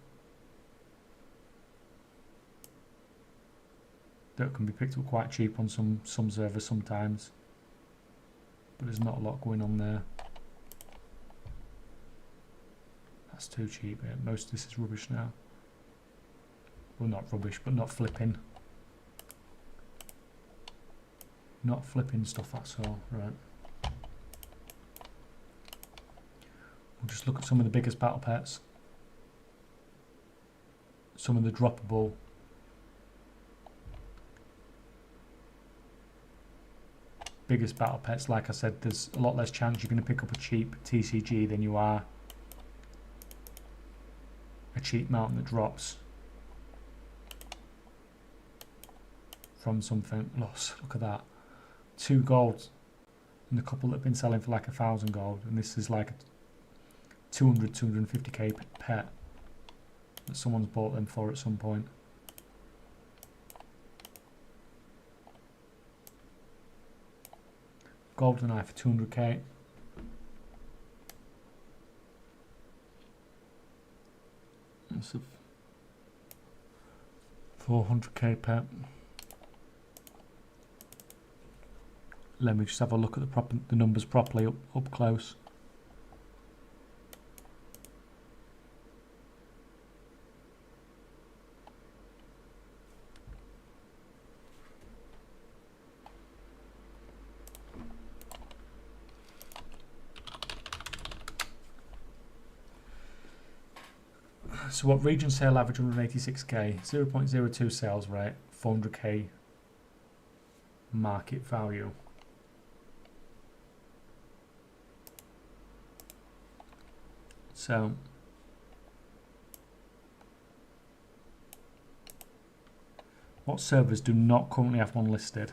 Speaker 1: be picked up quite cheap on some servers sometimes. But there's not a lot going on there. That's too cheap. Yeah, most of this is rubbish now. Well, not rubbish, but not flipping. Not flipping stuff, that's all. Right. We'll just look at some of the biggest battle pets. Some of the droppable. Biggest battle pets, like I said, there's a lot less chance you're going to pick up a cheap TCG than you are a cheap mountain that drops from something. Look at that, 2 gold and a couple that have been selling for like 1,000 gold, and this is like a 250k pet that someone's bought them for at some point. Golden Eye for 200k. That's a 400k pet. Let me just have a look at the numbers properly up close. So what region sale average 186k, 0.02 sales rate, 400k market value. So what servers do not currently have one listed?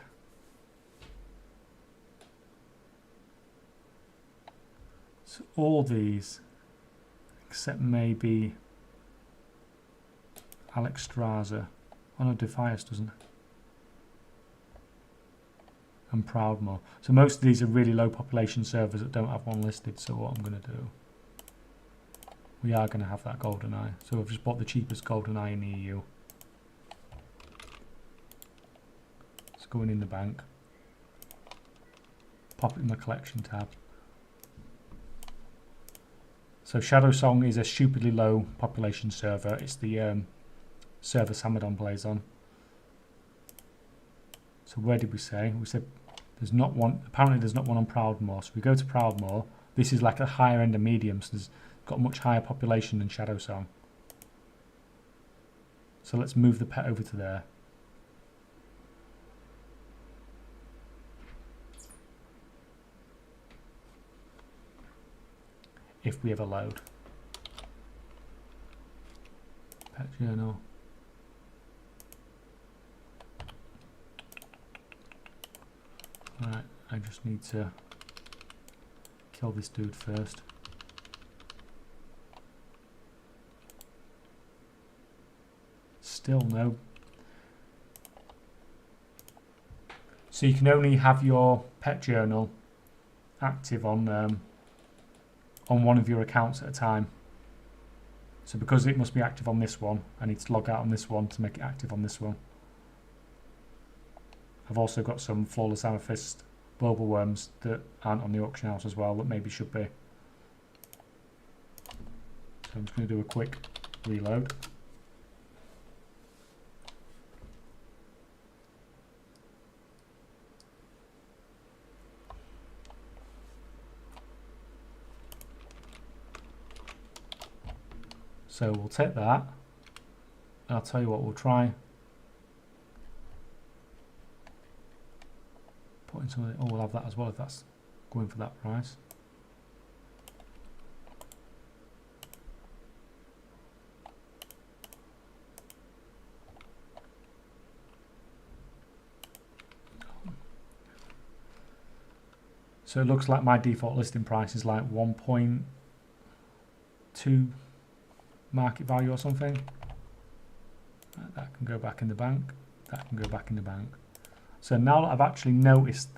Speaker 1: So all these, except maybe Alex Straza. Oh no, Defias doesn't. And Proudmore. So most of these are really low population servers that don't have one listed. So what I'm going to do, we are going to have that golden eye. So I've just bought the cheapest golden eye in the EU. It's going in the bank. Pop it in my collection tab. So Shadow Song is a stupidly low population server. It's the server Samadon plays on. So where did we say? We said there's not one. Apparently there's not one on Proudmore. So we go to Proudmore. This is like a higher end of medium. So there's got a much higher population than Shadow Song. So let's move the pet over to there. if we ever load. Pet journal. Alright, I just need to kill this dude first. Still no. So you can only have your pet journal active on one of your accounts at a time. So because it must be active on this one, I need to log out on this one to make it active on this one. I've also got some flawless amethyst global worms that aren't on the auction house as well that maybe should be. So I'm just going to do a quick reload. So we'll take that. I'll tell you what, we'll try putting some of it. Oh, we'll have that as well if that's going for that price. So it looks like my default listing price is like 1.2 market value or something. That can go back in the bank. That can go back in the bank. So now that I've actually noticed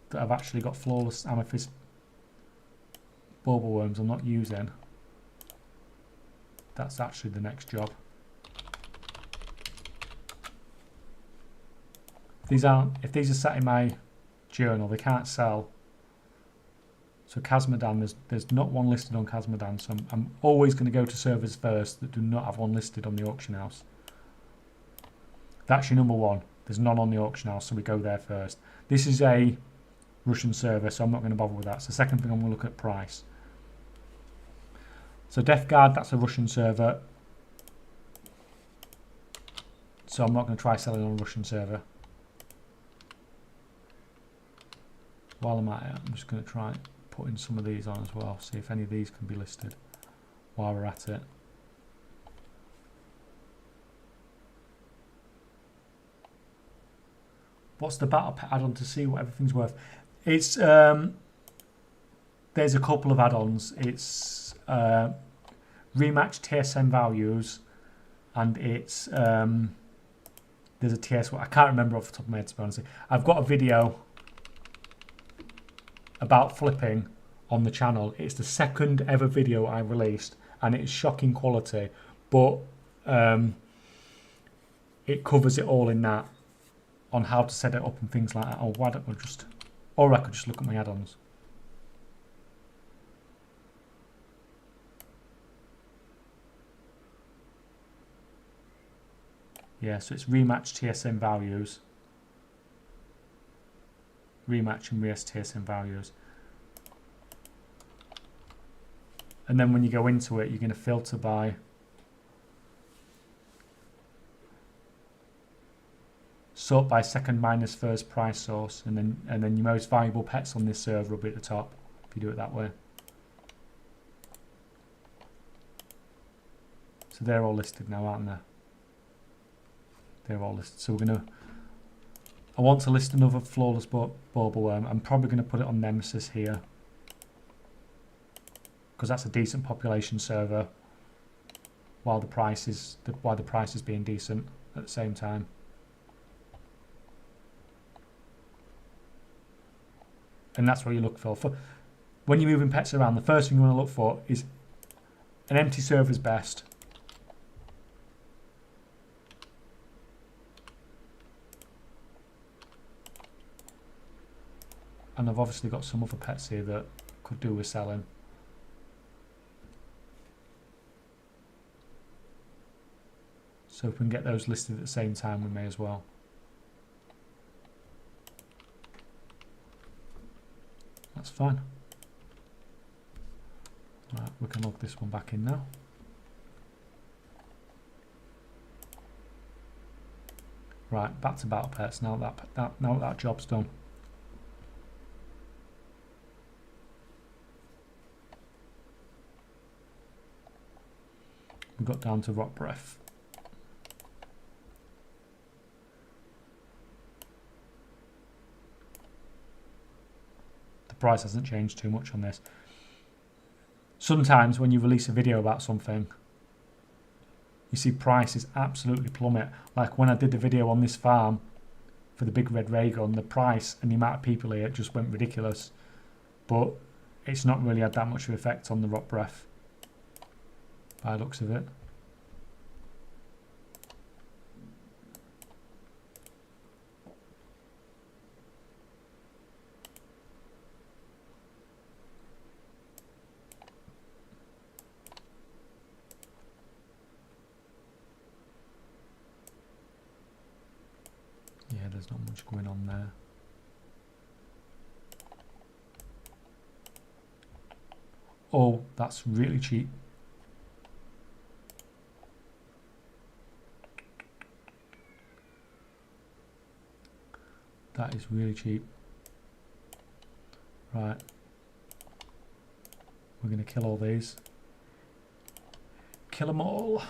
Speaker 1: that I've actually got flawless amethyst bauble worms I'm not using, that's actually the next job. If these are sat in my journal, they can't sell. So Casmodan, there's not one listed on Casmodan, so I'm always going to go to servers first that do not have one listed on the auction house. That's your number one. There's none on the auction house, so we go there first. This is a Russian server, so I'm not going to bother with that. So second thing, I'm going to look at price. So Death Guard, that's a Russian server. So I'm not going to try selling on a Russian server. While I'm at it, I'm just going to try putting some of these on as well, see if any of these can be listed while we're at it. What's the battle pet add-on to see what everything's worth? It's there's a couple of add-ons. It's rematch TSM values, and it's there's a TS. I can't remember off the top of my head, to be honest. I've got a video about flipping on the channel. It's the second ever video I released, and it's shocking quality, but it covers it all in that, on how to set it up and things like that. Oh, why don't we just, or I could just look at my add-ons. Yeah, so it's rematch TSM values. Rematch and re-S TSM values. And then when you go into it, you're going to filter by sort by second minus first price source, and then your most valuable pets on this server will be at the top if you do it that way. So they're all listed now, aren't they? They're all listed. So we're going to, I want to list another flawless bauble worm. I'm probably going to put it on Nemesis here, because that's a decent population server, while the price is being decent at the same time. And that's what you look for. When you're moving pets around, the first thing you want to look for is an empty server's best. And I've obviously got some other pets here that could do with selling. So if we can get those listed at the same time, we may as well. That's fine. Right, we can log this one back in now. Right, back to battle pets. Now that job's done. We got down to rot breath. The price hasn't changed too much on this. Sometimes when you release a video about something, you see prices absolutely plummet. Like when I did the video on this farm for the big red ray gun, the price and the amount of people here just went ridiculous. But it's not really had that much of an effect on the rot breath by the looks of it. Yeah, there's not much going on there. Oh, that's really cheap. That is really cheap. Right. We're going to kill all these. Kill them all.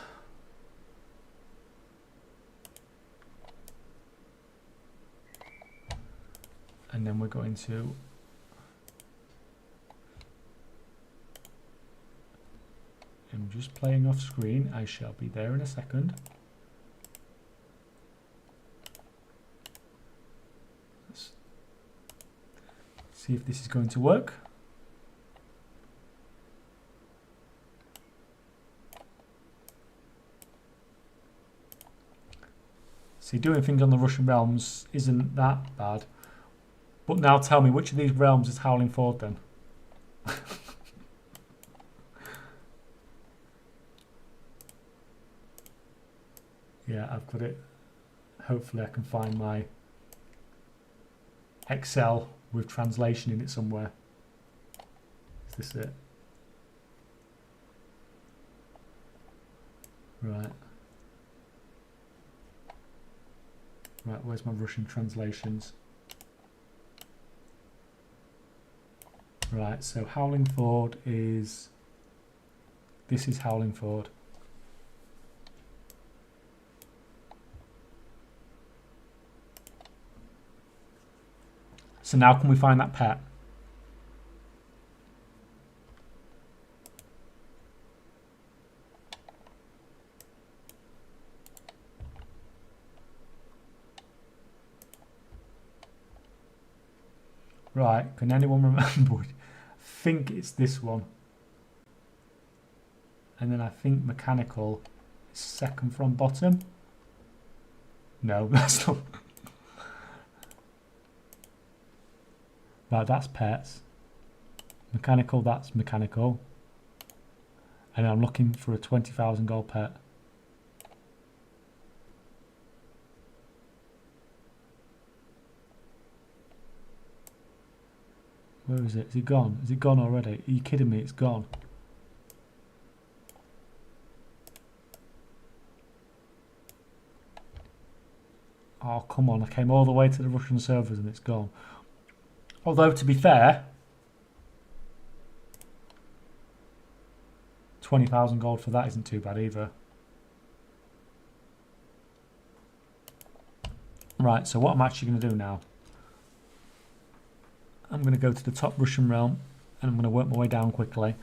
Speaker 1: And then we're going to I'm just playing off screen. I shall be there in a second. Let's see if this is going to work. See, doing things on the Russian realms isn't that bad. But now tell me, which of these realms is Howling Ford then? Yeah, I've got it. Hopefully I can find my Excel with translation in it somewhere. Is this it? Right. Right, where's my Russian translations? Right, so Howling Ford is... This is Howling Ford. So now can we find that pet? Right, can anyone remember? I think it's this one. And then I think mechanical is second from bottom. No, that's not. Right, that's pets. Mechanical, that's mechanical. And I'm looking for a 20,000 gold pet. Where is it? Is it gone? Is it gone already? Are you kidding me? It's gone. Oh, come on. I came all the way to the Russian servers and it's gone. Although, to be fair, 20,000 gold for that isn't too bad either. Right, so what I'm actually going to do now, I'm going to go to the top Russian realm and I'm going to work my way down quickly.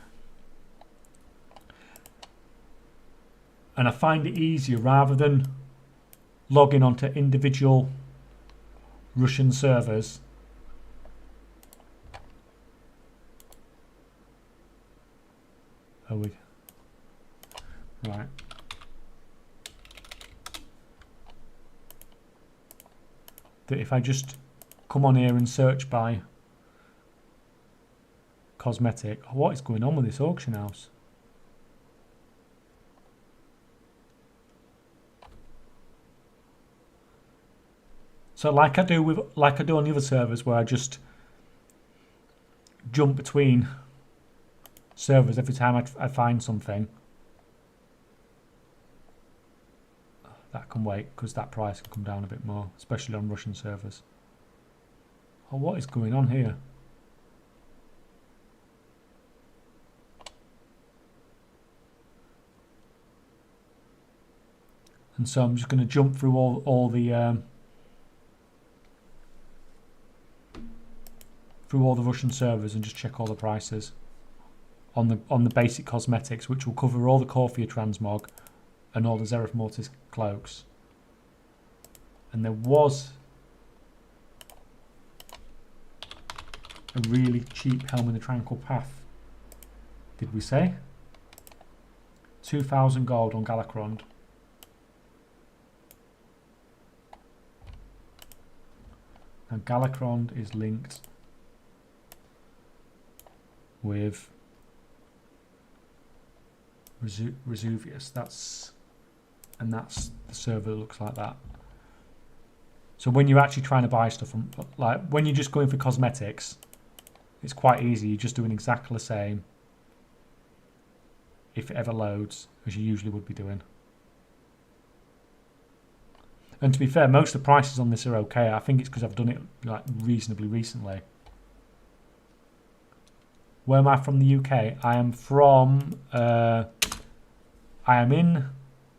Speaker 1: And I find it easier rather than logging onto individual Russian servers. Right. That if I just come on here and search by cosmetic, what is going on with this auction house? So like I do on the other servers where I just jump between servers every time I find something. That can wait because that price can come down a bit more, especially on Russian servers. Oh, what is going on here? And so I'm just going to jump through all the Russian servers and just check all the prices on the basic cosmetics, which will cover all the Corphia transmog and all the Zereth Mortis cloaks. And there was a really cheap Helm in the Tranquil Path. Did we say? 2,000 gold on Galacrond. Now Galacrond is linked with Vesuvius. That's the server that looks like that. So when you're actually trying to buy stuff from, like when you're just going for cosmetics, it's quite easy. You're just doing exactly the same, if it ever loads, as you usually would be doing. And to be fair, most of the prices on this are okay. I think it's because I've done it like reasonably recently. Where am I from the UK? I am from, I am in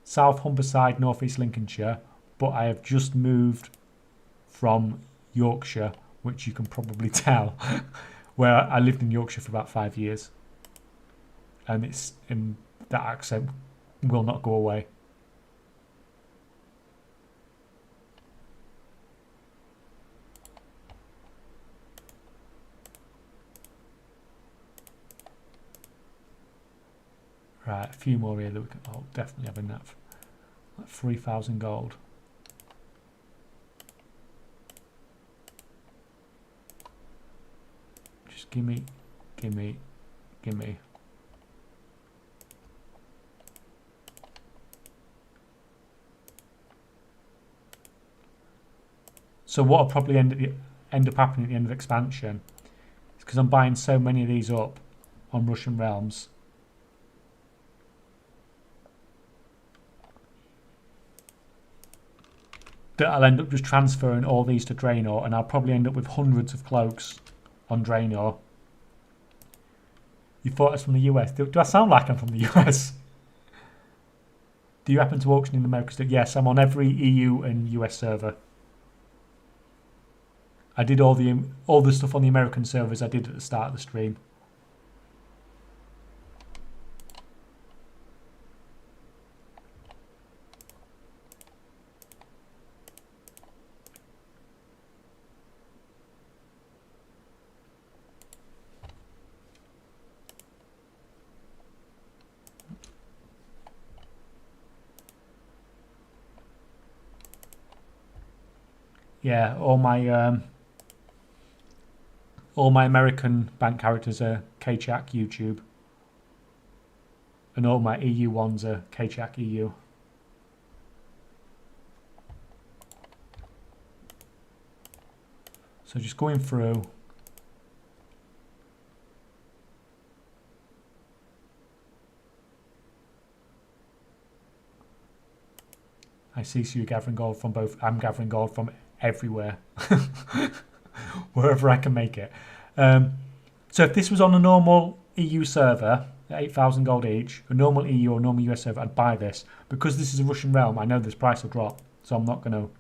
Speaker 1: South Humberside, North East Lincolnshire, but I have just moved from Yorkshire, which you can probably tell, where I lived in Yorkshire for about 5 years. And that accent will not go away. Right, a few more here that we can definitely have enough. Like 3,000 gold. Just gimme. So what will probably end up happening at the end of expansion is because I'm buying so many of these up on Russian realms. That I'll end up just transferring all these to Draenor, and I'll probably end up with hundreds of cloaks on Draenor. You thought I was from the US. Do I sound like I'm from the US? Do you happen to auction in America? Yes, I'm on every EU and US server. I did all the stuff on the American servers I did at the start of the stream. Yeah, all my American bank characters are Kaychak YouTube, and all my EU ones are Kaychak EU. So just going through. I see, so you're gathering gold from both. I'm gathering gold from everywhere. Wherever I can make it. So if this was on a normal EU server, 8,000 gold each, a normal EU or normal US server, I'd buy this. Because this is a Russian realm, I know this price will drop. So I'm not going to.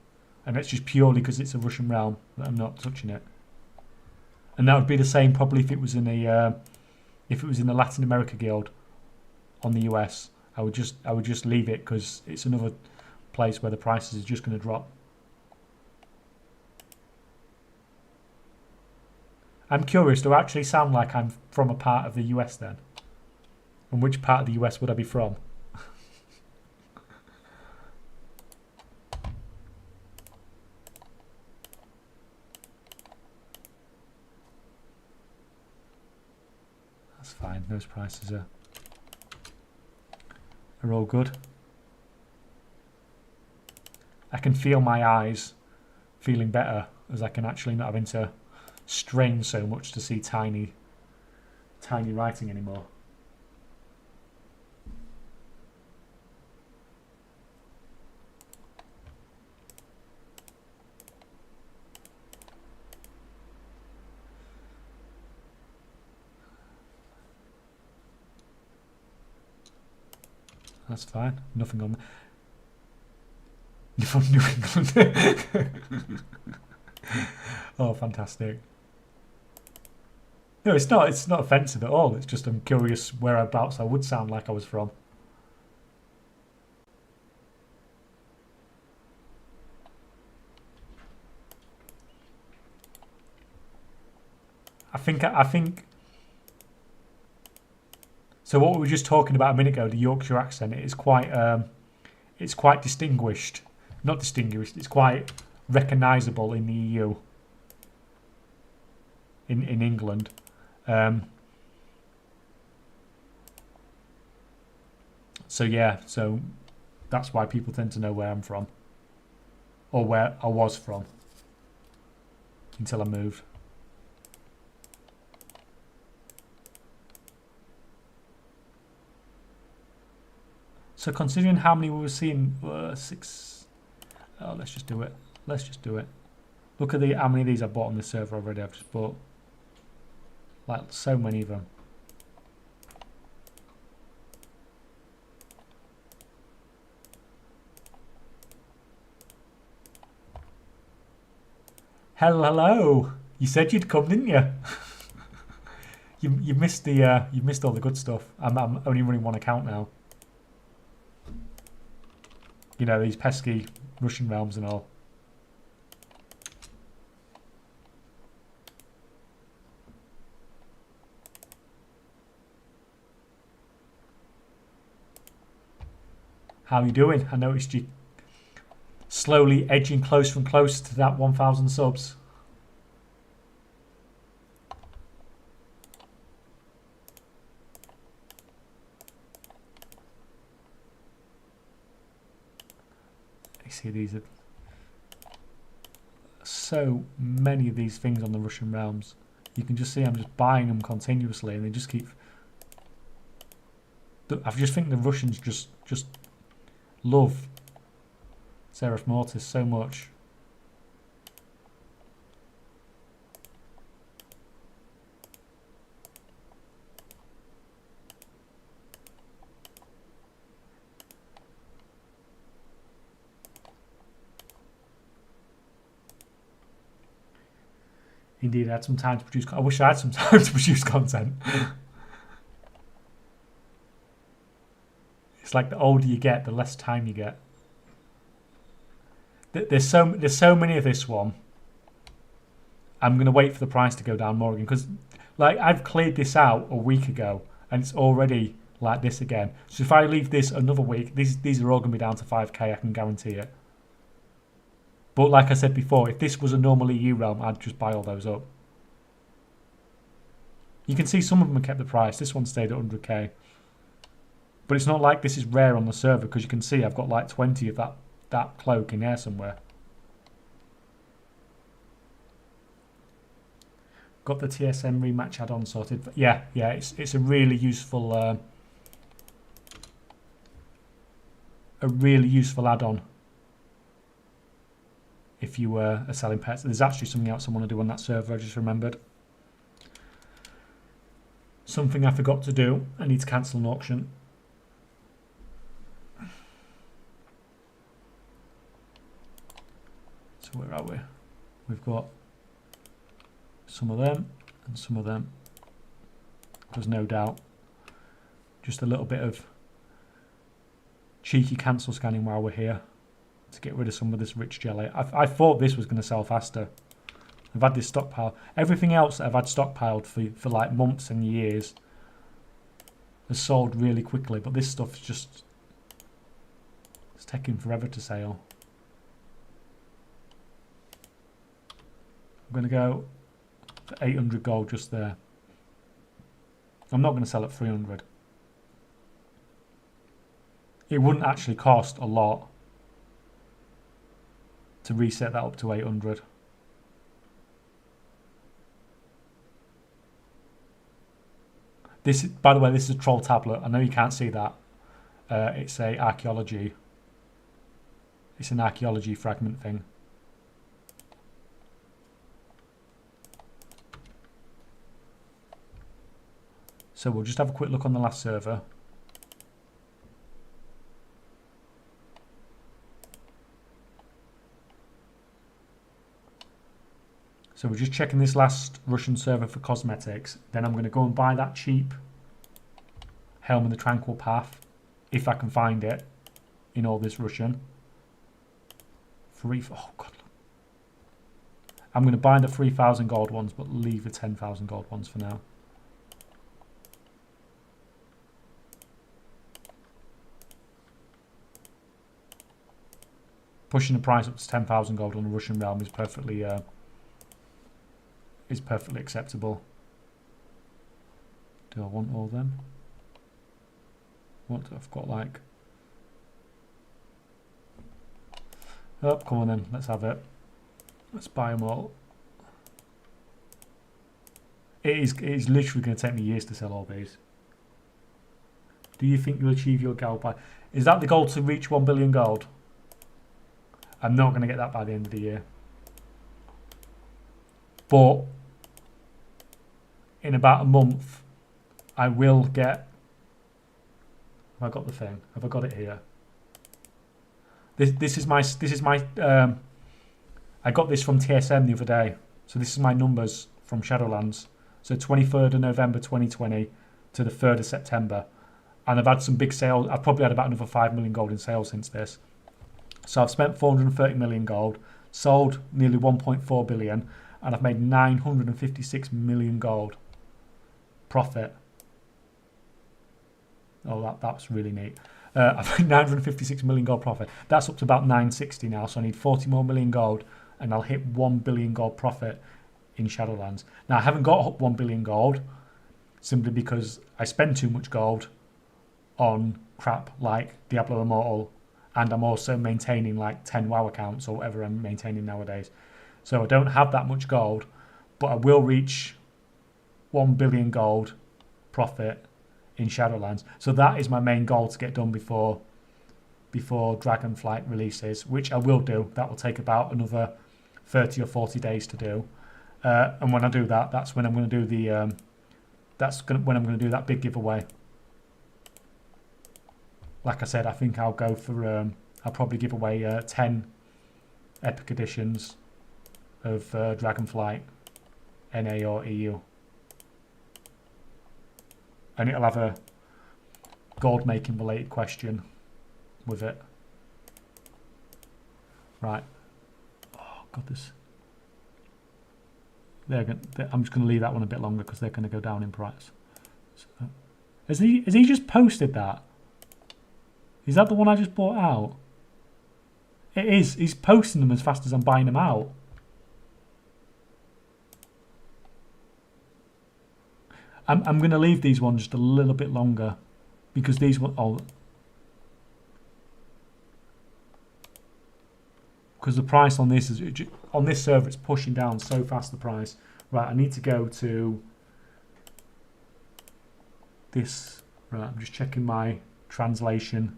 Speaker 1: And it's just purely because it's a Russian realm that I'm not touching it. And that would be the same probably if it was in a Latin America guild on the US. I would just leave it because it's another place where the prices are just going to drop. I'm curious, do I actually sound like I'm from a part of the US then? And which part of the US would I be from? That's fine, those prices are all good. I can feel my eyes feeling better as I can actually not having to strain so much to see tiny writing anymore. That's fine. Nothing on. You're from New England. Oh, fantastic. No, it's not. It's not offensive at all. It's just I'm curious whereabouts I would sound like I was from. I think. So what we were just talking about a minute ago, the Yorkshire accent, it's quite distinguished. Not distinguished. It's quite recognisable in the EU. In England. So yeah, so that's why people tend to know where I'm from, or where I was from, until I moved. So considering how many we were seeing, 6. Oh, let's just do it. Let's just do it. Look at how many of these I bought on this server already. I've just bought like so many of them. Hello. You said you'd come, didn't you? You missed the you missed all the good stuff. I'm only running one account now. You know, these pesky Russian realms and all. How you doing? I noticed you slowly edging closer and closer to that 1,000 subs. You see, these are so many of these things on the Russian realms. You can just see I'm just buying them continuously, and they just keep. I just think the Russians just love Seraph Mortis so much. Indeed, I had some time to produce. I wish I had some time to produce content. It's like the older you get, the less time you get. There's so many of this one. I'm gonna wait for the price to go down more again, because like I've cleared this out a week ago and it's already like this again. So if I leave this another week, these are all gonna be down to 5k. I can guarantee it. But like I said before, if this was a normal EU realm, I'd just buy all those up. You can see some of them have kept the price. This one stayed at 100k. But it's not like this is rare on the server, because you can see I've got like 20 of that cloak in there somewhere. Got the TSM rematch add-on sorted. Yeah, it's a really useful add-on. If you are selling pets, there's actually something else I want to do on that server. I just remembered something I forgot to do. I need to cancel an auction. So where are we? We've got some of them and some of them. There's no doubt just a little bit of cheeky cancel scanning while we're here to get rid of some of this rich jelly. I thought this was going to sell faster. I've had this stockpile. Everything else that I've had stockpiled for like months and years has sold really quickly, but this stuff is just, it's taking forever to sell. I'm going to go for 800 gold just there. I'm not going to sell at 300. It wouldn't actually cost a lot to reset that up to 800. This, by the way, this is a troll tablet. I know you can't see that. It's a archaeology. It's an archaeology fragment thing. So we'll just have a quick look on the last server. So we're just checking this last Russian server for cosmetics. Then I'm going to go and buy that cheap Helm of the Tranquil Path, if I can find it in all this Russian. Oh god. I'm going to buy the 3,000 gold ones, but leave the 10,000 gold ones for now. Pushing the price up to 10,000 gold on the Russian realm is perfectly acceptable. Do I want all them? What? I've got like... Oh, come on then. Let's have it. Let's buy them all. It is literally going to take me years to sell all these. Do you think you'll achieve your goal by... Is that the goal to reach 1 billion gold? I'm not going to get that by the end of the year. But in about a month, I will get... Have I got the thing? Have I got it here? This is my I got this from TSM the other day. So this is my numbers from Shadowlands. So 23rd of November 2020 to the 3rd of September. And I've had some big sales. I've probably had about another 5 million gold in sales since this. So I've spent 430 million gold, sold nearly 1.4 billion, and I've made 956 million gold profit. Oh, that's really neat. I've made 956 million gold profit. That's up to about 960 now, so I need 40 more million gold, and I'll hit 1 billion gold profit in Shadowlands. Now, I haven't got 1 billion gold, simply because I spend too much gold on crap like Diablo Immortal, and I'm also maintaining like 10 WoW accounts or whatever I'm maintaining nowadays. So I don't have that much gold, but I will reach 1 billion gold profit in Shadowlands. So that is my main goal to get done before Dragonflight releases, which I will do. That will take about another 30 or 40 days to do. And when I do that, that's when I'm going to do the when I'm going to do that big giveaway. Like I said, I think I'll go for I'll probably give away 10 epic editions of Dragonflight, NA or EU. And it'll have a gold making related question with it. Right. Oh god, this. I'm just going to leave that one a bit longer because they're going to go down in price. So, has he just posted that? Is that the one I just bought out? It is. He's posting them as fast as I'm buying them out. I'm going to leave these ones just a little bit longer because these were because the price on this on this server it's pushing down so fast the price. Right, I need to go to this. Right, I'm just checking my translation.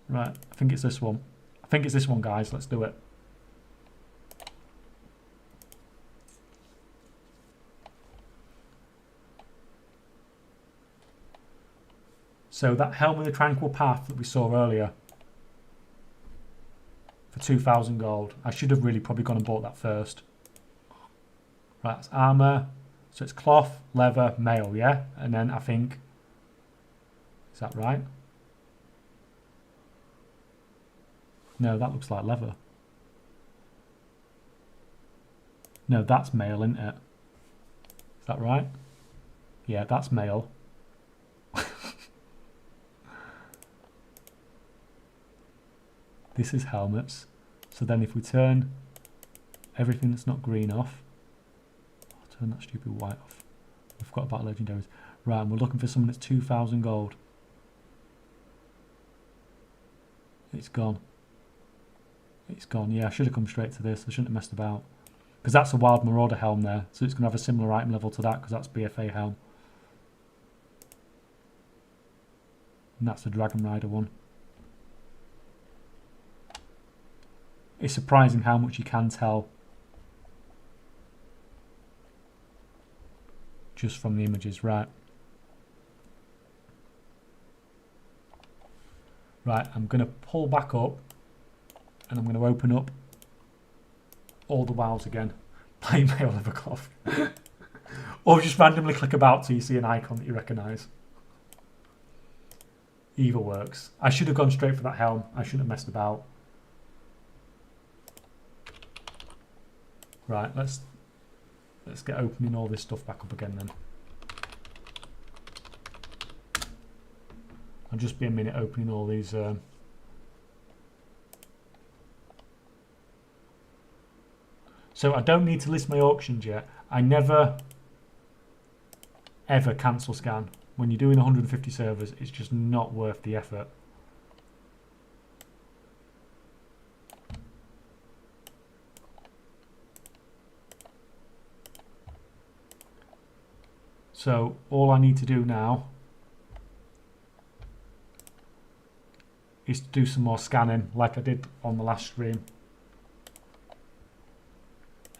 Speaker 1: Right, I think it's this one. I think it's this one, guys. Let's do it. So that Helm of the Tranquil Path that we saw earlier for 2,000 gold. I should have really probably gone and bought that first. Right, that's armour. So it's cloth, leather, mail, yeah? And then I think... Is that right? No, that looks like leather. No, that's mail, isn't it? Is that right? Yeah, that's mail. This is helmets. So then if we turn everything that's not green off, I'll turn that stupid white off. We've got about legendaries. Right, and we're looking for something that's 2,000 gold. It's gone. It's gone. Yeah, I should have come straight to this. I shouldn't have messed about. Because that's a Wild Marauder helm there. So it's going to have a similar item level to that because that's BFA helm. And that's the Dragon Rider one. It's surprising how much you can tell just from the images. Right. Right, I'm going to pull back up and I'm going to open up all the WoWs again. Plain male Evercloth. Or just randomly click about till you see an icon that you recognise. Either works. I should have gone straight for that helm. I shouldn't have messed about. Right, let's get opening all this stuff back up again then. I'll just be a minute opening all these. So I don't need to list my auctions yet. I never ever cancel scan. When you're doing 150 servers, it's just not worth the effort. So all I need to do now is to do some more scanning like I did on the last stream.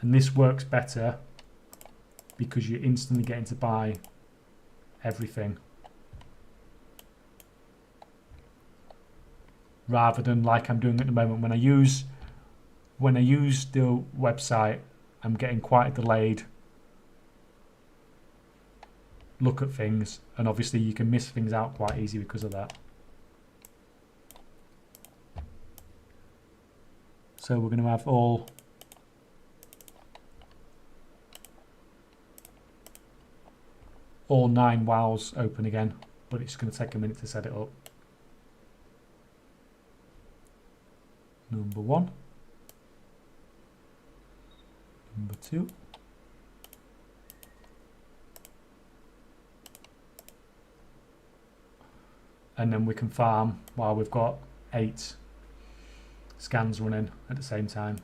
Speaker 1: And this works better because you're instantly getting to buy everything. Rather than like I'm doing at the moment when I use the website, I'm getting quite a delayed look at things, and obviously you can miss things out quite easy because of that. So we're going to have all all 9 WoWs open again, but it's going to take a minute to set it up. Number 1, number 2, and then we can farm while we've got 8 scans running at the same time.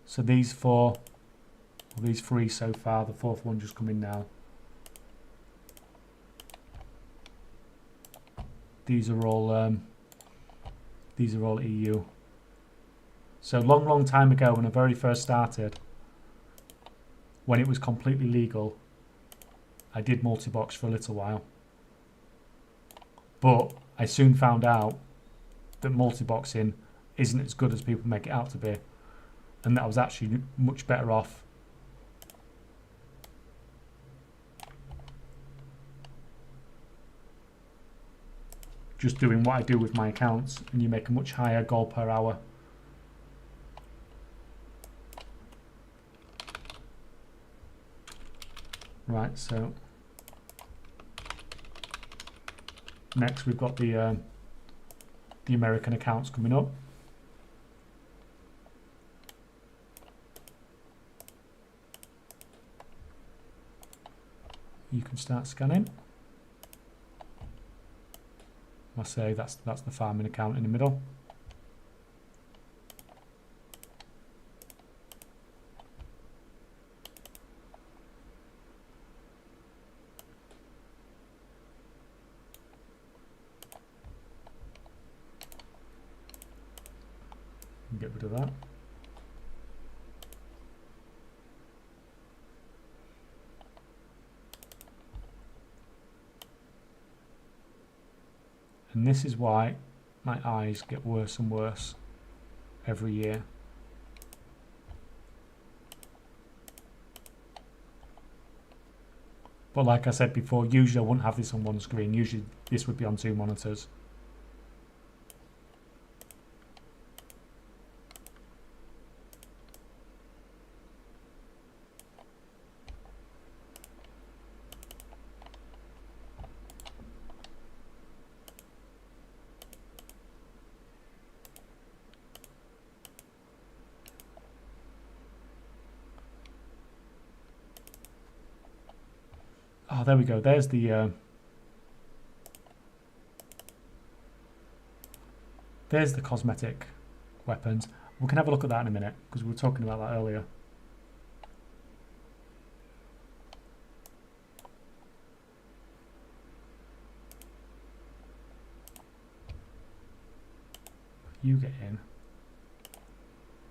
Speaker 1: So these 4, or these 3 so far, the 4th one just come in now. These are all EU. So long time ago, when I very first started, when it was completely legal, I did multi-box for a little while. But I soon found out that multi-boxing isn't as good as people make it out to be, and that I was actually much better off just doing what I do with my accounts, and you make a much higher goal per hour. Right, so next we've got the American accounts coming up. You can start scanning. I say that's the farming account in the middle. Get rid of that. And this is why my eyes get worse and worse every year. But like I said before, usually I wouldn't have this on one screen. Usually this would be on 2 monitors. Oh, there we go. There's the cosmetic weapons. We can have a look at that in a minute because we were talking about that earlier. You get in.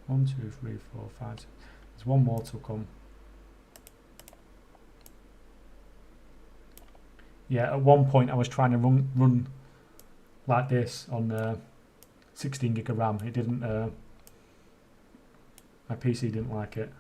Speaker 1: 1, 2, 3, 4, 5, 6. There's one more to come. Yeah, at one point I was trying to run like this on 16 gig of RAM. It didn't. My PC didn't like it.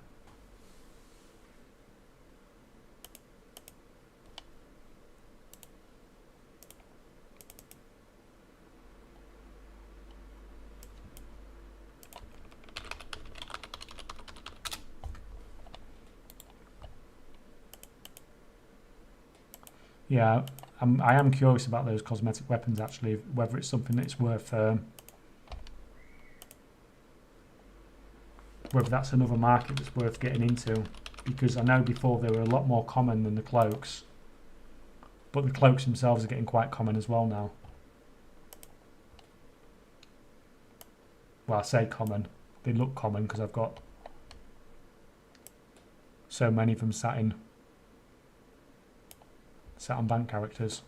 Speaker 1: Yeah, I am curious about those cosmetic weapons actually, whether it's something that's worth, whether that's another market that's worth getting into, because I know before they were a lot more common than the cloaks, but the cloaks themselves are getting quite common as well now. Well, I say common, they look common because I've got so many of them sat on bank characters.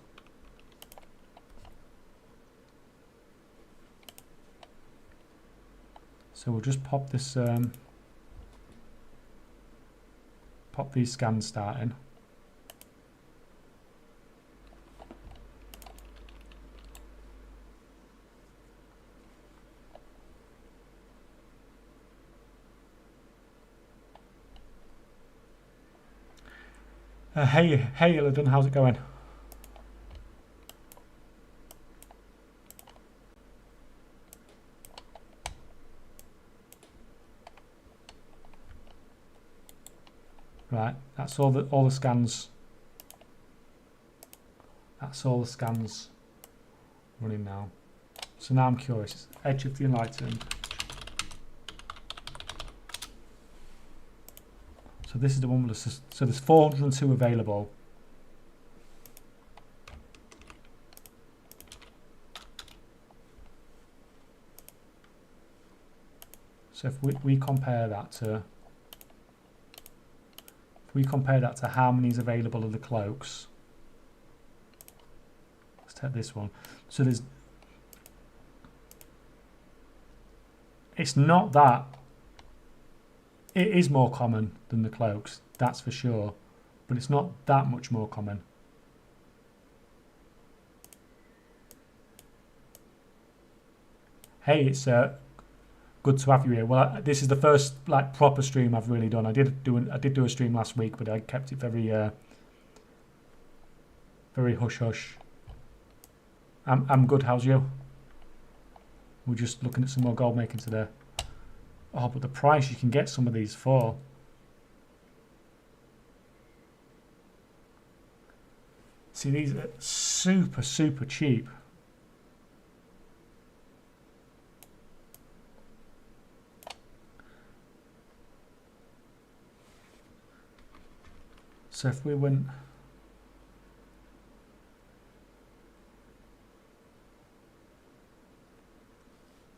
Speaker 1: So we'll just pop this, pop these scans starting. Hey Illidan, how's it going? Right, that's all the scans. That's all the scans running now. So now I'm curious. Edge of the Enlightened. So this is the one with the, so there's 402 available. So if we compare that to, how many is available of the cloaks. Let's take this one. So there's, it's not that, it is more common than the cloaks, that's for sure, but it's not that much more common. Hey, it's good to have you here. Well, this is the first like proper stream I've really done. I did do a stream last week, but I kept it very very hush hush. I'm good. How's you? We're just looking at some more gold making today. Oh, but the price you can get some of these for. See, these are super cheap. So if we went,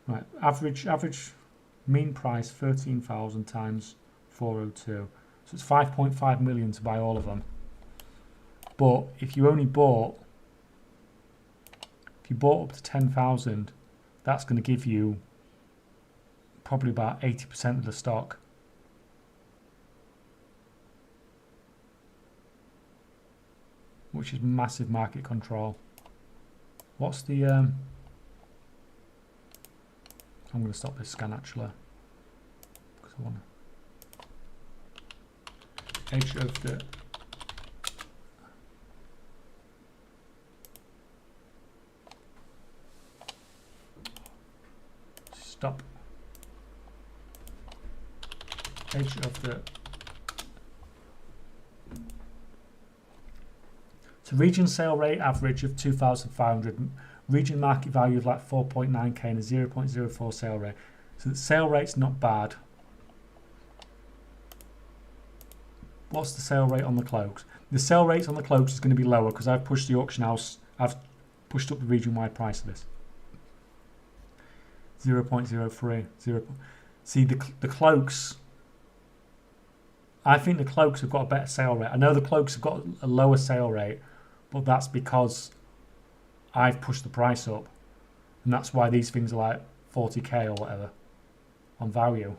Speaker 1: right, average mean price 13,000 times 402. So it's 5.5 million to buy all of them. But if you only bought, up to 10,000, that's going to give you probably about 80% of the stock. Which is massive market control. What's the I'm going to stop this scan actually because I want to edge of the stop edge of the. So region sale rate average of 2,500, region market value of like 4.9k and a 0.04 sale rate. So the sale rate's not bad. What's the sale rate on the cloaks? The sale rates on the cloaks is going to be lower because I've pushed the auction house, I've pushed up the region wide price of this. 0.03. See the cloaks, I think the cloaks have got a better sale rate. I know the cloaks have got a lower sale rate, but that's because I've pushed the price up, and that's why these things are like 40k or whatever on value.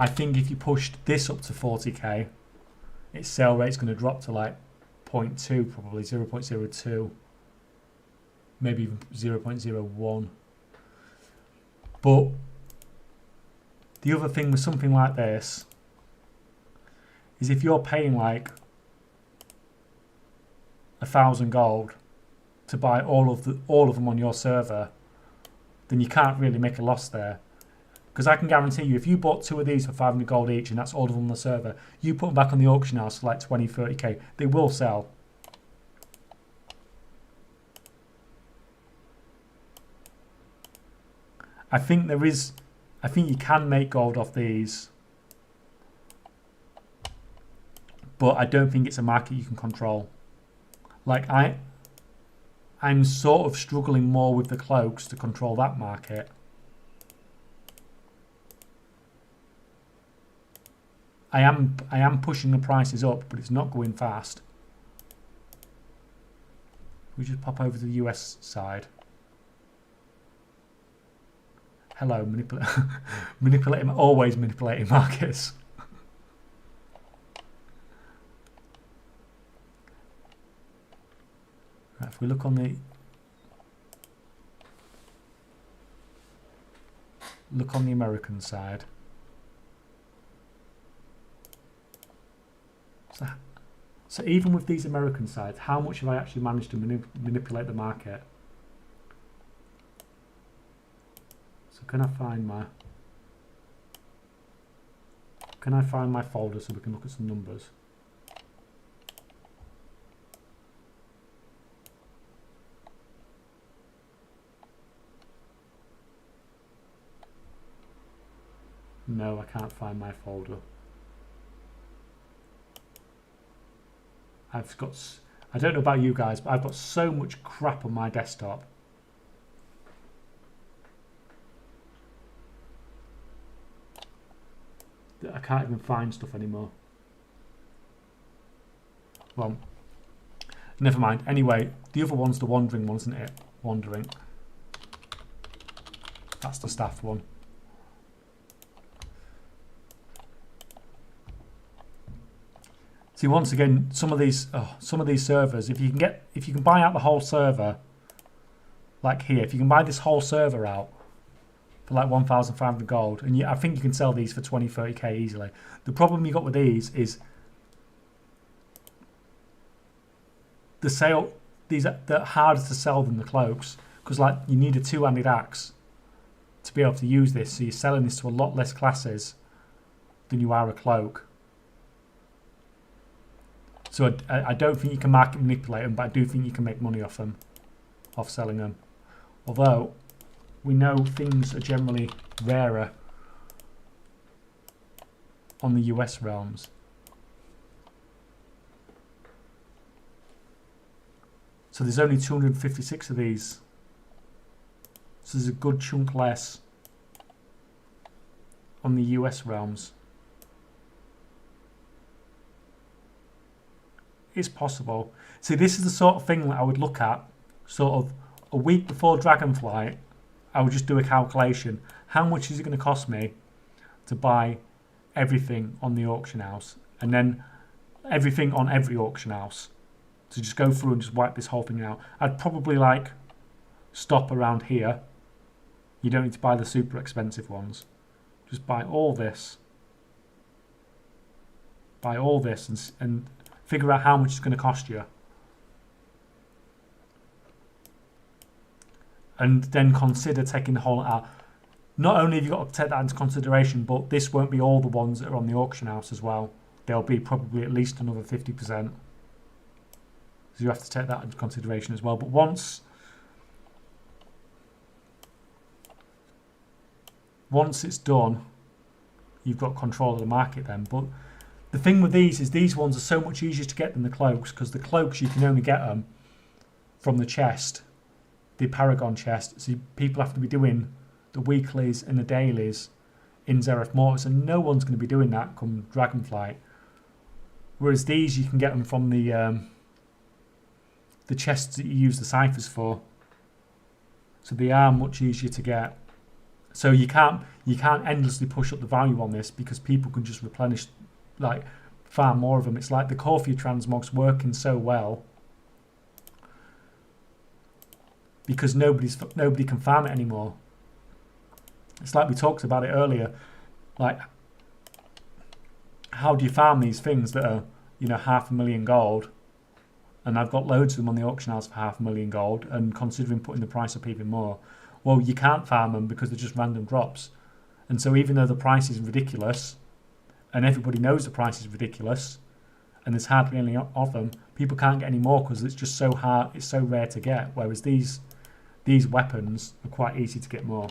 Speaker 1: I think if you pushed this up to 40k, its sale rate's going to drop to like 0.2, probably 0.02, maybe even 0.01. But the other thing with something like this is if you're paying like 1,000 gold to buy all of them on your server, then you can't really make a loss there. Because I can guarantee you, if you bought 2 of these for 500 gold each and that's all of them on the server, you put them back on the auction house for like 20, 30k, they will sell. I think you can make gold off these, but I don't think it's a market you can control. Like I'm sort of struggling more with the cloaks to control that market. I am pushing the prices up, but it's not going fast. We just pop over to the US side. Hello, always manipulating markets. Right, if we look on the American side. So even with these American sides, how much have I actually managed to manipulate the market? So can I find my folder so we can look at some numbers? No, I can't find my folder. I don't know about you guys, but I've got so much crap on my desktop. That I can't even find stuff anymore. Well, never mind. Anyway, the other one's the wandering one, isn't it? Wandering. That's the staff one. See, once again, some of these servers, if you can buy out the whole server, like here, if you can buy this whole server out for like 1,500 gold, and I think you can sell these for 20, 30k easily. The problem you got with these is they're harder to sell than the cloaks, because like you need a 2-handed axe to be able to use this, so you're selling this to a lot less classes than you are a cloak. So I don't think you can market manipulate them, but I do think you can make money off them, off selling them. Although we know things are generally rarer on the US realms. So there's only 256 of these. So there's a good chunk less on the US realms. It's possible. See, this is the sort of thing that I would look at sort of a week before Dragonflight. I would just do a calculation. How much is it going to cost me to buy everything on the auction house, and then everything on every auction house, to just go through and just wipe this whole thing out? I'd probably like stop around here. You don't need to buy the super expensive ones. Just buy all this. Buy all this and figure out how much it's going to cost you. And then consider taking the whole out. Not only have you got to take that into consideration, but this won't be all the ones that are on the auction house as well. There'll be probably at least another 50%. So you have to take that into consideration as well. But once it's done, you've got control of the market then. But the thing with these is these ones are so much easier to get than the cloaks, because the cloaks you can only get them from the chest, the Paragon chest. So people have to be doing the weeklies and the dailies in Zereth Mortis, and no one's going to be doing that come Dragonflight. Whereas these you can get them from the chests that you use the ciphers for. So they are much easier to get. So you can't endlessly push up the value on this because people can just replenish, like, farm more of them. It's like the Corphia transmogs working so well because nobody can farm it anymore. It's like we talked about it earlier. Like, how do you farm these things that are, you know, 500,000 gold? And I've got loads of them on the auction house for 500,000 gold, and considering putting the price up even more. Well, you can't farm them because they're just random drops. And so even though the price is ridiculous, and everybody knows the price is ridiculous, and there's hardly any of them, people can't get any more because it's just so hard, it's so rare to get. Whereas these weapons are quite easy to get more.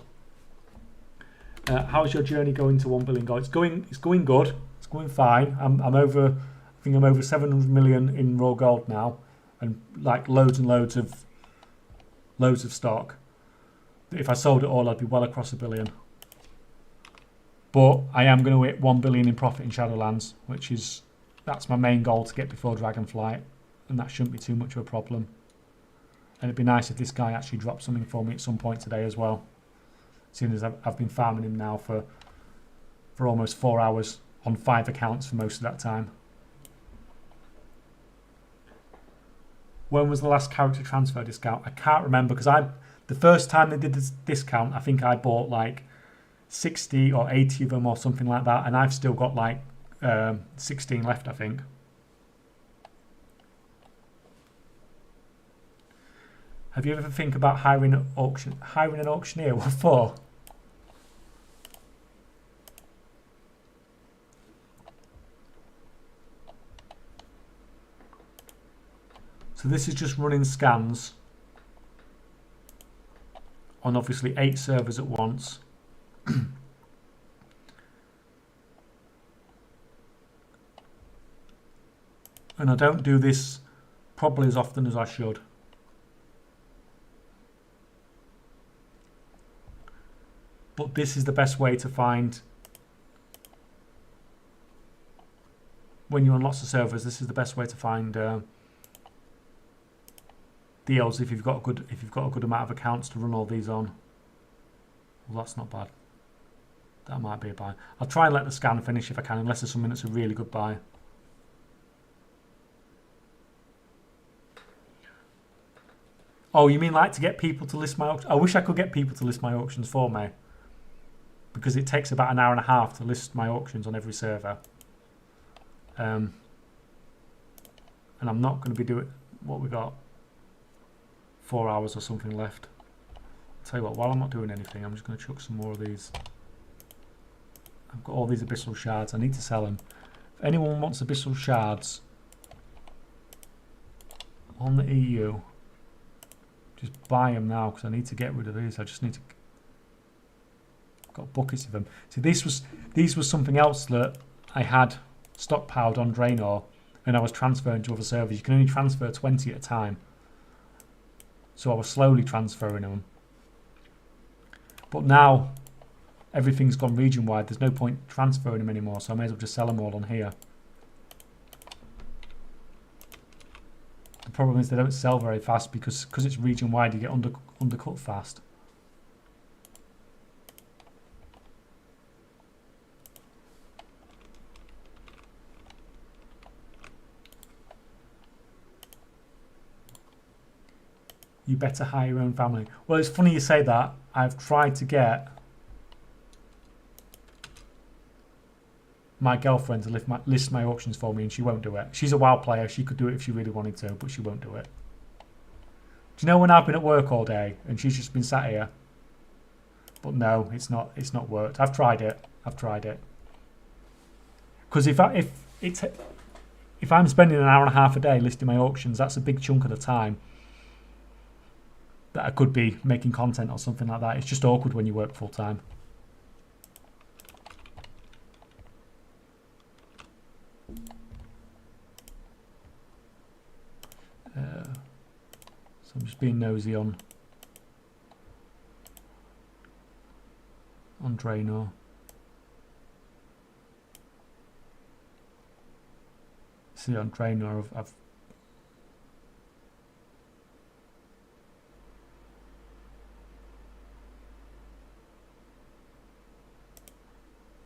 Speaker 1: How's your journey going to 1 billion gold? It's going good. It's going fine. I'm over. I think I'm over 700 million in raw gold now, and like loads and loads of stock. If I sold it all, I'd be well across 1 billion. But I am going to hit 1 billion in profit in Shadowlands, that's my main goal to get before Dragonflight, and that shouldn't be too much of a problem. And it'd be nice if this guy actually dropped something for me at some point today as well. Seeing as I've been farming him now for almost 4 hours on 5 accounts for most of that time. When was the last character transfer discount? I can't remember because the first time they did this discount, I think I bought like 60 or 80 of them or something like that, and I've still got like 16 left, I think. Have you ever think about hiring an auctioneer? What for? So this is just running scans on obviously 8 servers at once. And I don't do this probably as often as I should. But this is the best way to find, when you're on lots of servers, this is the best way to find deals if you've got a good amount of accounts to run all these on. Well, that's not bad. That might be a buy. I'll try and let the scan finish if I can, unless there's something that's a really good buy. Oh, you mean like to get people to list my auctions? I wish I could get people to list my auctions for me, because it takes about an hour and a half to list my auctions on every server. And I'm not going to be doing what we got. 4 hours or something left. I'll tell you what, while I'm not doing anything, I'm just going to chuck some more of these. I've got all these abyssal shards. I need to sell them. If anyone wants abyssal shards on the EU, just buy them now, because I need to get rid of these. I just need to. I've got buckets of them. See, these was something else that I had stockpiled on Draenor, and I was transferring to other servers. You can only transfer 20 at a time. So I was slowly transferring them. But now everything's gone region wide. There's no point transferring them anymore, so I may as well just sell them all on here. The problem is they don't sell very fast because it's region wide. You get undercut fast. You better hire your own family. Well, it's funny you say that. I've tried to get my girlfriend to list my auctions for me, and she won't do it. She's a WoW player. She could do it if she really wanted to, but she won't do it. Do you know when I've been at work all day and she's just been sat here? But no, it's not worked. I've tried it. Because if I'm spending an hour and a half a day listing my auctions, that's a big chunk of the time that I could be making content or something like that. It's just awkward when you work full time. So I'm just being nosy on Draenor. See, on Draenor, I've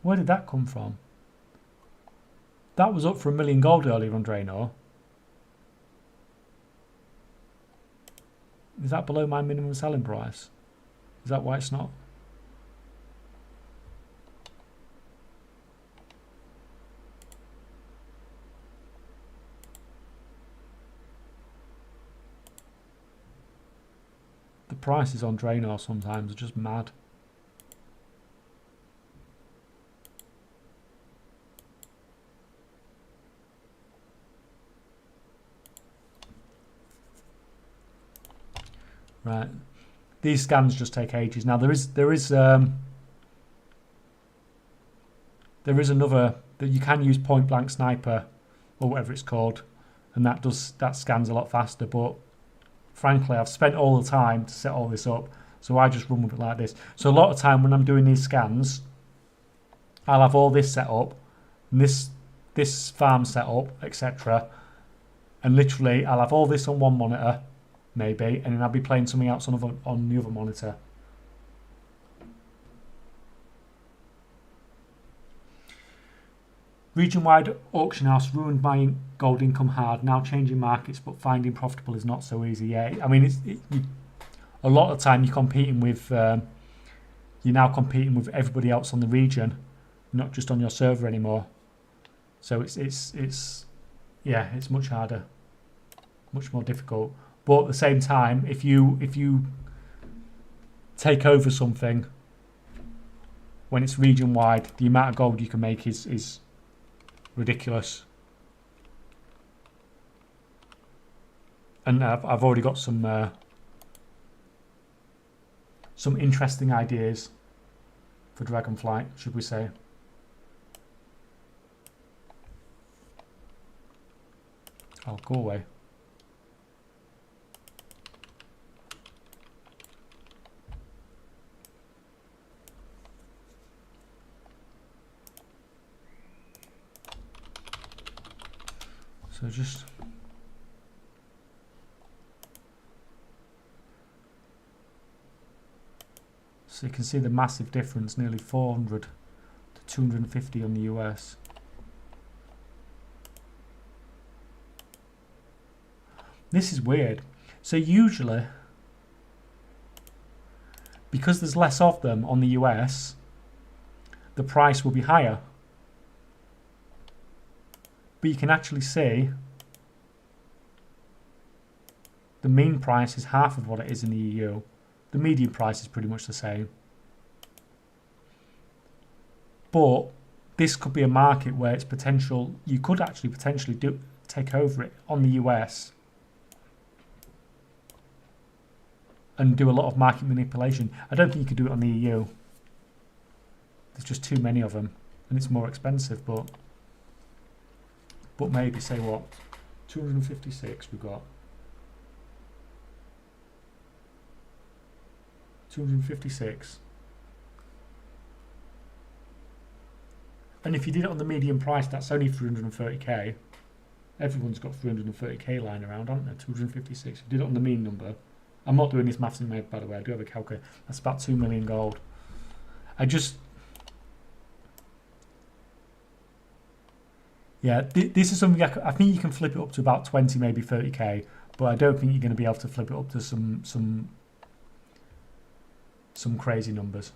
Speaker 1: Where did that come from? That was up for 1 million gold earlier on Draenor. Is that below my minimum selling price? Is that why it's not? The prices on Draenor sometimes are just mad. Right, these scans just take ages. Now there is another that you can use point blank sniper or whatever it's called, and that scans a lot faster. But frankly, I've spent all the time to set all this up, so I just run with it like this. So a lot of time when I'm doing these scans, I'll have all this set up, and this farm set up, etc. And literally, I'll have all this on one monitor. Maybe, and then I'll be playing something else on the other monitor. Region-wide auction house ruined my gold income hard. Now changing markets, but finding profitable is not so easy. Yeah, I mean, a lot of the time you're competing with, you're now competing with everybody else on the region, not just on your server anymore. So it's much harder, much more difficult. But at the same time, if you take over something when it's region wide, the amount of gold you can make is ridiculous. And I've already got some interesting ideas for Dragonflight, should we say? Oh, go away. So so you can see the massive difference, nearly 400 to 250 on the US. This is weird. So usually, because there's less of them on the US, the price will be higher. But you can actually see the mean price is half of what it is in the EU. The median price is pretty much the same. But this could be a market where it's potential, you could actually potentially take over it on the US and do a lot of market manipulation. I don't think you could do it on the EU. There's just too many of them and it's more expensive, but maybe, say what, 256 we've got. 256. And if you did it on the median price, that's only 330k. Everyone's got 330k lying around, aren't there? 256. If you did it on the mean number. I'm not doing this maths in my head, by the way. I do have a calculator. That's about 2 million gold. Yeah, this is something I think you can flip it up to about 20, maybe 30k, but I don't think you're going to be able to flip it up to some crazy numbers.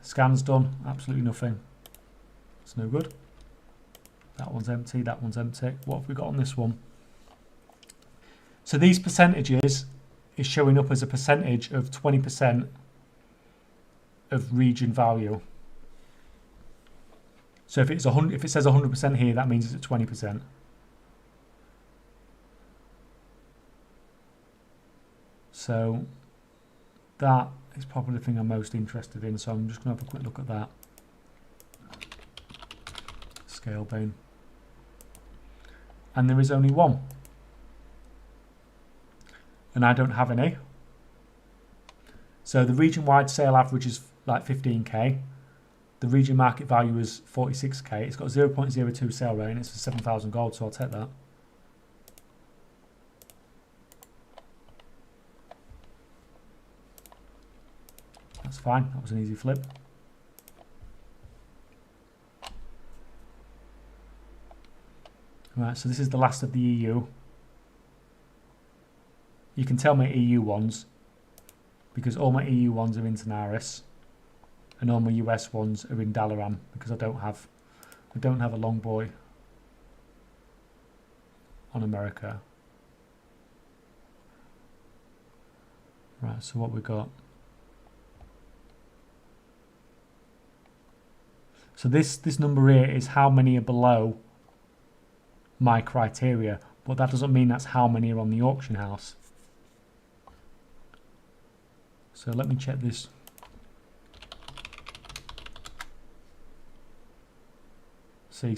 Speaker 1: Scan's done, absolutely nothing. It's no good. That one's empty, that one's empty. What have we got on this one? So these percentages is showing up as a percentage of 20% of region value. So if it's 100, if it says 100% here, that means it's at 20%. So that is probably the thing I'm most interested in. So I'm just going to have a quick look at that. Scale bone. And there is only one. And I don't have any. So the region-wide sale average is like 15k. The region market value is 46k. It's got 0.02 sale rate and it's for 7,000 gold, so I'll take that. fine. That was an easy flip. Right, so this is the last of the EU. You can tell my EU ones because all my EU ones are in Tanaris, and all my US ones are in Dalaran because I don't have a long boy on America. Right, so what we got? So this number here is how many are below my criteria, but that doesn't mean that's how many are on the auction house. So let me check this. See,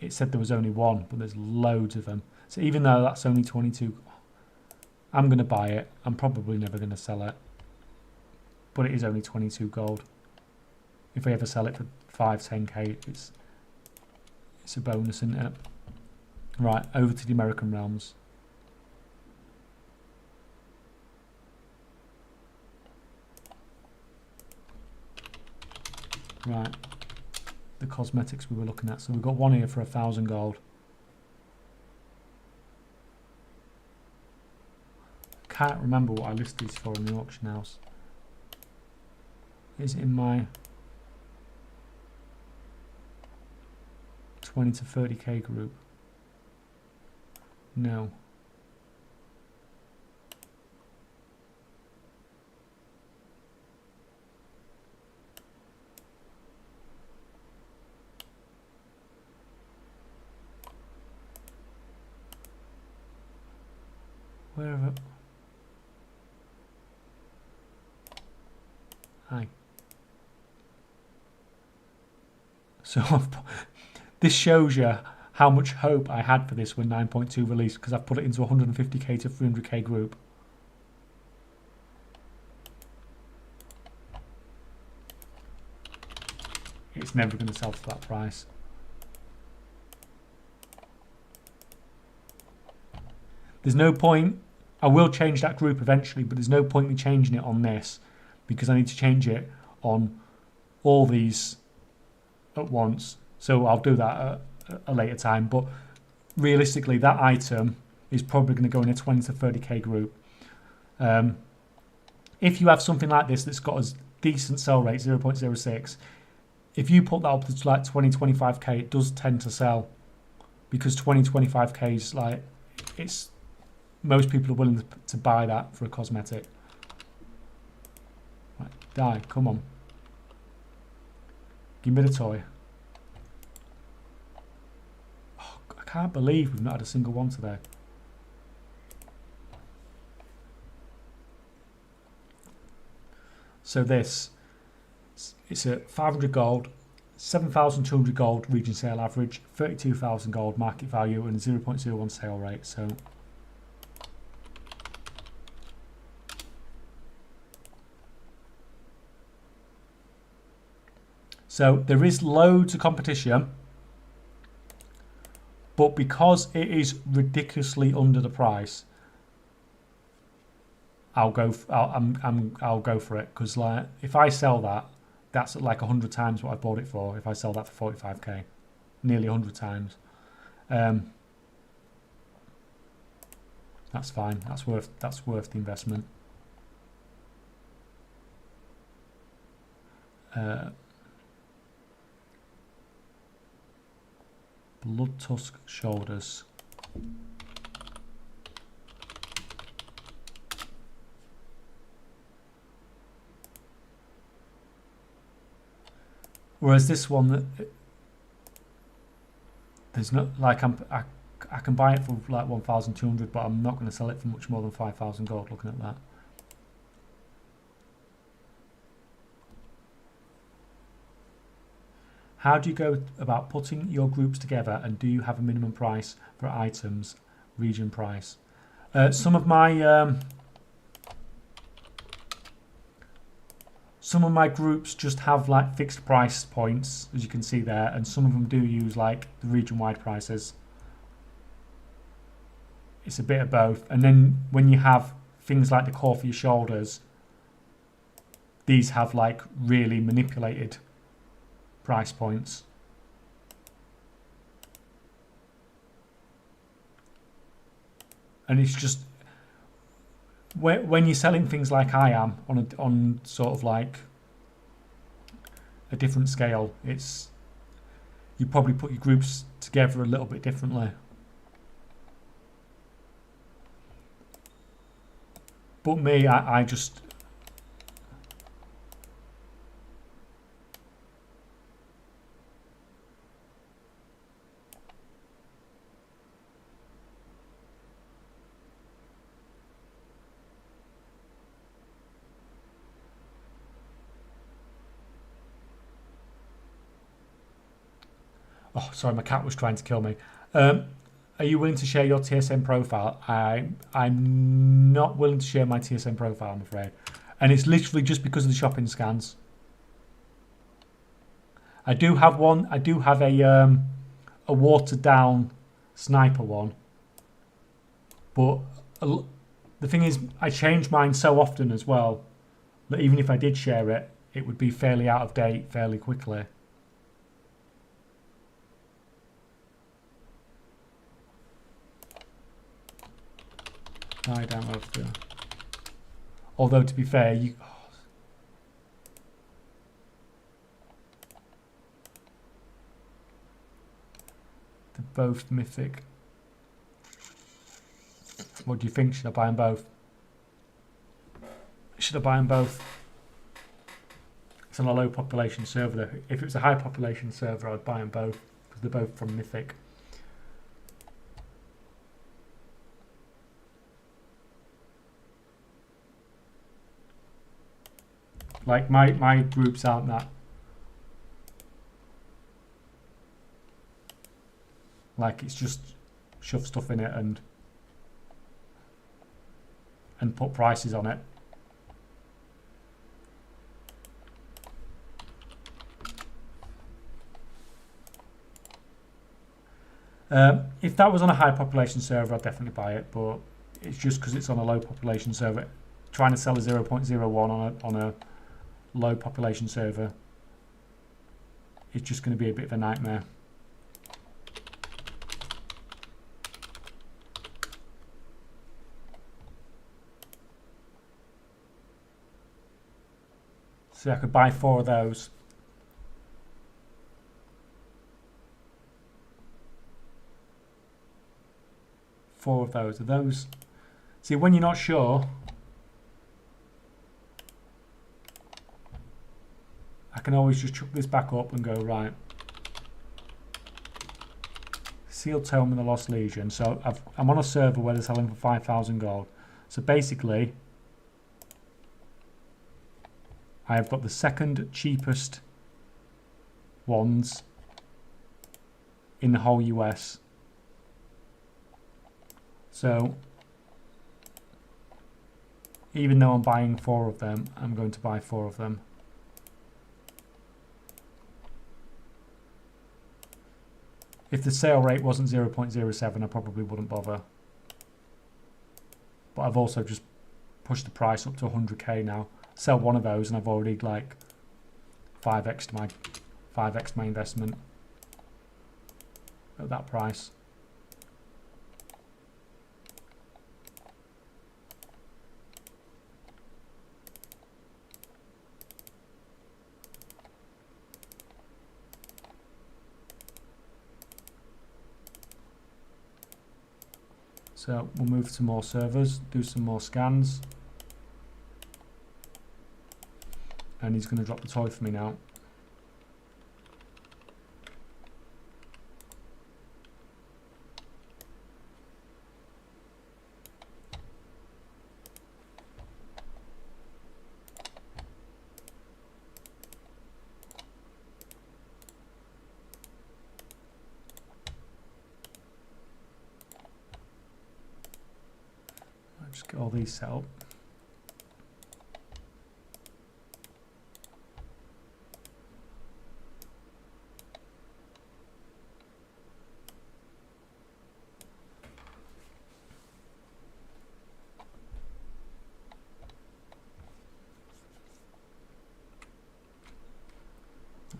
Speaker 1: it said there was only one, but there's loads of them. So even though that's only 22, I'm going to buy it. I'm probably never going to sell it, but it is only 22 gold. If I ever sell it for 5-10k, it's a bonus, isn't it? Right, over to the American realms. Right, the cosmetics we were looking at. So we've got one here for 1,000 gold. Can't remember what I listed these for in the auction house. Is it in my 20 to 30k group? No. Wherever. Hi. So this shows you how much hope I had for this when 9.2 released, because I've put it into 150k to 300k group. It's never going to sell for that price. There's no point. I will change that group eventually, but there's no point in me changing it on this, because I need to change it on all these at once. So I'll do that at a later time, but realistically that item is probably going to go in a 20 to 30k group. If you have something like this that's got a decent sell rate, 0.06, if you put that up to like 20-25k, it does tend to sell, because 20-25k is like, it's, most people are willing to buy that for a cosmetic. Right, die, come on, give me the toy. I can't believe we've not had a single one today. So this, it's at 500 gold, 7,200 gold region sale average, 32,000 gold market value, and a 0.01 sale rate. So there is loads of competition, but because it is ridiculously under the price, I'll go for it, because like if I sell that, that's at like 100 times what I bought it for. If I sell that for 45k, nearly 100 times. That's fine. That's worth the investment. Blood Tusk Shoulders. Whereas this one, that there's no, like I can buy it for like 1,200, but I'm not going to sell it for much more than 5,000 gold. Looking at that. How do you go about putting your groups together, and do you have a minimum price for items, region price? Some of my groups just have like fixed price points, as you can see there, and some of them do use like the region-wide prices. It's a bit of both. And then when you have things like the core for your shoulders, these have like really manipulated price points. And it's just when you're selling things like I am on sort of like a different scale, it's you probably put your groups together a little bit differently. But me, I just oh, sorry, my cat was trying to kill me. Are you willing to share your TSM profile? I'm not willing to share my TSM profile, I'm afraid. And it's literally just because of the shopping scans. I do have one. I do have a watered down sniper one. But the thing is, I change mine so often as well that even if I did share it, it would be fairly out of date fairly quickly. I don't have to. Although to be fair, they're both mythic. What do you think? Should I buy them both? Should I buy them both? It's on a low population server. If it was a high population server, I'd buy them both because they're both from mythic. Like my groups aren't that. Like it's just shove stuff in it and put prices on it. If that was on a high population server, I'd definitely buy it, but it's just because it's on a low population server. Trying to sell a 0.01 on a low population server, it's just going to be a bit of a nightmare. So I could buy 4 of those. Are those. See, when you're not sure, I can always just chuck this back up and go, right. Sealed Tome and the Lost Legion. So I'm on a server where they're selling for 5,000 gold. So basically, I have got the second cheapest ones in the whole US. So even though I'm buying 4 of them, I'm going to buy 4 of them. If the sale rate wasn't 0.07, I probably wouldn't bother. But I've also just pushed the price up to 100k now. Sell one of those and I've already like 5x my investment at that price. So we'll move to more servers, do some more scans. And he's going to drop the toy for me now. I'll just get all these set up.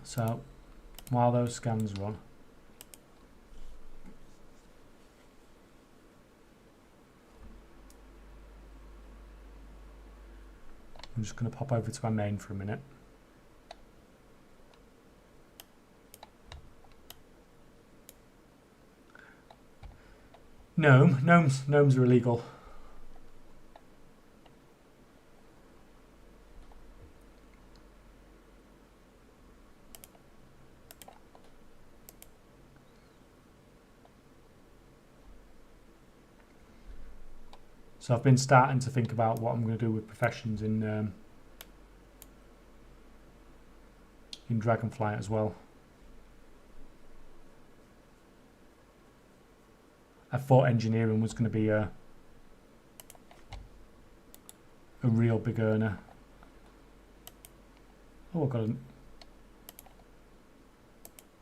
Speaker 1: So while those scans run, I'm just going to pop over to my main for a minute. Gnomes are illegal. So I've been starting to think about what I'm going to do with professions in Dragonflight as well. I thought engineering was going to be a real big earner. Oh, I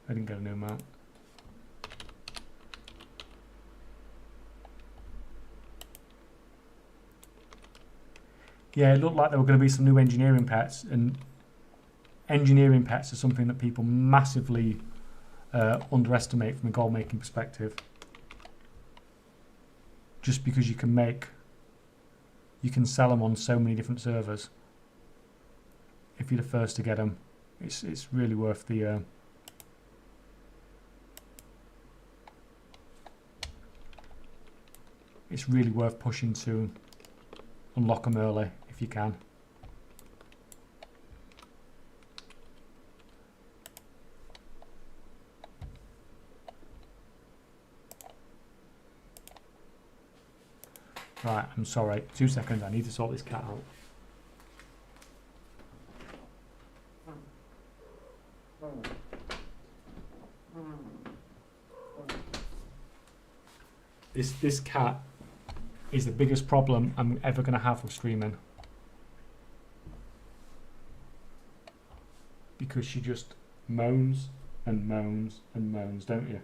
Speaker 1: didn't get a new mount. Yeah, it looked like there were going to be some new engineering pets, and engineering pets are something that people massively underestimate from a goal making perspective. Just because you can sell them on so many different servers. If you're the first to get them, it's really worth the it's really worth pushing to unlock them early if you can. Right, I'm sorry. 2 seconds, I need to sort this cat out. This cat is the biggest problem I'm ever going to have with streaming. Because she just moans and moans and moans, don't you?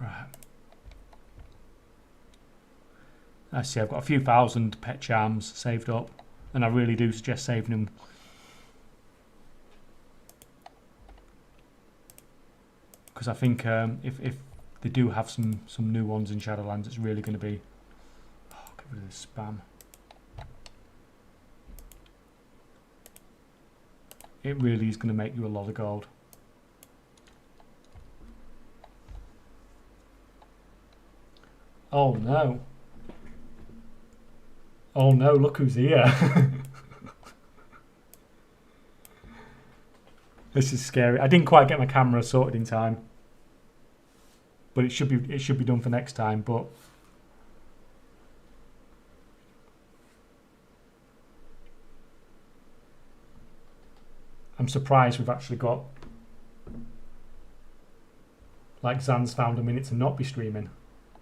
Speaker 1: Right. I see I've got a few thousand pet charms saved up, and I really do suggest saving them. Because I think if they do have some new ones in Shadowlands, it's really going to be... Oh, get rid of this spam. It really is going to make you a lot of gold. Oh no. Oh no, look who's here. This is scary. I didn't quite get my camera sorted in time. But it should be done for next time, but I'm surprised we've actually got, like, Zan's found a minute to not be streaming,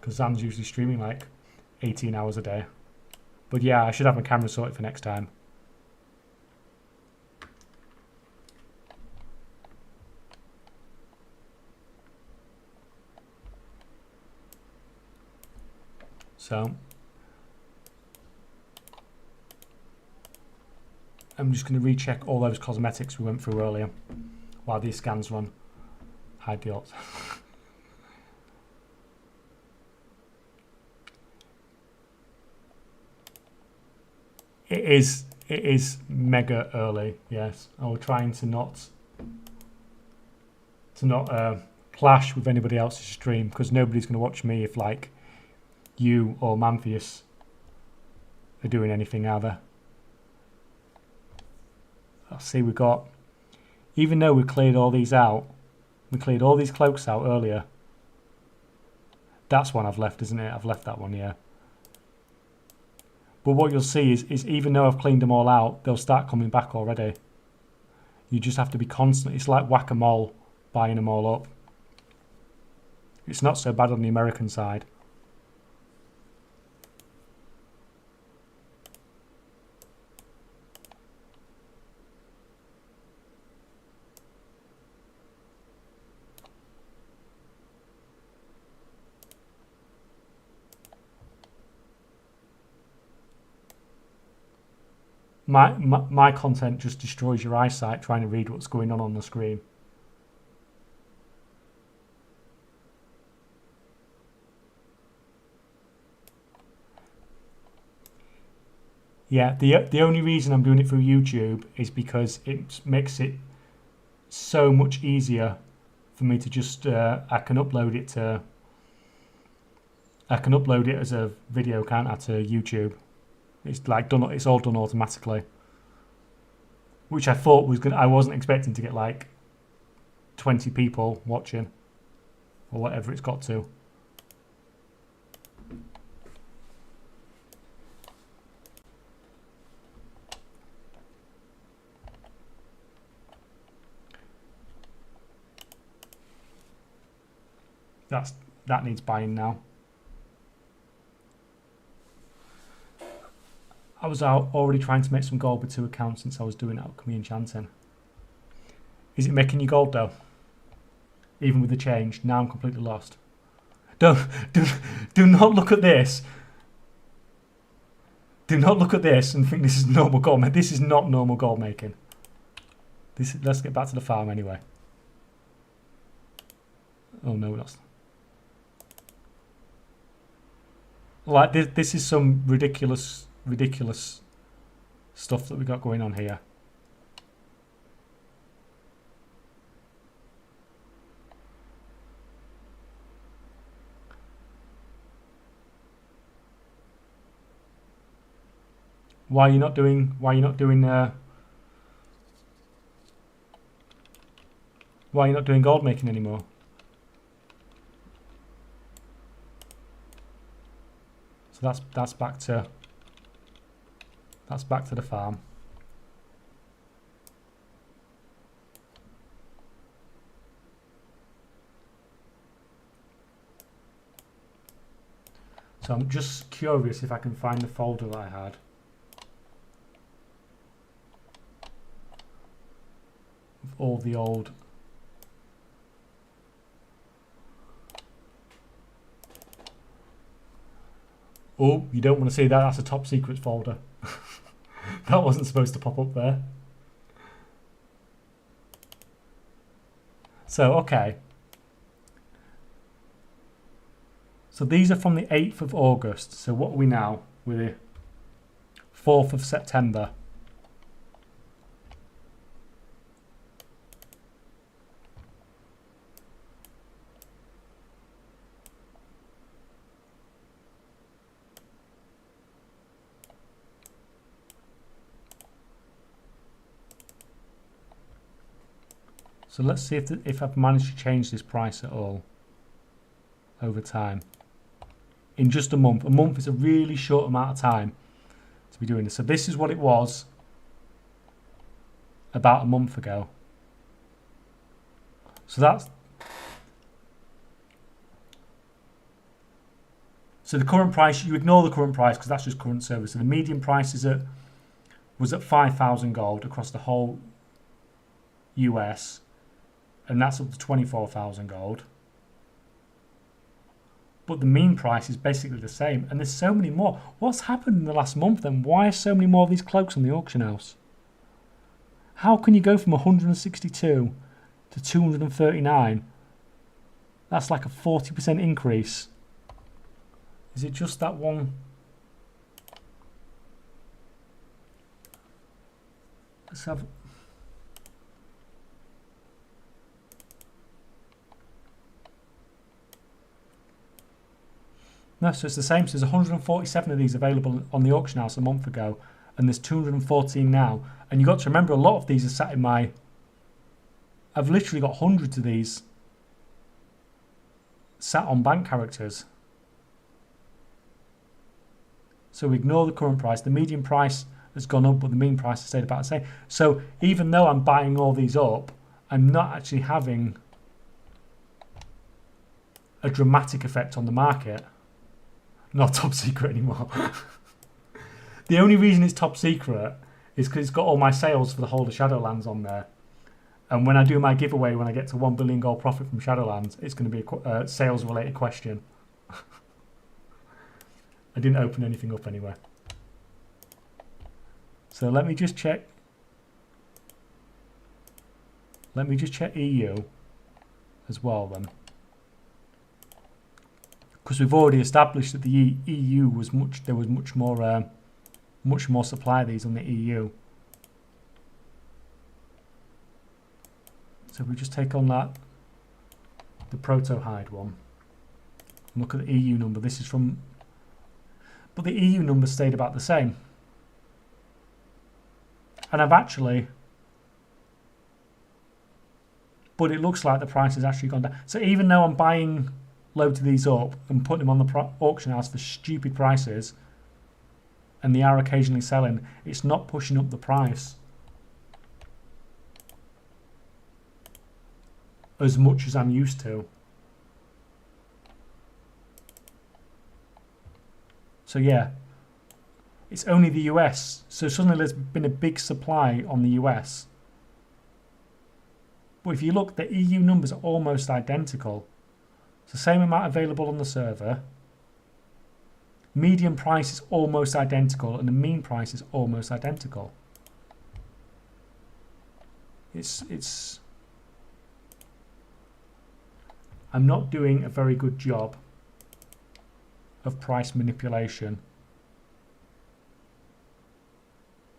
Speaker 1: because Zan's usually streaming like 18 hours a day. But yeah, I should have my camera sorted for next time. So I'm just going to recheck all those cosmetics we went through earlier while these scans run. Hide the alts. It is mega early. Yes, I was trying to not clash with anybody else's stream, because nobody's going to watch me if, like, you or Manthius are doing anything either. I'll see, we got, even though we cleared all these out, we cleared all these cloaks out earlier. That's one I've left, isn't it? I've left that one, yeah. But what you'll see is even though I've cleaned them all out, they'll start coming back already. You just have to be constant. It's like whack-a-mole, buying them all up. It's not so bad on the American side. my content just destroys your eyesight trying to read what's going on the screen. Yeah, the only reason I'm doing it through YouTube is because it makes it so much easier for me to just I can upload it as a video, can't I, to YouTube. It's like done. It's all done automatically, which I thought was I wasn't expecting to get like 20 people watching or whatever it's got to. That needs buying now. I was out already trying to make some gold with 2 accounts since I was doing alchemy enchanting. Is it making you gold though? Even with the change, now I'm completely lost. Do not look at this. Do not look at this and think this is normal gold making. This is not normal gold making. Let's get back to the farm anyway. Oh no, that's like this is some ridiculous stuff that we got going on here. Why are you not doing gold making anymore? So that's back to the farm. So I'm just curious if I can find the folder that I had. With all the old... Oh, you don't want to see that. That's a top secret folder. That wasn't supposed to pop up there. So, okay. So these are from the 8th of August. So what are we now? We're the 4th of September. So let's see if I've managed to change this price at all over time. In just a month. A month is a really short amount of time to be doing this. So this is what it was about a month ago. So the current price, you ignore the current price because that's just current service. So the median price was at 5,000 gold across the whole US. And that's up to 24,000 gold. But the mean price is basically the same. And there's so many more. What's happened in the last month then? Why are so many more of these cloaks on the auction house? How can you go from 162 to 239? That's like a 40% increase. Is it just that one? Let's have... No, so it's the same. So there's 147 of these available on the auction house a month ago, and there's 214 now. And you've got to remember, a lot of these are sat in my... I've literally got hundreds of these sat on bank characters. So we ignore the current price. The median price has gone up, but the mean price has stayed about the same. So even though I'm buying all these up, I'm not actually having a dramatic effect on the market. Not top secret anymore. The only reason it's top secret is because it's got all my sales for the whole of Shadowlands on there. And when I do my giveaway, when I get to 1 billion gold profit from Shadowlands, it's going to be a sales related question. I didn't open anything up anyway. So let me just check. Let me just check EU as well then. Because we've already established that the EU was there was much more supply of these on the EU. So if we just take on that, the proto-hide one, and look at the EU number. This is from, but the EU number stayed about the same. And I've actually, but it looks like the price has actually gone down. So even though I'm buying loads of these up and putting them on the auction house for stupid prices, and they are occasionally selling, it's not pushing up the price as much as I'm used to. So yeah, it's only the US. So suddenly there's been a big supply on the US. But if you look, the EU numbers are almost identical. It's the same amount available on the server. Median price is almost identical and the mean price is almost identical. It's I'm not doing a very good job of price manipulation.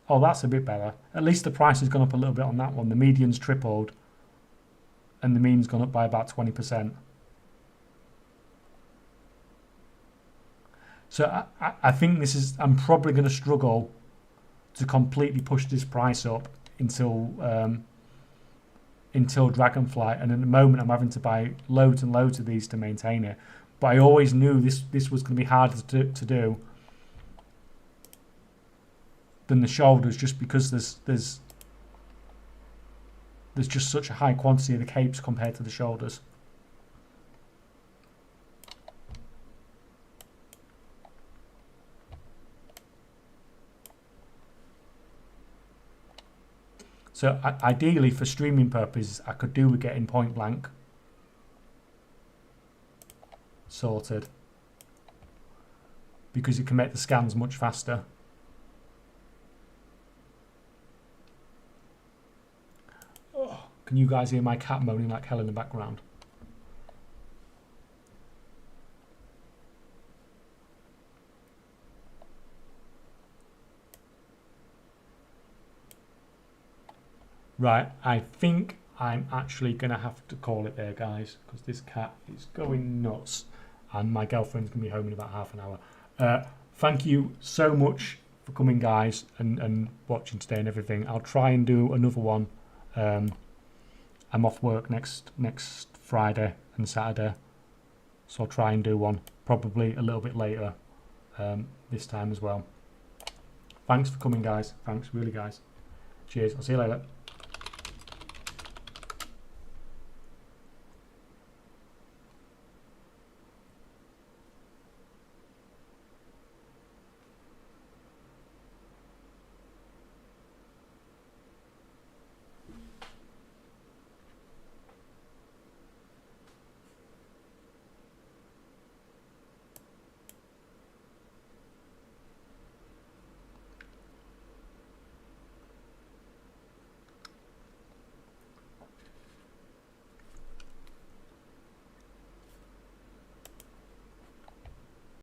Speaker 1: Oh, that's a bit better. At least the price has gone up a little bit on that one. The median's tripled and the mean's gone up by about 20%. So I think this is, I'm probably going to struggle to completely push this price up until Dragonflight, and at the moment I'm having to buy loads and loads of these to maintain it. But I always knew this was going to be harder to do than the shoulders, just because there's just such a high quantity of the capes compared to the shoulders. So ideally, for streaming purposes, I could do with getting Point Blank sorted, because it can make the scans much faster. Oh, can you guys hear my cat moaning like hell in the background? Right, I think I'm actually going to have to call it there, guys, because this cat is going nuts and my girlfriend's going to be home in about half an hour. Thank you so much for coming, guys, and watching today and everything. I'll try and do another one. I'm off work next Friday and Saturday, so I'll try and do one probably a little bit later this time as well. Thanks for coming, guys. Thanks, really, guys. Cheers. I'll see you later.